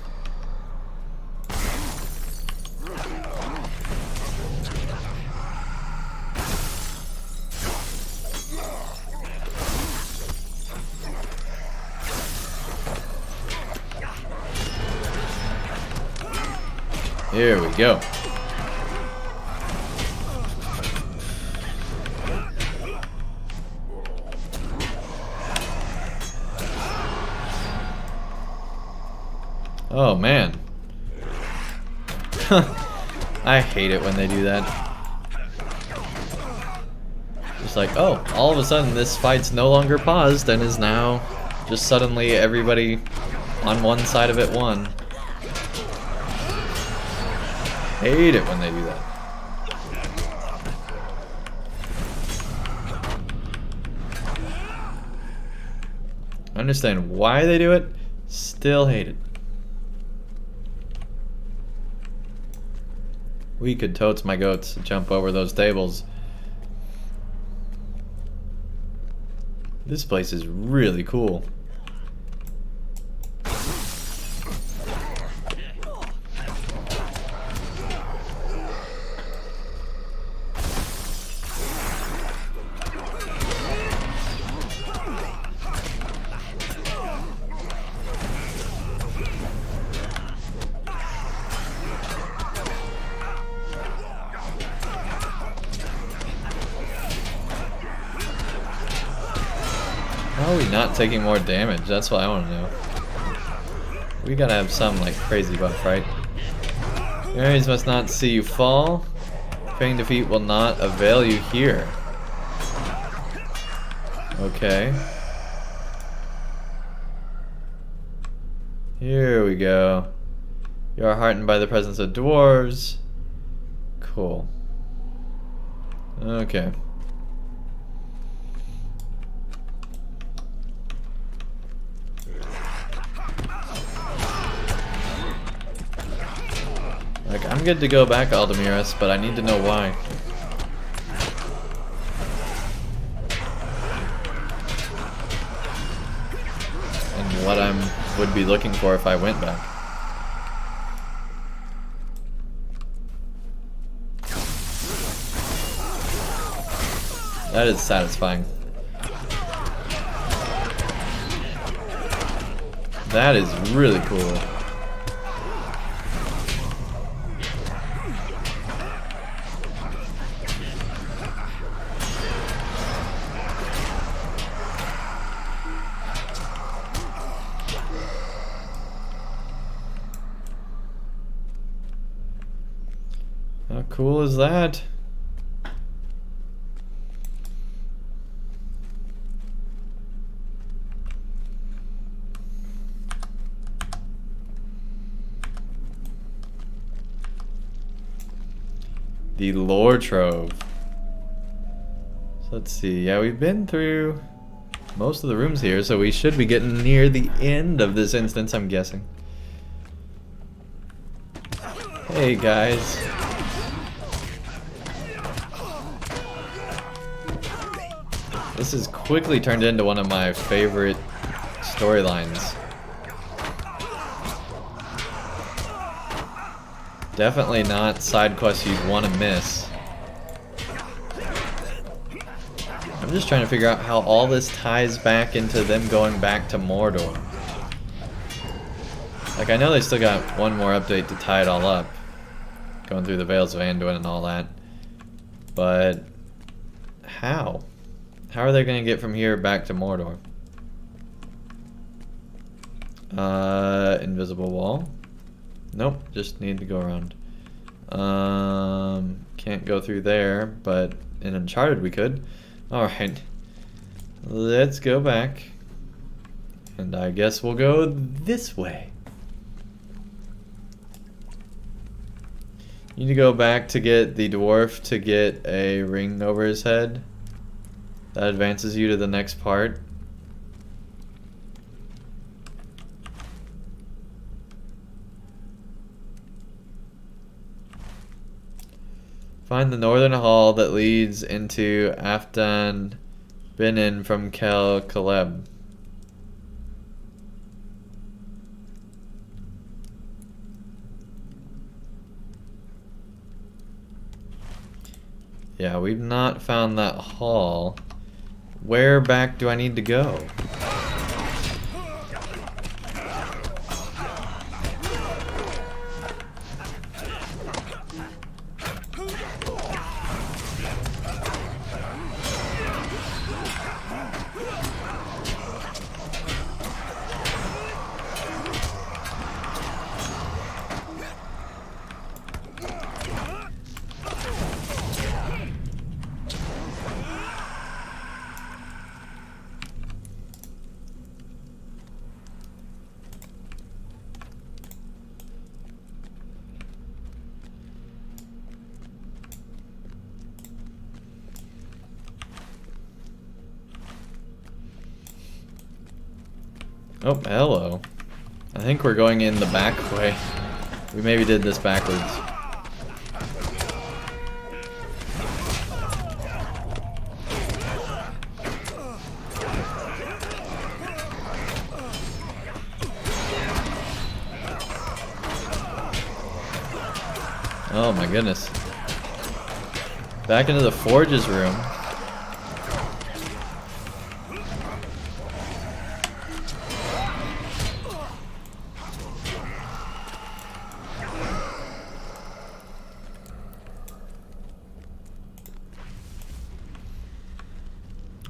Here we go. Oh man. I hate it when they do that. Just like, oh, all of a sudden this fight's no longer paused and is now just suddenly everybody on one side of it won. Hate it when they do that. I understand why they do it, still hate it. We could totes my goats jump over those tables. This place is really cool. How are we not taking more damage? That's what I want to know. We gotta have some like crazy buff, right? Enemies must not see you fall. Feigning defeat will not avail you here. Okay. Here we go. You are heartened by the presence of dwarves. Cool. Okay. Like, I'm good to go back, Aldemiras, but I need to know why. And what I would be looking for if I went back. That is satisfying. That is really cool. How cool is that? The lore trove. So let's see. Yeah, we've been through most of the rooms here, so we should be getting near the end of this instance, I'm guessing. Hey guys. This has quickly turned into one of my favorite storylines. Definitely not side quests you'd want to miss. I'm just trying to figure out how all this ties back into them going back to Mordor. Like, I know they still got one more update to tie it all up. Going through the Vales of Anduin and all that. But how? How are they going to get from here back to Mordor? Invisible wall. Nope, just need to go around. Can't go through there, but in Uncharted we could. Alright. Let's go back. And I guess we'll go this way. You need to go back to get the dwarf to get a ring over his head. That advances you to the next part. Find the northern hall that leads into Aftan Binin from Kel Kaleb. Yeah, we've not found that hall. Where back do I need to go? Oh, hello. I think we're going in the back way. We maybe did this backwards. Oh my goodness. Back into the forges room.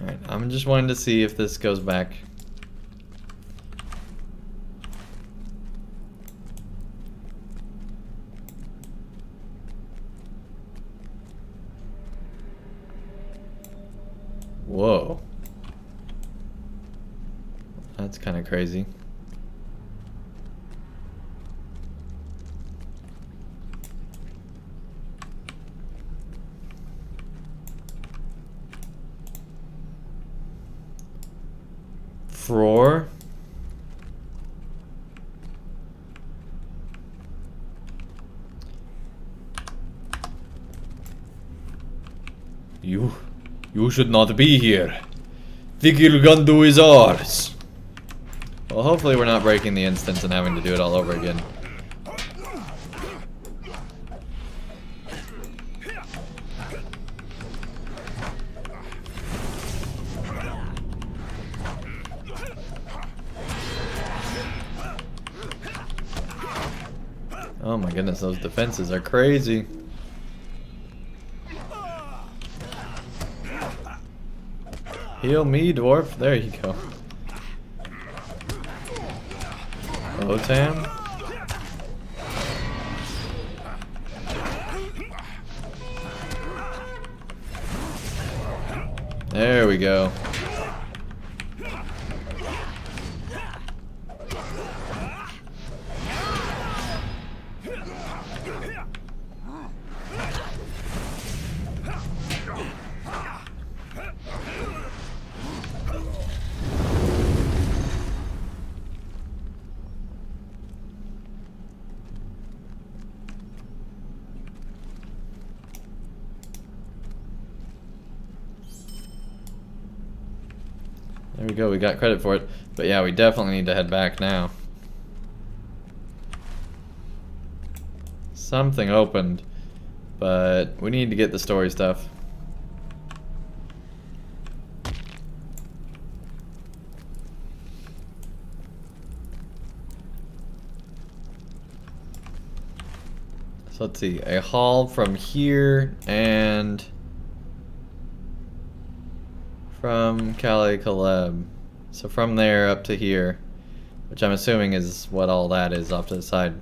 Alright, I'm just wanting to see if this goes back. Whoa. That's kind of crazy. Roar. You should not be here. Thikil-gundu is ours. Well, hopefully we're not breaking the instance and having to do it all over again. Oh my goodness, those defenses are crazy. Heal me, dwarf. There you go. Otam. There we go. There we go, we got credit for it. But yeah, we definitely need to head back now. Something opened, but we need to get the story stuff. So let's see, a hall from here and from Caleb. So from there up to here, which I'm assuming is what all that is off to the side.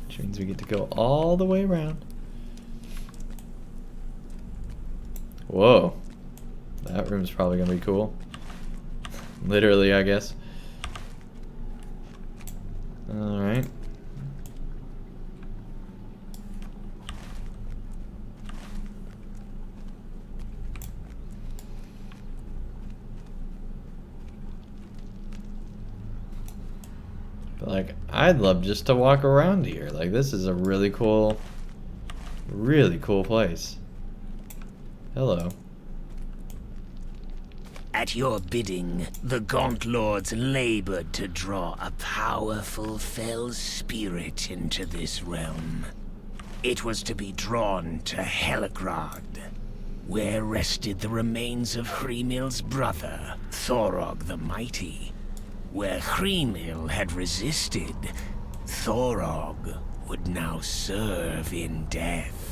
Which means we get to go all the way around. Whoa. That room's probably gonna be cool. Literally, I guess. Alright. But like, I'd love just to walk around here. Like, this is a really cool place. Hello. At your bidding, the Gaunt Lords labored to draw a powerful fell spirit into this realm. It was to be drawn to Helgrad, where rested the remains of Hrimil's brother, Thorog the Mighty. Where Hrimil had resisted, Thorog would now serve in death.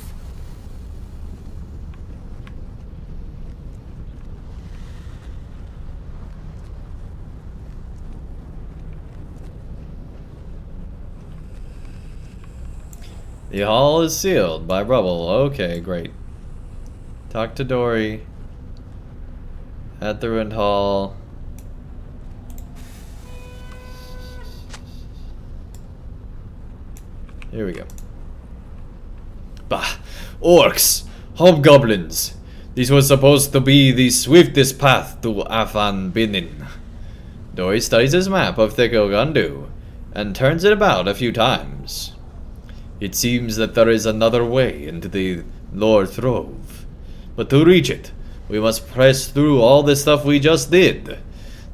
The hall is sealed by rubble. Okay, great. Talk to Dory. At the ruined hall. Here we go. Bah! Orcs! Hobgoblins! This was supposed to be the swiftest path to Afan Binin. Dory studies his map of Thikil-gundu and turns it about a few times. It seems that there is another way into the LOTRO, but to reach it, we must press through all the stuff we just did.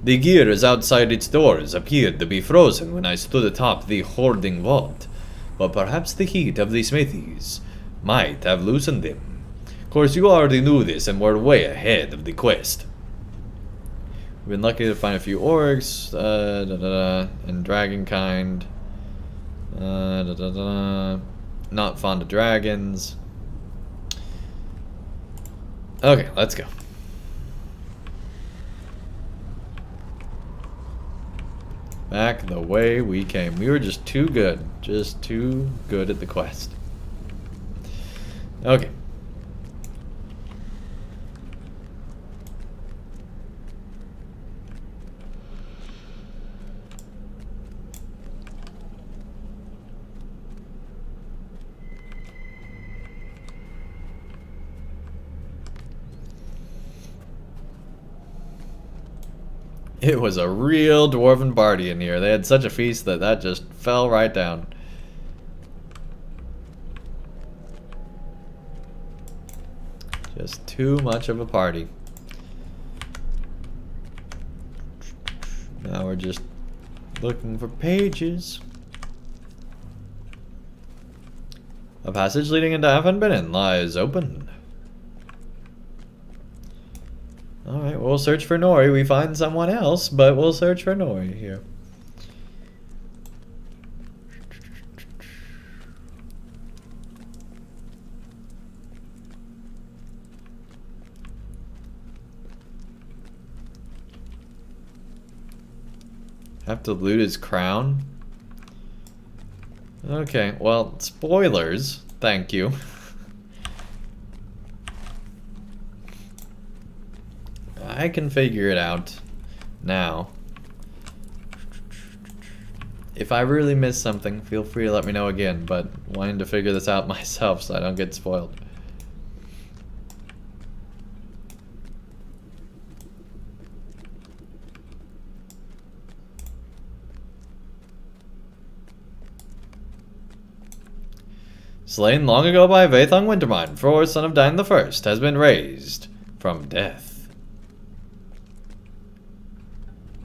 The gears outside its doors appeared to be frozen when I stood atop the hoarding vault, but perhaps the heat of the smithies might have loosened them. Of course, you already knew this and were way ahead of the quest. We've been lucky to find a few orcs, and dragonkind. Not fond of dragons. Okay, let's go. Back the way we came. We were just too good. Just too good at the quest. Okay. It was a real dwarven party in here. They had such a feast that just fell right down. Just too much of a party. Now we're just looking for pages. A passage leading into Afanbinin lies open. Alright, we'll search for Nori. We find someone else, but we'll search for Nori here. Have to loot his crown? Okay, well, spoilers. Thank you. I can figure it out now. If I really miss something, feel free to let me know again, but wanting to figure this out myself so I don't get spoiled. Slain long ago by Vaethong Wintermind, Fror, son of Dain the First, has been raised from death.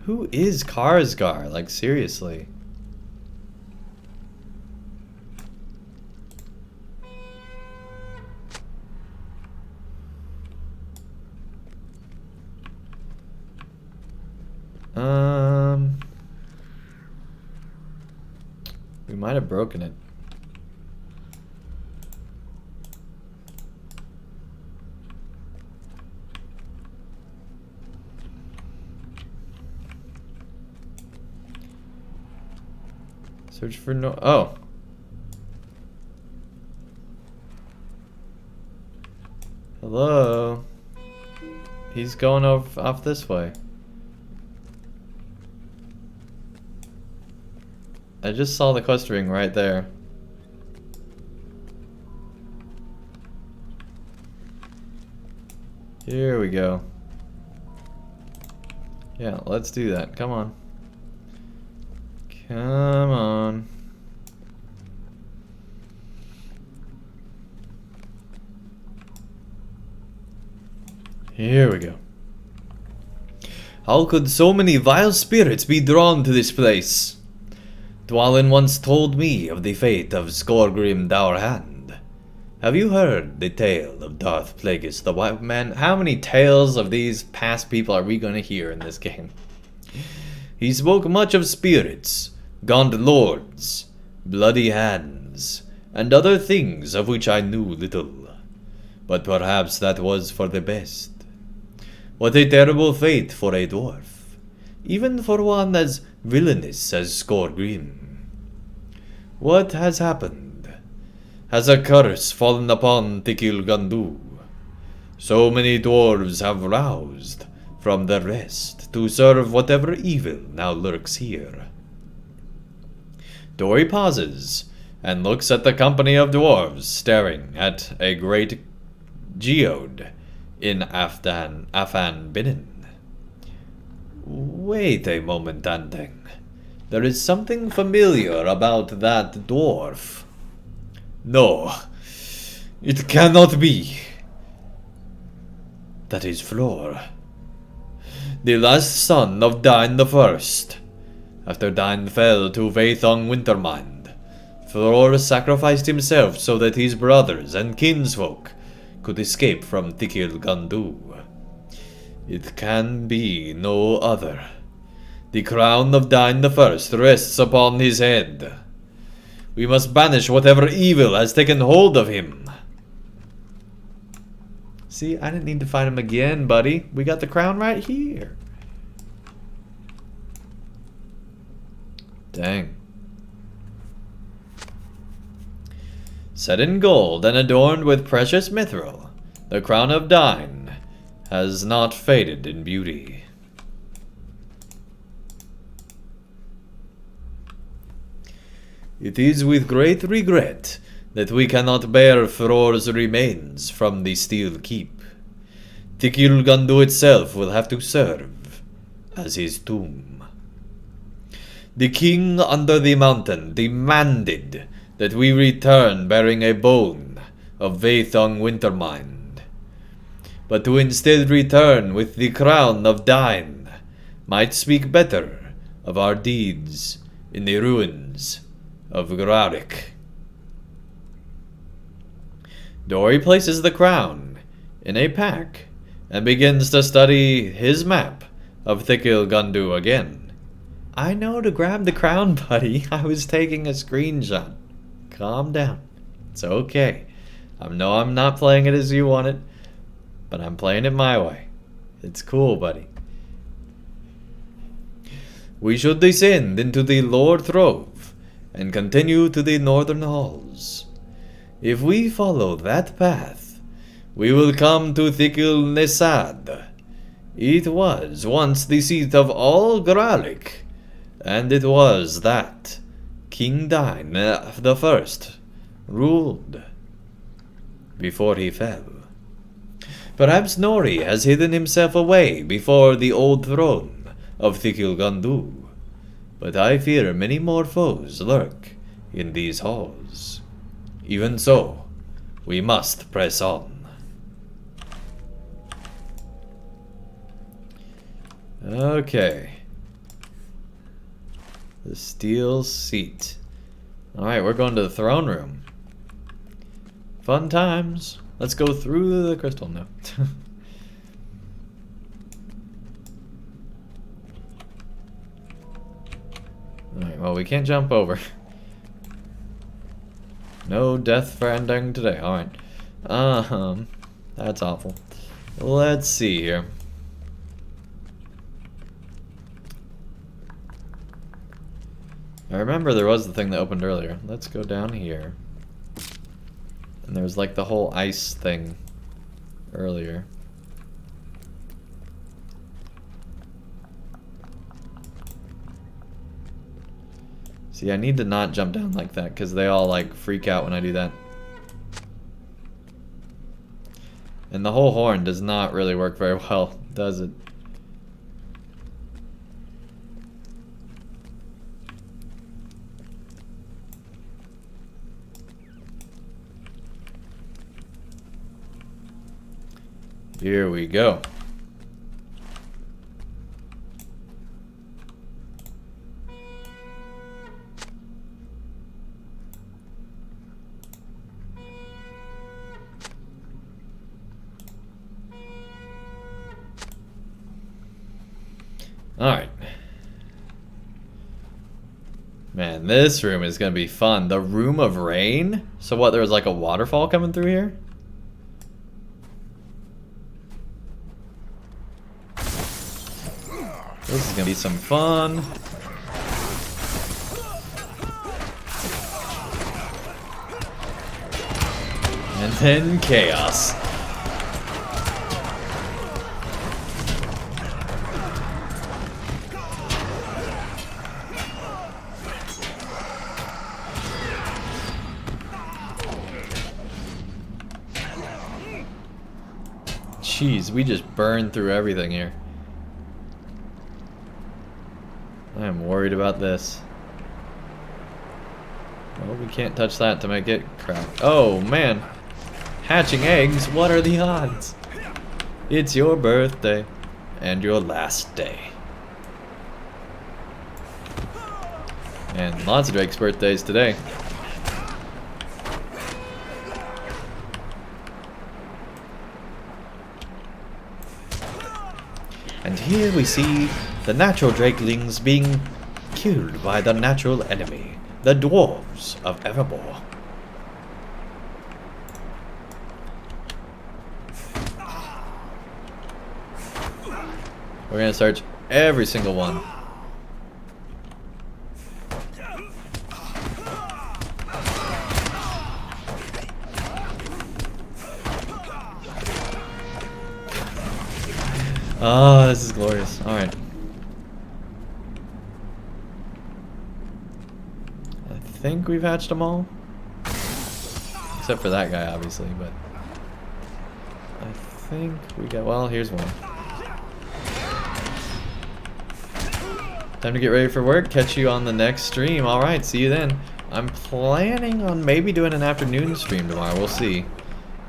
Who is Karsgar? Like, seriously. We might have broken it. Search for no. Oh. Hello. He's going off this way. I just saw the quest ring right there. Here we go. Yeah, let's do that. Come on. Come on. Here we go. How could so many vile spirits be drawn to this place? Dwalin once told me of the fate of Skorgrim Daurhand. Have you heard the tale of Darth Plagueis the White Man? How many tales of these past people are we gonna hear in this game? He spoke much of spirits, gaunt lords, bloody hands, and other things of which I knew little. But perhaps that was for the best. What a terrible fate for a dwarf, even for one as villainous as Skorgrim. What has happened? Has a curse fallen upon Thikil-gundu? So many dwarves have roused from the rest to serve whatever evil now lurks here. Dory pauses and looks at the company of dwarves staring at a great geode in Afanbinin. Wait a moment, Andang. There is something familiar about that dwarf. No, it cannot be. That is Flor, the last son of Dain the First. After Dain fell to Vaethong Wintermind, Flor sacrificed himself so that his brothers and kinsfolk could escape from Thikil-gundu. It can be no other. The crown of Dain the First rests upon his head. We must banish whatever evil has taken hold of him. See, I didn't need to fight him again, buddy. We got the crown right here. Dang. Set in gold and adorned with precious mithril, the crown of Dain has not faded in beauty. It is with great regret that we cannot bear Thror's remains from the Steel Keep. Thikil-gundu itself will have to serve as his tomb. The king under the mountain demanded that we return bearing a bone of Vaethong Wintermind, but to instead return with the crown of Dain might speak better of our deeds in the ruins of Grarik. Dory places the crown in a pack and begins to study his map of Thikil-gundu again. I know to grab the crown, buddy. I was taking a screenshot. Calm down. It's okay. I know I'm not playing it as you want it, but I'm playing it my way. It's cool, buddy. We should descend into the LOTRO and continue to the northern halls. If we follow that path, we will come to Thikil-nesad. It was once the seat of all Grarik, and it was that King Dain the First ruled before he fell. Perhaps Nori has hidden himself away before the old throne of Thikil-gundu, but I fear many more foes lurk in these halls. Even so, we must press on. Okay. The steel seat. Alright, we're going to the throne room. Fun times. Let's go through the crystal now. Alright, well, we can't jump over. No death for Andang today. Alright. That's awful. Let's see here. I remember there was the thing that opened earlier. Let's go down here. And there was like the whole ice thing earlier. See, I need to not jump down like that because they all like freak out when I do that. And the whole horn does not really work very well, does it? Here we go. Alright. Man, this room is gonna be fun. The Room of Rain? So what, there was like a waterfall coming through here? This is gonna be some fun. And then chaos. Jeez, we just burned through everything here. I am worried about this. Well, we can't touch that to make it crack. Oh, man. Hatching eggs? What are the odds? It's your birthday. And your last day. And lots of Drake's birthdays today. And here we see the natural drakelings being killed by the natural enemy, the dwarves of Erebor. We're gonna search every single one. Oh, this is glorious. Alright. I think we've hatched them all. Except for that guy, obviously, but... I think we got... Well, here's one. Time to get ready for work. Catch you on the next stream. Alright, see you then. I'm planning on maybe doing an afternoon stream tomorrow. We'll see.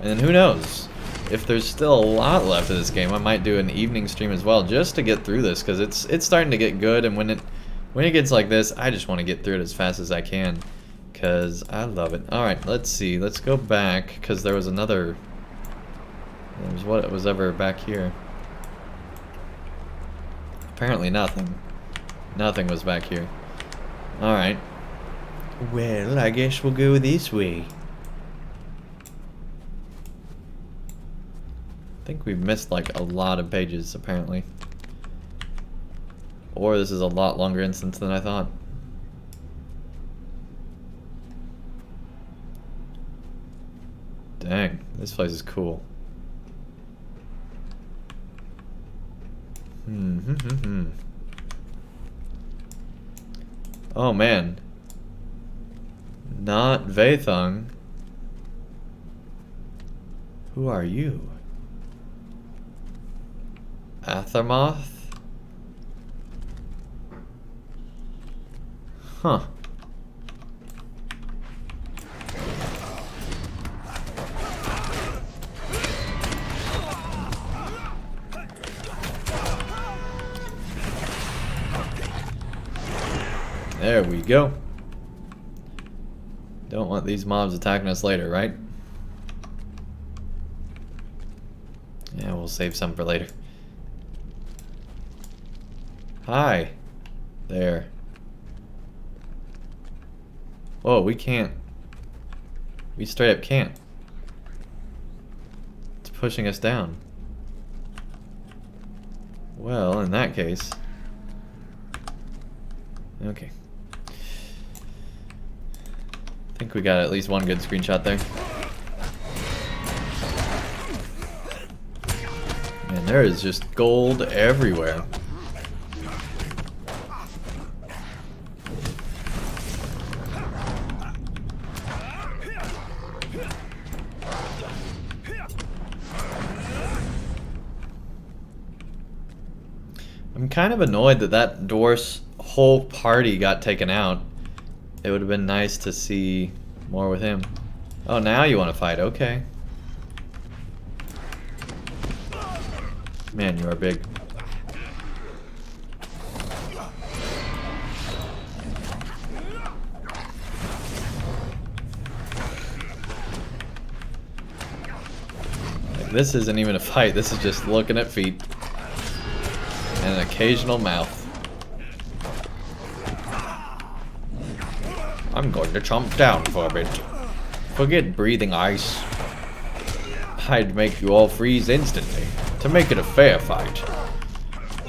And then who knows? If there's still a lot left of this game, I might do an evening stream as well, just to get through this, because it's starting to get good, and when it gets like this, I just want to get through it as fast as I can, because I love it. Alright, let's see. Let's go back, because there was another... There was what was ever back here. Apparently nothing. Nothing was back here. Alright. Well, I guess we'll go this way. I think we've missed like a lot of pages apparently. Or this is a lot longer instance than I thought. Dang, this place is cool. Oh man. Not Vaethung. Who are you? Athermoth? Huh. There we go. Don't want these mobs attacking us later, right? Yeah, we'll save some for later. Hi. There. Whoa, we can't. We straight up can't. It's pushing us down. Well, in that case. Okay. I think we got at least one good screenshot there. Man, there is just gold everywhere. I'm kind of annoyed that that dwarf's whole party got taken out. It would have been nice to see more with him. Oh, now you want to fight? Okay. Man, you are big. Like, this isn't even a fight. This is just looking at feet. And an occasional mouth. I'm going to chomp down for a bit. Forget breathing ice. I'd make you all freeze instantly, to make it a fair fight.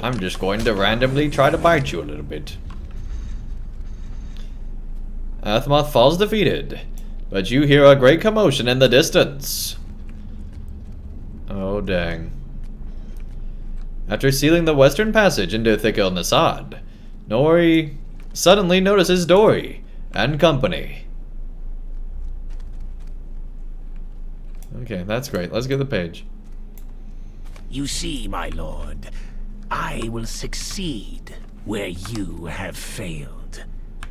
I'm just going to randomly try to bite you a little bit. Athmoth falls defeated, but you hear a great commotion in the distance. Oh dang. After sealing the western passage into Thikil-gundu, Nori suddenly notices Dory and company. Okay, that's great. Let's get the page. You see, my lord, I will succeed where you have failed.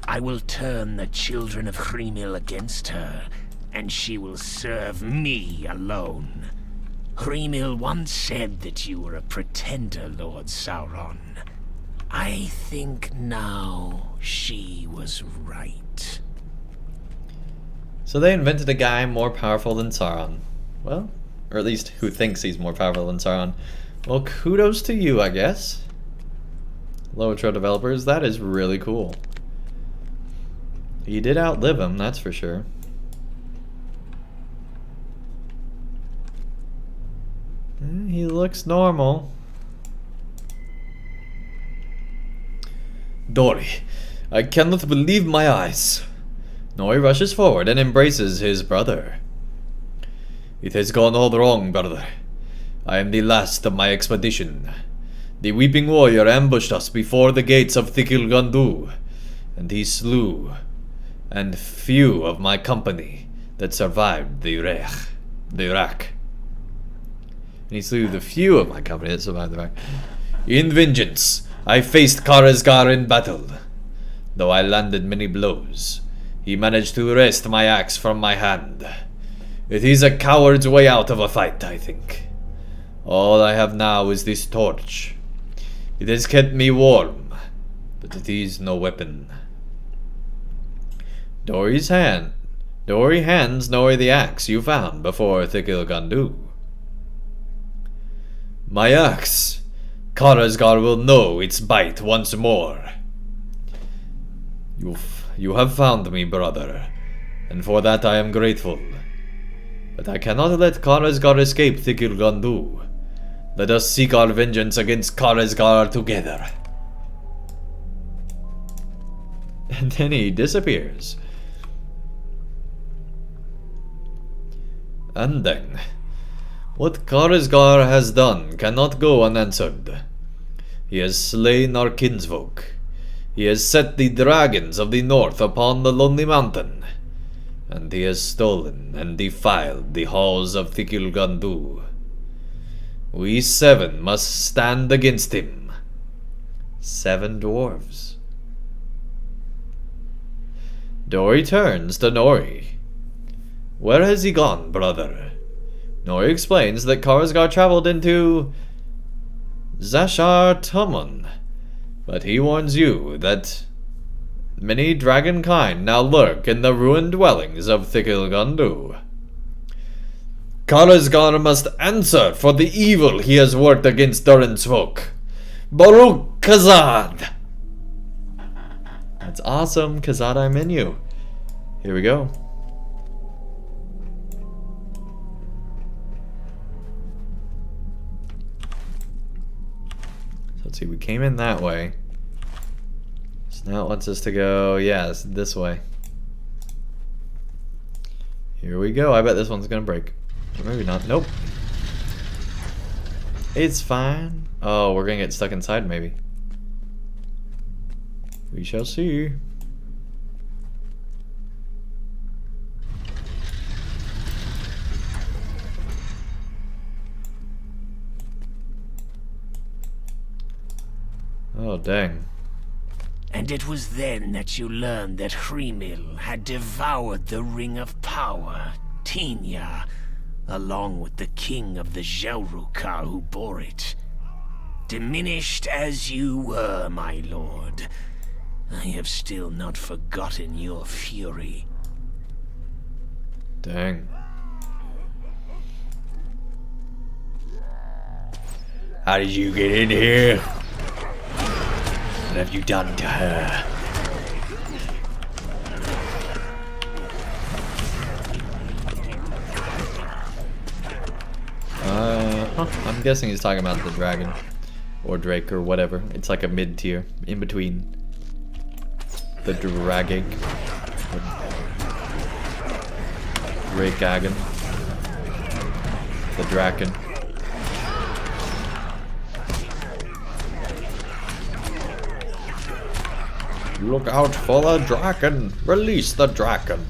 I will turn the children of Hrimil against her, and she will serve me alone. Hrimil once said that you were a pretender, Lord Sauron. I think now she was right. So they invented a guy more powerful than Sauron. Well, or at least who thinks he's more powerful than Sauron. Well, kudos to you, I guess. LOTRO developers, that is really cool. You did outlive him, that's for sure. He looks normal. Dory, I cannot believe my eyes. Nori rushes forward and embraces his brother. It has gone all wrong, brother. I am the last of my expedition. The Weeping Warrior ambushed us before the gates of Thikil-gundu, and he slew and few of my company that survived the wreck. And he slew the few of my company that survived the wreck. In vengeance, I faced Karazgar in battle. Though I landed many blows, he managed to wrest my axe from my hand. It is a coward's way out of a fight, I think. All I have now is this torch. It has kept me warm, but it is no weapon. Dory hands Nori the axe you found before Thikil-gundu. My axe! Karazgar will know its bite once more. You have found me, brother, and for that I am grateful. But I cannot let Karazgar escape Thikil-gundu. Let us seek our vengeance against Karazgar together. And then he disappears. Andang. What Karazgar has done cannot go unanswered. He has slain our kinsfolk. He has set the dragons of the north upon the lonely mountain. And he has stolen and defiled the halls of Thikil-gundu. We 7 must stand against him. 7 dwarves. Dory turns to Nori. Where has he gone, brother? Nori explains that Karazgar traveled into Zashar Tumun, but he warns you that many dragon kind now lurk in the ruined dwellings of Thikil-gundu. Karazgar must answer for the evil he has worked against Durin's folk. Baruch Kazad! That's awesome, Kazad, I'm in you. Here we go. So let's see, we came in that way. So now it wants us to go, yes, this way. Here we go. I bet this one's gonna break. Or maybe not. Nope. It's fine. Oh, we're gonna get stuck inside maybe. We shall see. Oh, dang. And it was then that you learned that Hrimil had devoured the Ring of Power, Tinya, along with the king of the Jelrukar who bore it. Diminished as you were, my lord, I have still not forgotten your fury. Dang. How did you get in here? What have you done to her? I'm guessing he's talking about the dragon. Or Drake or whatever. It's like a mid-tier. In between. The Dragig. Drake-agon. The Draken. Look out for the Draken! Release the Draken!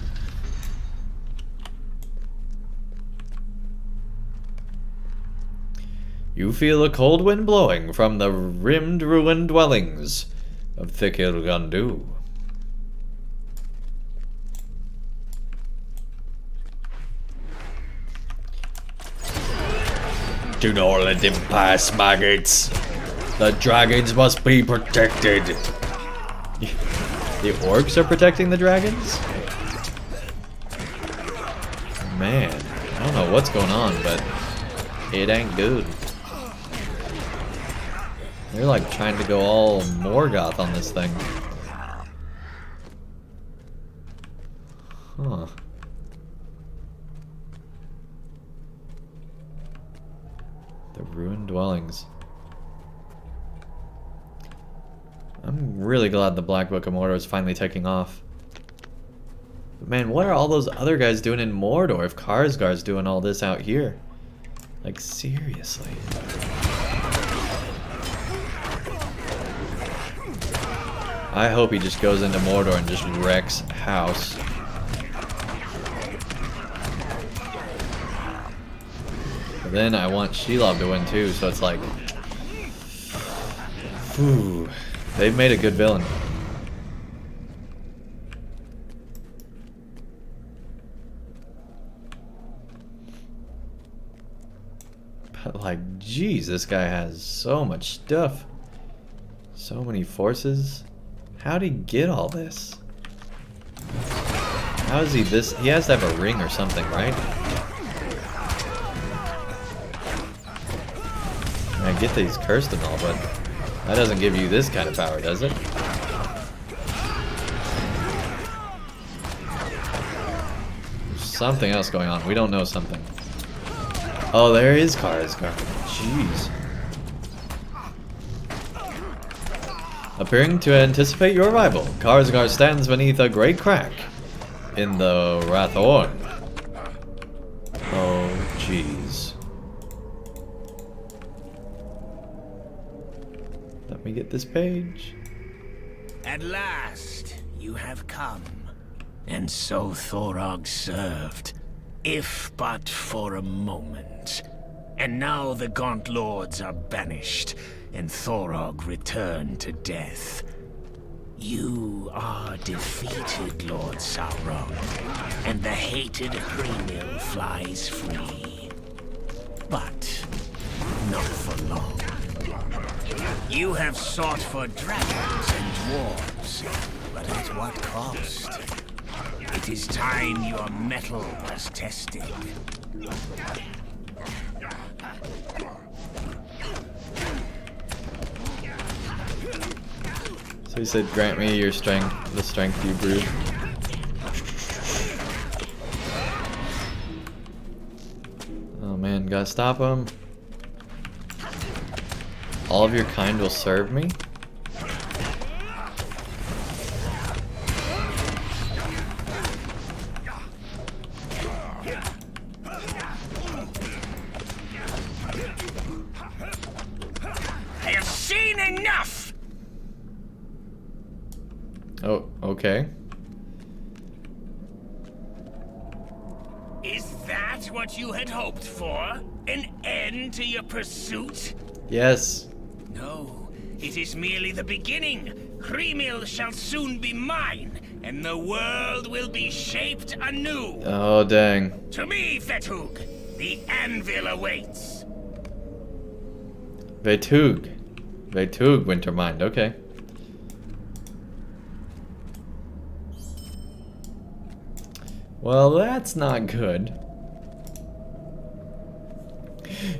You feel a cold wind blowing from the rimmed ruined dwellings of Thikil-gundu. Do not let them pass, maggots. The dragons must be protected. The orcs are protecting the dragons? Man, I don't know what's going on, but it ain't good. They're like trying to go all Morgoth on this thing. Huh. The ruined dwellings. I'm really glad the Black Book of Mordor is finally taking off. But man, what are all those other guys doing in Mordor if Skarsgård's doing all this out here? Like, seriously. I hope he just goes into Mordor and just wrecks house. But then I want Shelob to win too, so it's like... Whew. They've made a good villain. But like, geez, this guy has so much stuff. So many forces. How'd he get all this? How is he this? He has to have a ring or something, right? I get that he's cursed and all, but that doesn't give you this kind of power, does it? There's something else going on. We don't know something. Oh, there is Skarsgård. Jeez. Appearing to anticipate your arrival, Skarsgård stands beneath a great crack in the Rathorn. Oh, jeez. Let me get this page. At last, you have come. And so Thorog served, if but for a moment. And now the Gaunt Lords are banished, and Thorog returned to death. You are defeated, Lord Sauron, and the hated Hrimil flies free. But not for long. You have sought for dragons and dwarves, but at what cost? It is time your mettle was tested. So he said, grant me your strength, the strength you brew. Oh man, gotta stop him. All of your kind will serve me? I have seen enough! Oh, okay. Is that what you had hoped for? An end to your pursuit? Yes. No, it is merely the beginning. Hrimil shall soon be mine, and the world will be shaped anew. Oh, dang. To me, Fethug, the anvil awaits. Vetug. Vetug, Wintermind, okay. Well, that's not good.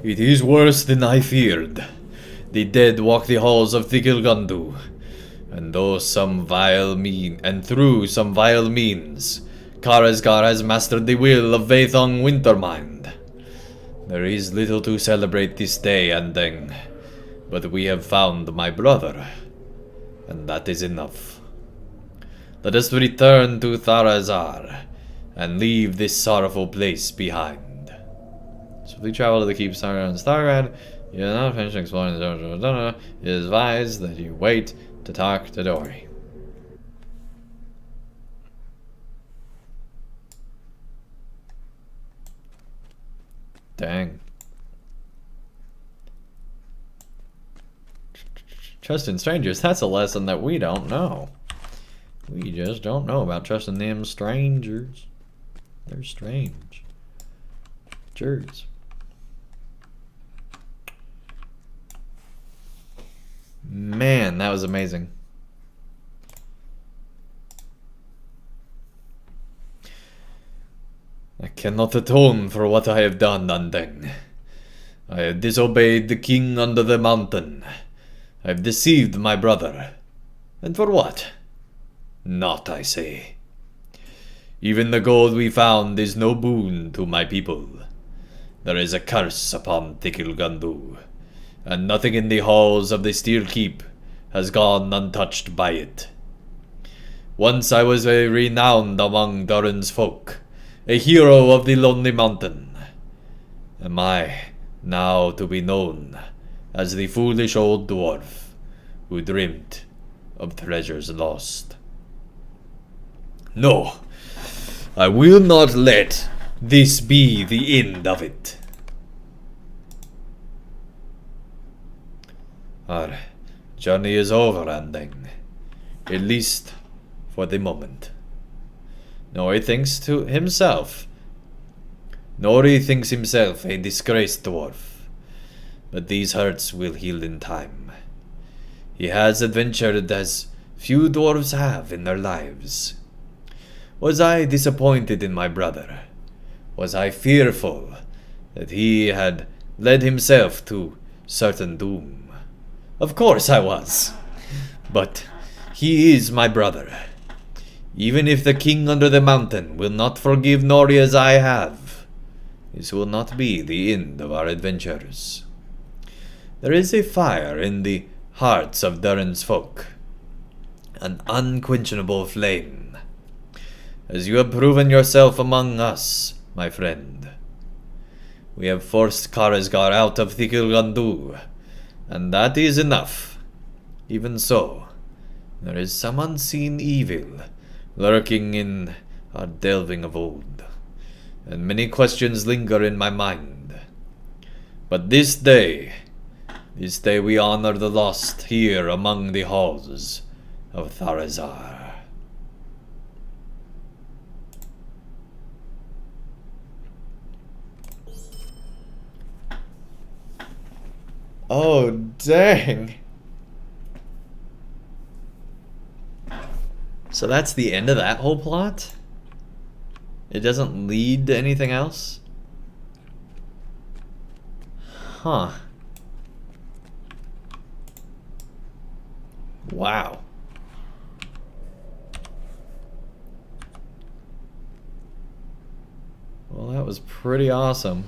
It is worse than I feared. The dead walk the halls of Thikil-gundu, and through some vile means, Skarsgård has mastered the will of Vaethong Wintermind. There is little to celebrate this day, Andang, but we have found my brother, and that is enough. Let us return to Tharazar, and leave this sorrowful place behind. Swiftly travel to the keep Stargrad and Stargrad. You are not finished exploring the zone. It is advised that you wait to talk to Dory. Dang. Trust in strangers, that's a lesson that we don't know. We just don't know about trusting them strangers. They're strange. Jerks. Man, that was amazing. I cannot atone for what I have done, Andang. I have disobeyed the king under the mountain. I've deceived my brother. And for what? Naught, I say. Even the gold we found is no boon to my people. There is a curse upon Thikil-gundu, and nothing in the halls of the Steel Keep has gone untouched by it. Once I was a renowned among Durin's folk, a hero of the Lonely Mountain. Am I now to be known as the foolish old dwarf who dreamt of treasures lost? No, I will not let this be the end of it. Our journey is over, Andang. At least for the moment. Nori thinks himself a disgraced dwarf, but these hurts will heal in time. He has adventured as few dwarves have in their lives. Was I disappointed in my brother? Was I fearful that he had led himself to certain doom? Of course I was. But he is my brother. Even if the king under the mountain will not forgive Nori as I have, this will not be the end of our adventures. There is a fire in the hearts of Durin's folk, an unquenchable flame, as you have proven yourself among us, my friend. We have forced Karazgar out of Thikil-gundu, and that is enough. Even so, there is some unseen evil lurking in our delving of old, and many questions linger in my mind. But this day we honor the lost here among the halls of Tharazar. Oh, dang. So that's the end of that whole plot? It doesn't lead to anything else? Huh. Wow. Well, that was pretty awesome.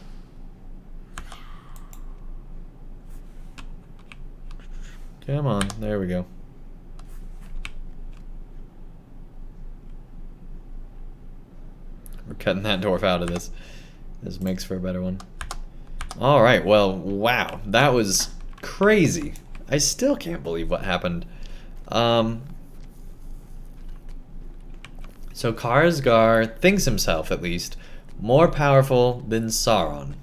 Come on, there we go. We're cutting that dwarf out of this. This makes for a better one. Alright, well, wow. That was crazy. I still can't believe what happened. So Karazgar thinks himself, at least, more powerful than Sauron.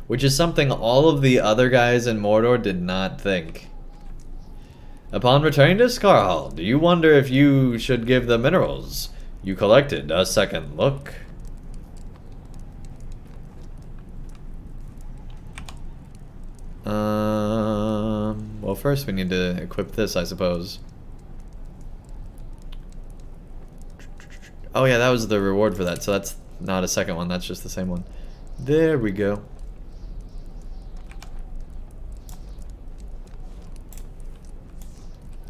Which is something all of the other guys in Mordor did not think. Upon returning to Skarhal, do you wonder if you should give the minerals you collected a second look? Well, first we need to equip this, I suppose. Oh yeah, that was the reward for that, so that's not a second one, that's just the same one. There we go.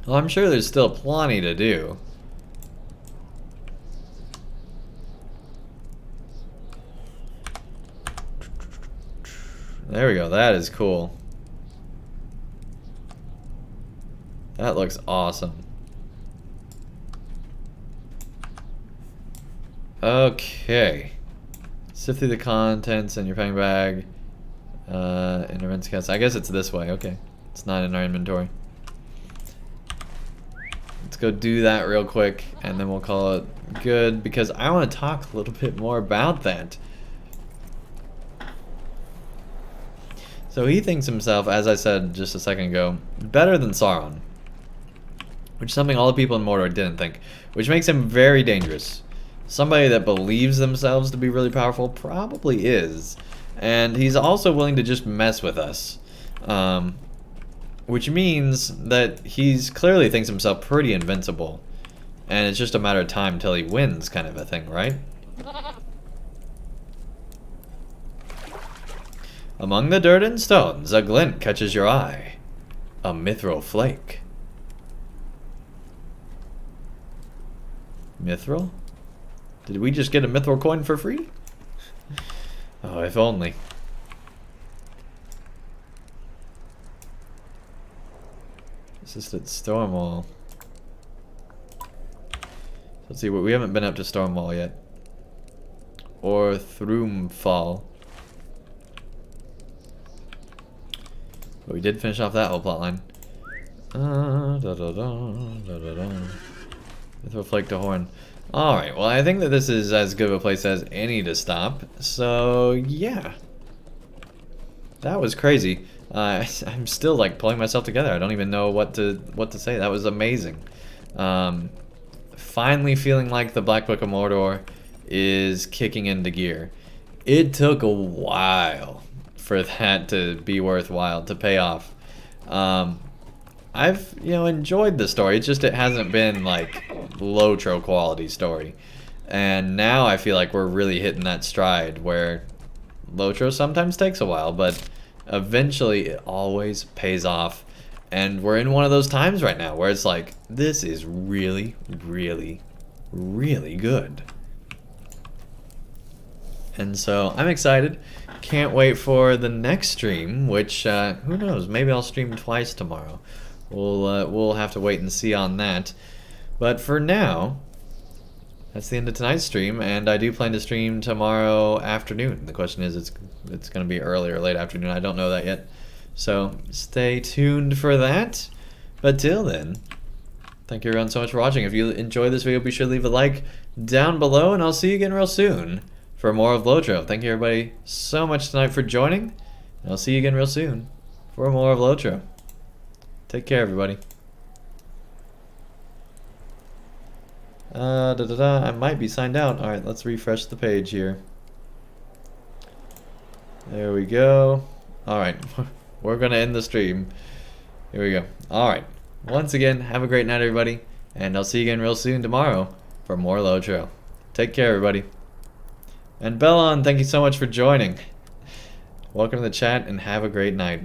Well, I'm sure there's still plenty to do. There we go, that is cool. That looks awesome. Okay. Sift through the contents in your packing bag. In your cast. I guess it's this way, okay. It's not in our inventory. Let's go do that real quick, and then we'll call it good, because I want to talk a little bit more about that. So he thinks himself, as I said just a second ago, better than Sauron. Which is something all the people in Mordor didn't think. Which makes him very dangerous. Somebody that believes themselves to be really powerful probably is. And he's also willing to just mess with us. Which means that he's clearly thinks himself pretty invincible. And it's just a matter of time till he wins, kind of a thing, right? Among the dirt and stones, a glint catches your eye. A mithril flake. Mithril? Did we just get a mithril coin for free? Oh, if only. Assisted Stormwall. Let's see, we haven't been up to Stormwall yet. Or Throomfall. But we did finish off that whole plotline. Mithril Flake to Horn. Alright, well I think that this is as good of a place as any to stop. So, yeah. That was crazy. I'm still like pulling myself together. I don't even know what to say. That was amazing. Finally feeling like the Black Book of Mordor is kicking into gear. It took a while for that to be worthwhile, to pay off. I've, enjoyed the story. It's just it hasn't been like LOTRO quality story. And now I feel like we're really hitting that stride where LOTRO sometimes takes a while, but eventually it always pays off. And we're in one of those times right now where it's like, this is really, really, really good. And so I'm excited. Can't wait for the next stream, which, who knows, maybe I'll stream twice tomorrow. We'll have to wait and see on that. But for now, that's the end of tonight's stream, and I do plan to stream tomorrow afternoon. The question is, it's going to be early or late afternoon. I don't know that yet. So stay tuned for that. But till then, thank you everyone so much for watching. If you enjoyed this video, be sure to leave a like down below, and I'll see you again real soon for more of LOTRO. Thank you everybody so much tonight for joining, and I'll see you again real soon for more of LOTRO. Take care, everybody. I might be signed out. Alright, let's refresh the page here. There we go. Alright, we're gonna end the stream. Here we go. Alright, once again, have a great night, everybody, and I'll see you again real soon tomorrow for more LOTRO. Take care, everybody. And Bellon, thank you so much for joining. Welcome to the chat, and have a great night.